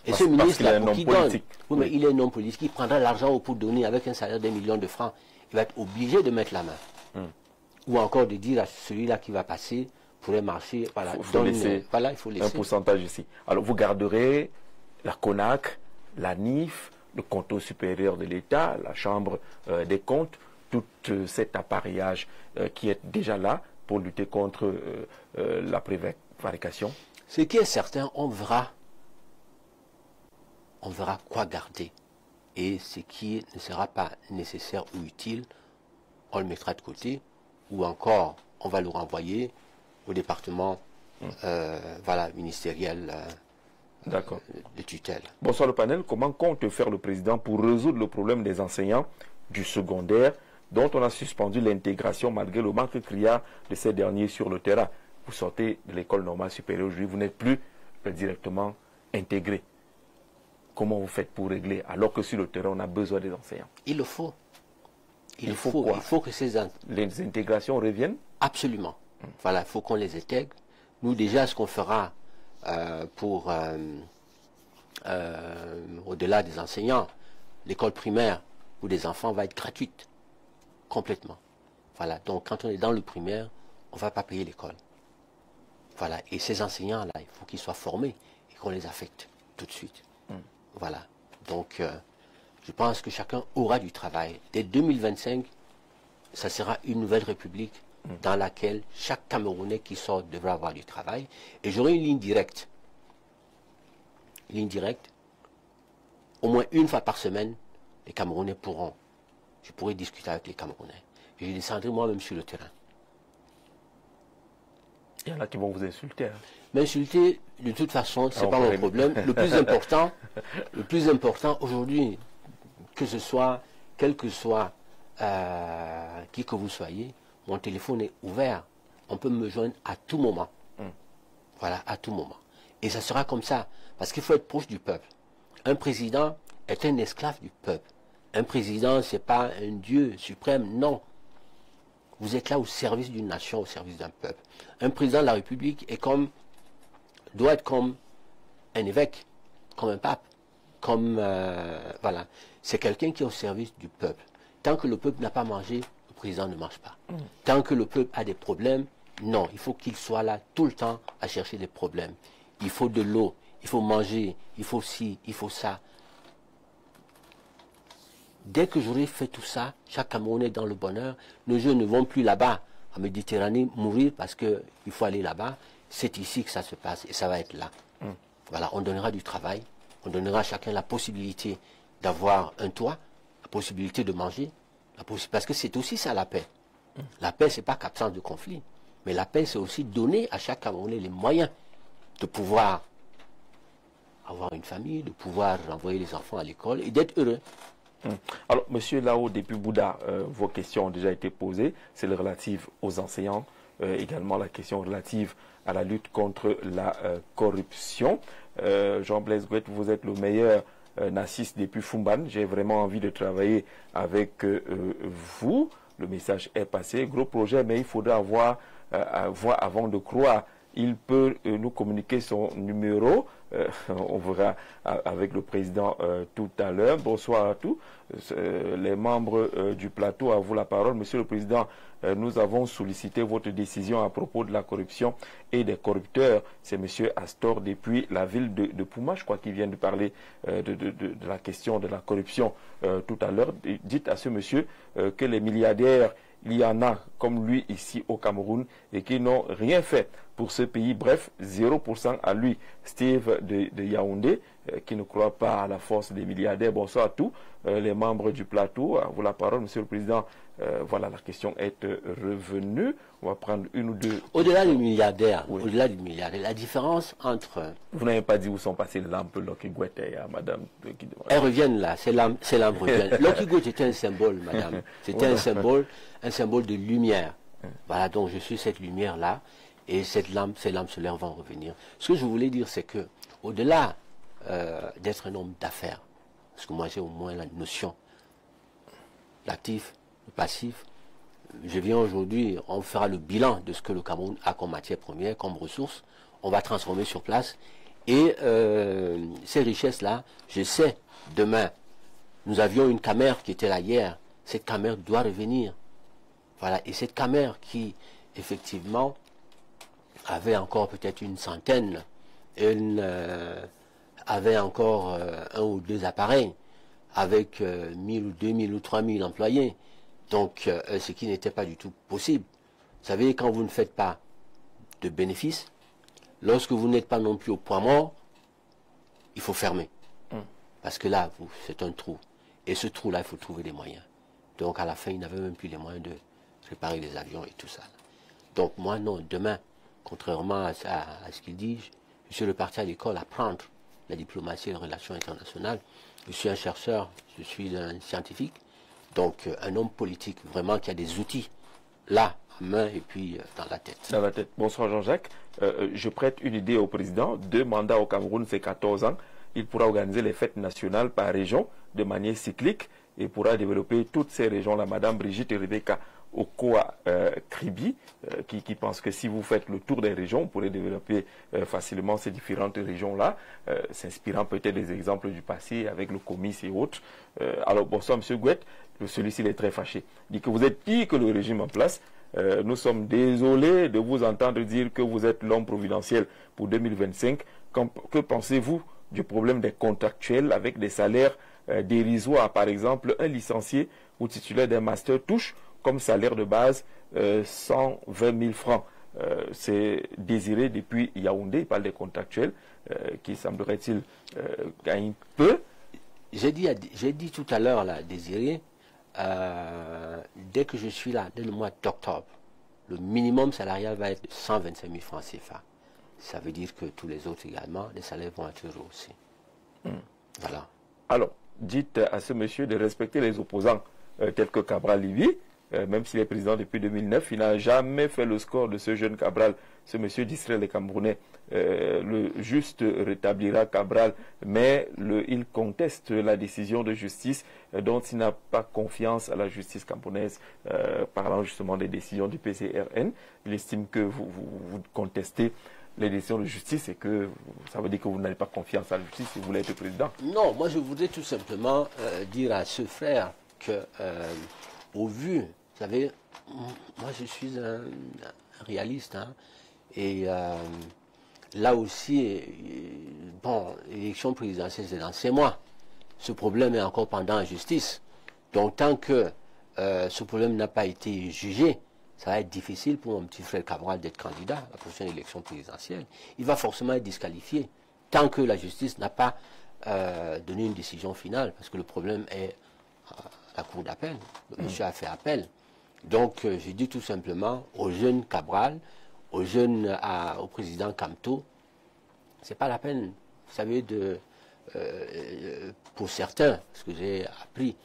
Et ce ministre-là, pour qu'il donne, oui, mais il est un homme politique, il prendra l'argent pour donner avec un salaire d'1 million de francs. Il va être obligé de mettre la main. Ou encore de dire à celui-là qui va passer, pourrait marcher, voilà, il faut laisser un pourcentage ici. Alors vous garderez la CONAC, la NIF, le contrôle supérieur de l'État, la Chambre des comptes, tout cet appareillage qui est déjà là pour lutter contre la prévarication. Ce qui est certain, on verra quoi garder. Et ce qui ne sera pas nécessaire ou utile, on le mettra de côté, ou encore on va le renvoyer au département ministériel de tutelle. Bonsoir le panel. Comment compte faire le président pour résoudre le problème des enseignants du secondaire dont on a suspendu l'intégration malgré le manque criard de ces derniers sur le terrain? Vous sortez de l'école normale supérieure aujourd'hui, vous n'êtes plus directement intégré. Comment vous faites pour régler alors que sur le terrain on a besoin des enseignants? Il le faut. Il faut que les intégrations reviennent? Absolument. Voilà, il faut qu'on les intègre. Nous, déjà, ce qu'on fera au-delà des enseignants, l'école primaire où les enfants va être gratuite, complètement. Voilà, donc quand on est dans le primaire, on ne va pas payer l'école. Voilà, et ces enseignants-là, il faut qu'ils soient formés et qu'on les affecte tout de suite. Voilà, donc je pense que chacun aura du travail. Dès 2025, ça sera une nouvelle république dans laquelle chaque Camerounais qui sort devra avoir du travail. Et j'aurai une ligne directe. Une ligne directe. Au moins une fois par semaine, les Camerounais pourront. Je pourrai discuter avec les Camerounais. Je descendrai moi-même sur le terrain. Il y en a qui vont vous insulter. Hein. M'insulter, de toute façon, ce n'est pas mon problème. Le plus important aujourd'hui, quel que soit qui que vous soyez, mon téléphone est ouvert. On peut me joindre à tout moment. Voilà, à tout moment. Et ça sera comme ça, parce qu'il faut être proche du peuple. Un président est un esclave du peuple. Un président, ce n'est pas un dieu suprême, non. Vous êtes là au service d'une nation, au service d'un peuple. Un président de la République doit être comme un évêque, comme un pape, comme voilà. C'est quelqu'un qui est au service du peuple. Tant que le peuple n'a pas mangé, le président ne marche pas. Tant que le peuple a des problèmes, non, il faut qu'il soit là tout le temps à chercher des problèmes. Il faut de l'eau, il faut manger, il faut ci, il faut ça. Dès que j'aurai fait tout ça, chaque Camerounais dans le bonheur, nos jeunes ne vont plus là-bas, en Méditerranée, mourir parce qu'il faut aller là-bas. C'est ici que ça se passe et ça va être là. Voilà, on donnera du travail, on donnera à chacun la possibilité d'avoir un toit, la possibilité de manger, parce que c'est aussi ça la paix. La paix, ce n'est pas qu'absence de conflit, mais la paix, c'est aussi donner à chaque Camerounais les moyens de pouvoir avoir une famille, de pouvoir envoyer les enfants à l'école et d'être heureux. Alors, Monsieur Lao, depuis Bouddha, vos questions ont déjà été posées, celles relatives aux enseignants, également la question relative à la lutte contre la corruption. Jean-Blaise Gouet, vous êtes le meilleur Nassis depuis Fumban. J'ai vraiment envie de travailler avec vous. Le message est passé. Gros projet, mais il faudra voir avant de croire. Il peut nous communiquer son numéro. On verra avec le président tout à l'heure. Bonsoir à tous. Les membres du plateau, à vous la parole. Monsieur le Président, nous avons sollicité votre décision à propos de la corruption et des corrupteurs. C'est Monsieur Astor depuis la ville de Pouma, je crois qu'il vient de parler de la question de la corruption tout à l'heure. Dites à ce monsieur que les milliardaires, il y en a comme lui ici au Cameroun et qui n'ont rien fait pour ce pays. Bref, 0% à lui. Steve de Yaoundé, qui ne croit pas à la force des milliardaires. Bonsoir à tous les membres du plateau. À vous la parole, Monsieur le Président. Voilà, la question est revenue. On va prendre une ou deux. Au-delà du milliardaire, au-delà du milliardaire, la différence entre... Vous n'avez pas dit où sont passées les lampes Loki Gouet à Madame... Elles reviennent là, ces lampes reviennent. Loki Gouet était un symbole, Madame. C'était un symbole de lumière. Voilà, donc je suis cette lumière-là. Et ces lampes solaires vont revenir. Ce que je voulais dire, c'est que, au-delà d'être un homme d'affaires, parce que moi j'ai au moins la notion, l'actif, le passif, je viens aujourd'hui, on fera le bilan de ce que le Cameroun a comme matière première, comme ressources, on va transformer sur place, et ces richesses-là, je sais, demain, nous avions une camère qui était là hier, cette camère doit revenir. Voilà, et cette camère qui, effectivement, avait encore peut-être une centaine, avait encore un ou deux appareils, avec 1000 ou 2000 ou 3000 employés. Donc, ce qui n'était pas du tout possible. Vous savez, quand vous ne faites pas de bénéfices, lorsque vous n'êtes pas non plus au point mort, il faut fermer. Parce que là, c'est un trou. Et ce trou-là, il faut trouver des moyens. Donc, à la fin, ils n'avaient même plus les moyens de réparer les avions et tout ça. Donc, moi, non, demain, contrairement à ce qu'il dit, je suis reparti à l'école apprendre la diplomatie et les relations internationales. Je suis un chercheur, je suis un scientifique, donc un homme politique vraiment qui a des outils là, en main et puis dans la tête. Dans la tête. Bonsoir Jean-Jacques. Je prête une idée au président. 2 mandats au Cameroun, c'est 14 ans. Il pourra organiser les fêtes nationales par région de manière cyclique et pourra développer toutes ces régions-là. Madame Brigitte et Rebecca Okoa Kribi, qui pense que si vous faites le tour des régions, vous pourrez développer facilement ces différentes régions-là, s'inspirant peut-être des exemples du passé avec le Comis et autres. Alors, bonsoir, M. Gouet, celui-ci est très fâché. Il dit que vous êtes pire que le régime en place. Nous sommes désolés de vous entendre dire que vous êtes l'homme providentiel pour 2025. Que pensez-vous du problème des contractuels avec des salaires dérisoires? Par exemple, un licencié ou titulaire d'un master touche comme salaire de base 120 000 francs. C'est Désiré depuis Yaoundé, il parle des contractuels qui, semblerait-il, gagnent peu. J'ai dit tout à l'heure, là, Désiré, dès que je suis là, dès le mois d'octobre, le minimum salarial va être de 125 000 francs CFA. Ça veut dire que tous les autres également, les salaires vont être rehaussés. Voilà. Alors, dites à ce monsieur de respecter les opposants, tels que Cabral Libye. Même s'il est président depuis 2009, il n'a jamais fait le score de ce jeune Cabral. Ce monsieur distrait les Camerounais. Le juste rétablira Cabral, mais il conteste la décision de justice dont il n'a pas confiance à la justice camerounaise, parlant justement des décisions du PCRN. Il estime que vous contestez les décisions de justice et que ça veut dire que vous n'avez pas confiance à la justice et vous voulez être président. Non, moi je voudrais tout simplement dire à ce frère que, au vu, vous savez, moi je suis un réaliste, hein, et là aussi, bon, l'élection présidentielle c'est dans 6 mois. Ce problème est encore pendant la justice. Donc tant que ce problème n'a pas été jugé, ça va être difficile pour mon petit frère Cabral d'être candidat à la prochaine élection présidentielle. Il va forcément être disqualifié tant que la justice n'a pas donné une décision finale, parce que le problème est à la cour d'appel. Le monsieur a fait appel. Donc je dis tout simplement au jeune Cabral, au président Camto, c'est pas la peine, vous savez, pour certains, parce que j'ai appris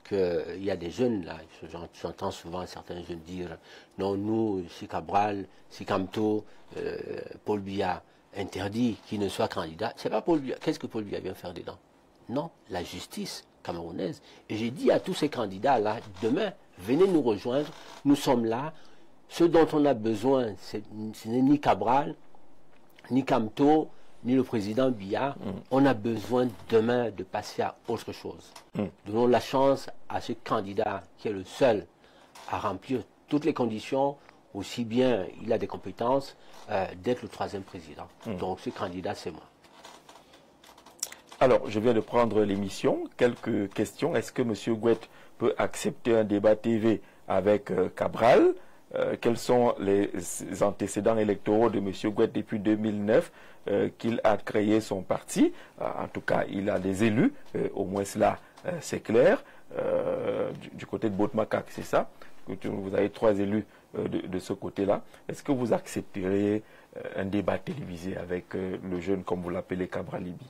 qu'il y a des jeunes, là, j'entends souvent certains jeunes dire, non, nous, si Cabral, si Camto, Paul Biya interdit qu'il ne soit candidat, c'est pas Paul Biya. Qu'est-ce que Paul Biya vient faire dedans? Non, la justice camerounaise. Et j'ai dit à tous ces candidats-là, demain, venez nous rejoindre, nous sommes là. Ce dont on a besoin, ce n'est ni Cabral, ni Camto, ni le président Biya. On a besoin demain de passer à autre chose. Donnons la chance à ce candidat qui est le seul à remplir toutes les conditions, aussi bien il a des compétences, d'être le 3e président. Donc ce candidat, c'est moi. Alors, je viens de prendre l'émission. Quelques questions. Est-ce que M. Gouette peut accepter un débat TV avec Cabral? Quels sont les antécédents électoraux de M. Gouette depuis 2009 qu'il a créé son parti? En tout cas, il a des élus, au moins cela, c'est clair. Du côté de Boutmakak, c'est ça? Vous avez 3 élus de ce côté-là. Est-ce que vous accepterez un débat télévisé avec le jeune, comme vous l'appelez, Cabral Libye?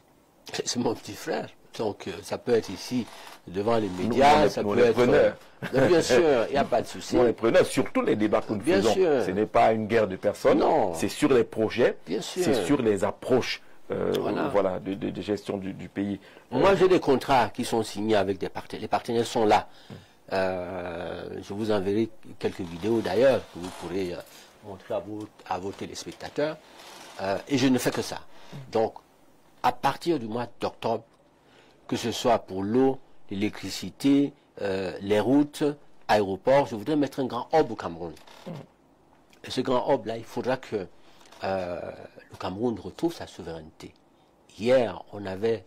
C'est mon petit frère. Donc, ça peut être ici, devant les médias, ça peut être... Bien sûr, il n'y a pas de souci. Nous, les preneurs, surtout les débats que nous faisons. Ce n'est pas une guerre de personnes. C'est sur les projets, c'est sur les approches voilà, de gestion du pays. Moi, j'ai des contrats qui sont signés avec des partenaires. Les partenaires sont là. Je vous enverrai quelques vidéos d'ailleurs que vous pourrez montrer à vos téléspectateurs. Et je ne fais que ça. Donc, à partir du mois d'octobre, que ce soit pour l'eau, l'électricité, les routes, aéroports, je voudrais mettre un grand hub au Cameroun. Et ce grand hub-là, il faudra que le Cameroun retrouve sa souveraineté. Hier, on avait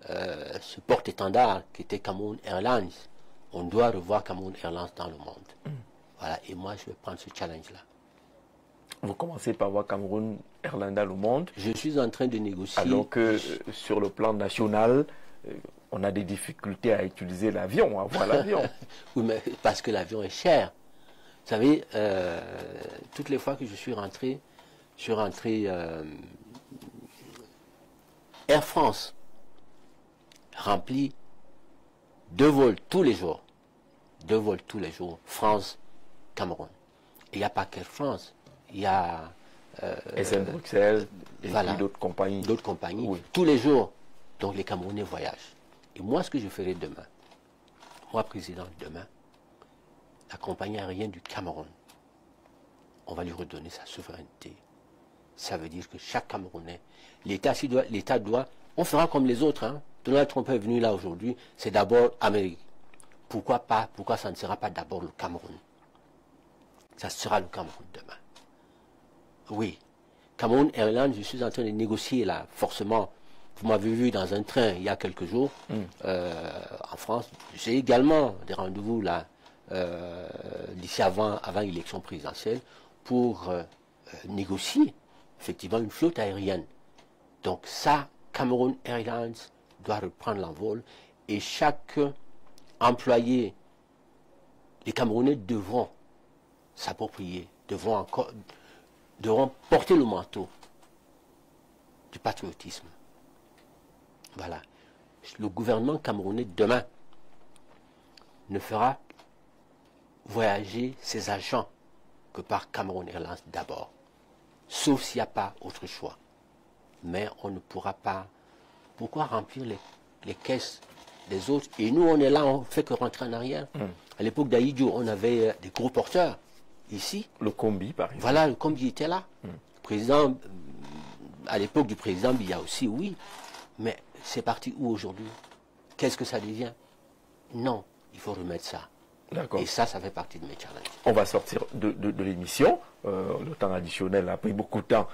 ce porte-étendard qui était Cameroun Airlines. On doit revoir Cameroun Airlines dans le monde. Voilà, et moi, je vais prendre ce challenge-là. Vous commencez par voir Cameroun Airlines dans le monde. Je suis en train de négocier. Alors que sur le plan national, on a des difficultés à utiliser l'avion, à voir l'avion. Oui, mais parce que l'avion est cher. Vous savez, toutes les fois que je suis rentré Air France remplit 2 vols tous les jours. 2 vols tous les jours. France-Cameroun. Il n'y a pas qu'Air France. Il y a SN Bruxelles et voilà, d'autres compagnies. D'autres compagnies, oui. Tous les jours. Donc les Camerounais voyagent. Et moi, ce que je ferai demain, moi, président, demain, la compagnie aérienne du Cameroun, on va lui redonner sa souveraineté. Ça veut dire que chaque Camerounais, l'État doit, on fera comme les autres. Hein. Donald Trump est venu là aujourd'hui, c'est d'abord Amérique. Pourquoi pas, pourquoi ça ne sera pas d'abord le Cameroun? Ça sera le Cameroun demain. Oui. Cameroun Airlines, je suis en train de négocier là, forcément. Vous m'avez vu dans un train il y a quelques jours en France. J'ai également des rendez-vous là, d'ici avant l'élection présidentielle, pour négocier effectivement une flotte aérienne. Donc ça, Cameroun Airlines doit reprendre l'envol et chaque employé, les Camerounais devront s'approprier, devront porter le manteau du patriotisme. Voilà. le gouvernement camerounais demain ne fera voyager ses agents que par Cameroun Airlines d'abord, sauf s'il n'y a pas autre choix. Mais on ne pourra pas. Pourquoi remplir les caisses des autres? Et nous, on est là, on ne fait que rentrer en arrière. À l'époque d'Aïdjo, on avait des gros porteurs ici. Le combi, par exemple. Voilà, le combi était là. Le président, à l'époque du président Biya aussi, oui. Mais c'est parti où aujourd'hui? Qu'est-ce que ça devient? Non, il faut remettre ça. Et ça fait partie de mes challenges. On va sortir de l'émission. Le temps additionnel a pris beaucoup de temps,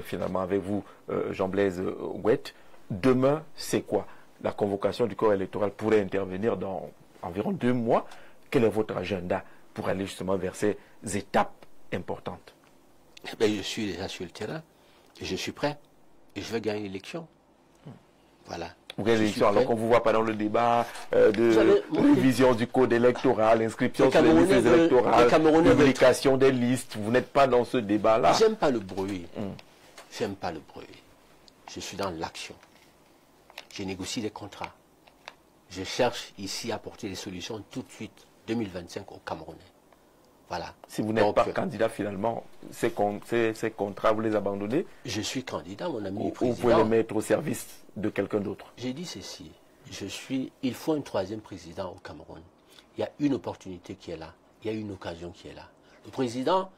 finalement, avec vous, Jean-Blaise Ouette. Demain, c'est quoi? La convocation du corps électoral pourrait intervenir dans environ 2 mois. Quel est votre agenda pour aller justement vers ces étapes importantes? Eh bien, je suis déjà sur le terrain. Et je suis prêt. Et je vais gagner l'élection. Voilà. Vous gagnez l'élection alors qu'on ne vous voit pas dans le débat de révision du code électoral, inscription sur les listes électorales, publication des listes. Vous n'êtes pas dans ce débat-là. J'aime pas le bruit. J'aime pas le bruit. Je suis dans l'action. Je négocie des contrats. Je cherche ici à apporter des solutions tout de suite, 2025 aux Camerounais. Voilà. Si vous n'êtes pas candidat finalement, ces contrats, vous les abandonnez? Je suis candidat, mon ami président. Vous pouvez les mettre au service de quelqu'un d'autre? J'ai dit ceci. Il faut un 3e président au Cameroun. Il y a une opportunité qui est là. Il y a une occasion qui est là. Le président,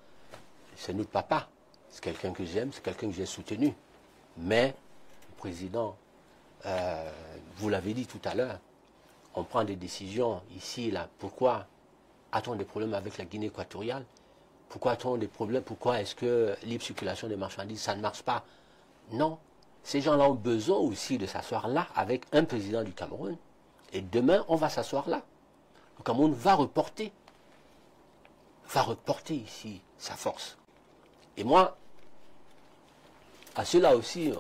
c'est notre papa. C'est quelqu'un que j'aime, c'est quelqu'un que j'ai soutenu. Mais le président, vous l'avez dit tout à l'heure, on prend des décisions ici et là. Pourquoi a-t-on des problèmes avec la Guinée équatoriale? Pourquoi a-t-on des problèmes? Pourquoi est-ce que libre circulation des marchandises, ça ne marche pas? Non. Ces gens-là ont besoin aussi de s'asseoir là avec un président du Cameroun. Et demain, on va s'asseoir là. Le Cameroun va reporter ici sa force. Et moi, à ceux-là aussi,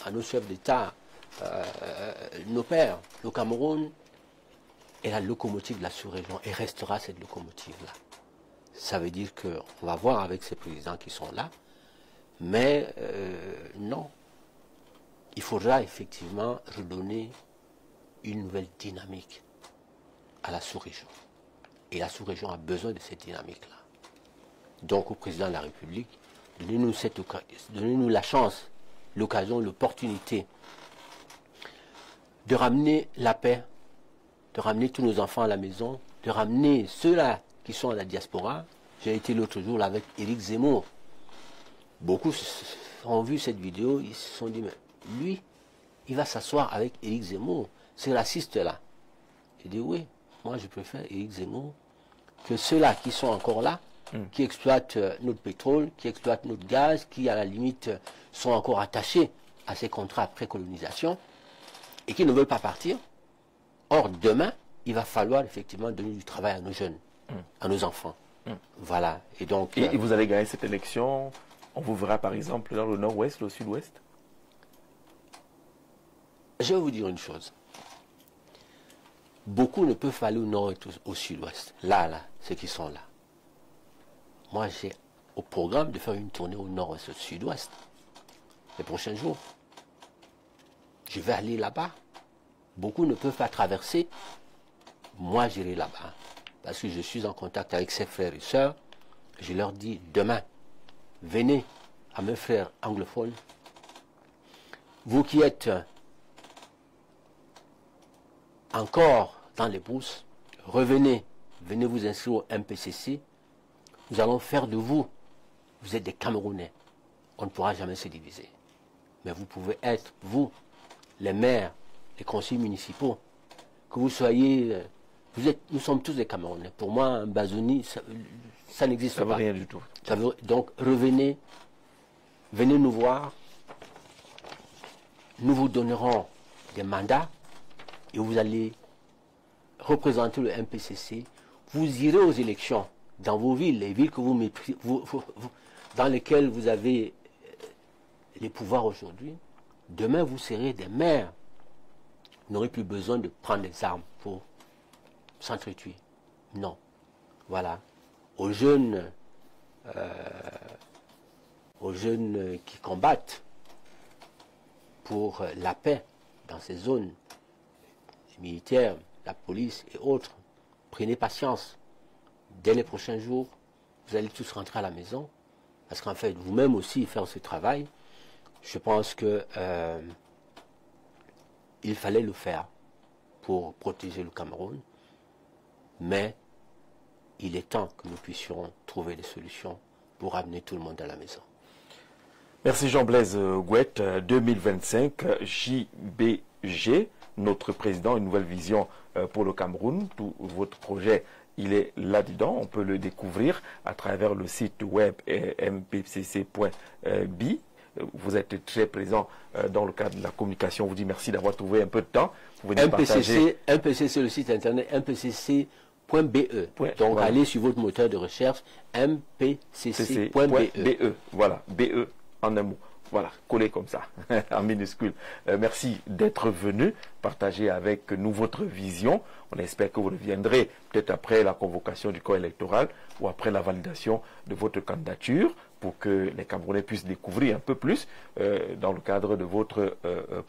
à nos chefs d'État, nos pères, le Cameroun est la locomotive de la sous-région et restera cette locomotive-là. Ça veut dire qu'on va voir avec ces présidents qui sont là, mais non. Il faudra effectivement redonner une nouvelle dynamique à la sous-région. Et la sous-région a besoin de cette dynamique-là. Donc au président de la République, donnez-nous la chance, l'occasion, l'opportunité de ramener la paix, de ramener tous nos enfants à la maison, de ramener ceux-là qui sont à la diaspora. J'ai été l'autre jour là avec Éric Zemmour. Beaucoup ont vu cette vidéo, ils se sont dit, mais lui, il va s'asseoir avec Éric Zemmour, ce raciste-là. J'ai dit, oui, moi je préfère Éric Zemmour que ceux-là qui sont encore là, qui exploitent notre pétrole, qui exploitent notre gaz, qui à la limite sont encore attachés à ces contrats après colonisation et qui ne veulent pas partir. Or, demain, il va falloir effectivement donner du travail à nos jeunes, à nos enfants. Voilà. Et donc. Et vous allez gagner cette élection, on vous verra par exemple dans le nord-ouest, le sud-ouest? Je vais vous dire une chose. Beaucoup ne peuvent aller au nord et au sud-ouest. Là, ceux qui sont là. Moi, j'ai au programme de faire une tournée au nord-ouest et au sud-ouest les prochains jours. Je vais aller là-bas. Beaucoup ne peuvent pas traverser. Moi, j'irai là-bas. Parce que je suis en contact avec ses frères et sœurs. Je leur dis, demain, venez à mes frères anglophones. Vous qui êtes encore dans les brousses, revenez, venez vous inscrire au MPCC. Nous allons faire de vous, vous êtes des Camerounais. On ne pourra jamais se diviser. Mais vous pouvez être, vous, les maires, les conseillers municipaux, que vous soyez, nous sommes tous des Camerounais. Pour moi, un Bazouni, ça n'existe pas. Ça ne veut rien du tout. Donc, revenez, venez nous voir. Nous vous donnerons des mandats et vous allez représenter le MPCC. Vous irez aux élections dans vos villes, les villes que dans lesquelles vous avez les pouvoirs aujourd'hui. Demain, vous serez des maires. Vous n'aurez plus besoin de prendre des armes pour s'entretuer. Non. Voilà. Aux jeunes qui combattent pour la paix dans ces zones les militaires, la police et autres, prenez patience. Dès les prochains jours, vous allez tous rentrer à la maison. Parce qu'en fait, vous-même aussi, faire ce travail, je pense que il fallait le faire pour protéger le Cameroun. Mais il est temps que nous puissions trouver des solutions pour amener tout le monde à la maison. Merci Jean-Blaise Gouette. 2025, JBG, notre président, une nouvelle vision pour le Cameroun. Tout votre projet, il est là-dedans. On peut le découvrir à travers le site web mpcc.bi. Vous êtes très présent dans le cadre de la communication. On vous dit merci d'avoir trouvé un peu de temps. Vous venez partager. MPCC, le site internet mpcc.be. Donc voilà. allez sur votre moteur de recherche mpcc.be. Voilà, BE en un mot. Voilà, collé comme ça, en minuscule. Merci d'être venu partager avec nous votre vision. On espère que vous reviendrez peut-être après la convocation du corps électoral ou après la validation de votre candidature pour que les Camerounais puissent découvrir un peu plus dans le cadre de votre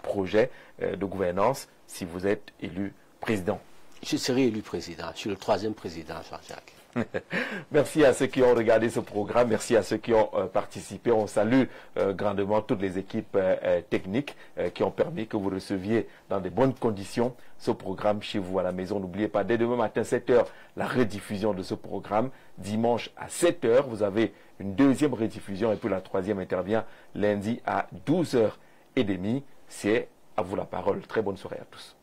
projet de gouvernance si vous êtes élu président. Je serai élu président. Je suis le 3e président, Jean-Jacques. Merci à ceux qui ont regardé ce programme, merci à ceux qui ont participé. On salue grandement toutes les équipes techniques qui ont permis que vous receviez dans de bonnes conditions ce programme chez vous à la maison. N'oubliez pas, dès demain matin 7h, la rediffusion de ce programme. Dimanche à 7h, vous avez une deuxième rediffusion et puis la troisième intervient lundi à 12h30. C'est à vous la parole. Très bonne soirée à tous.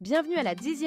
Bienvenue à la 10e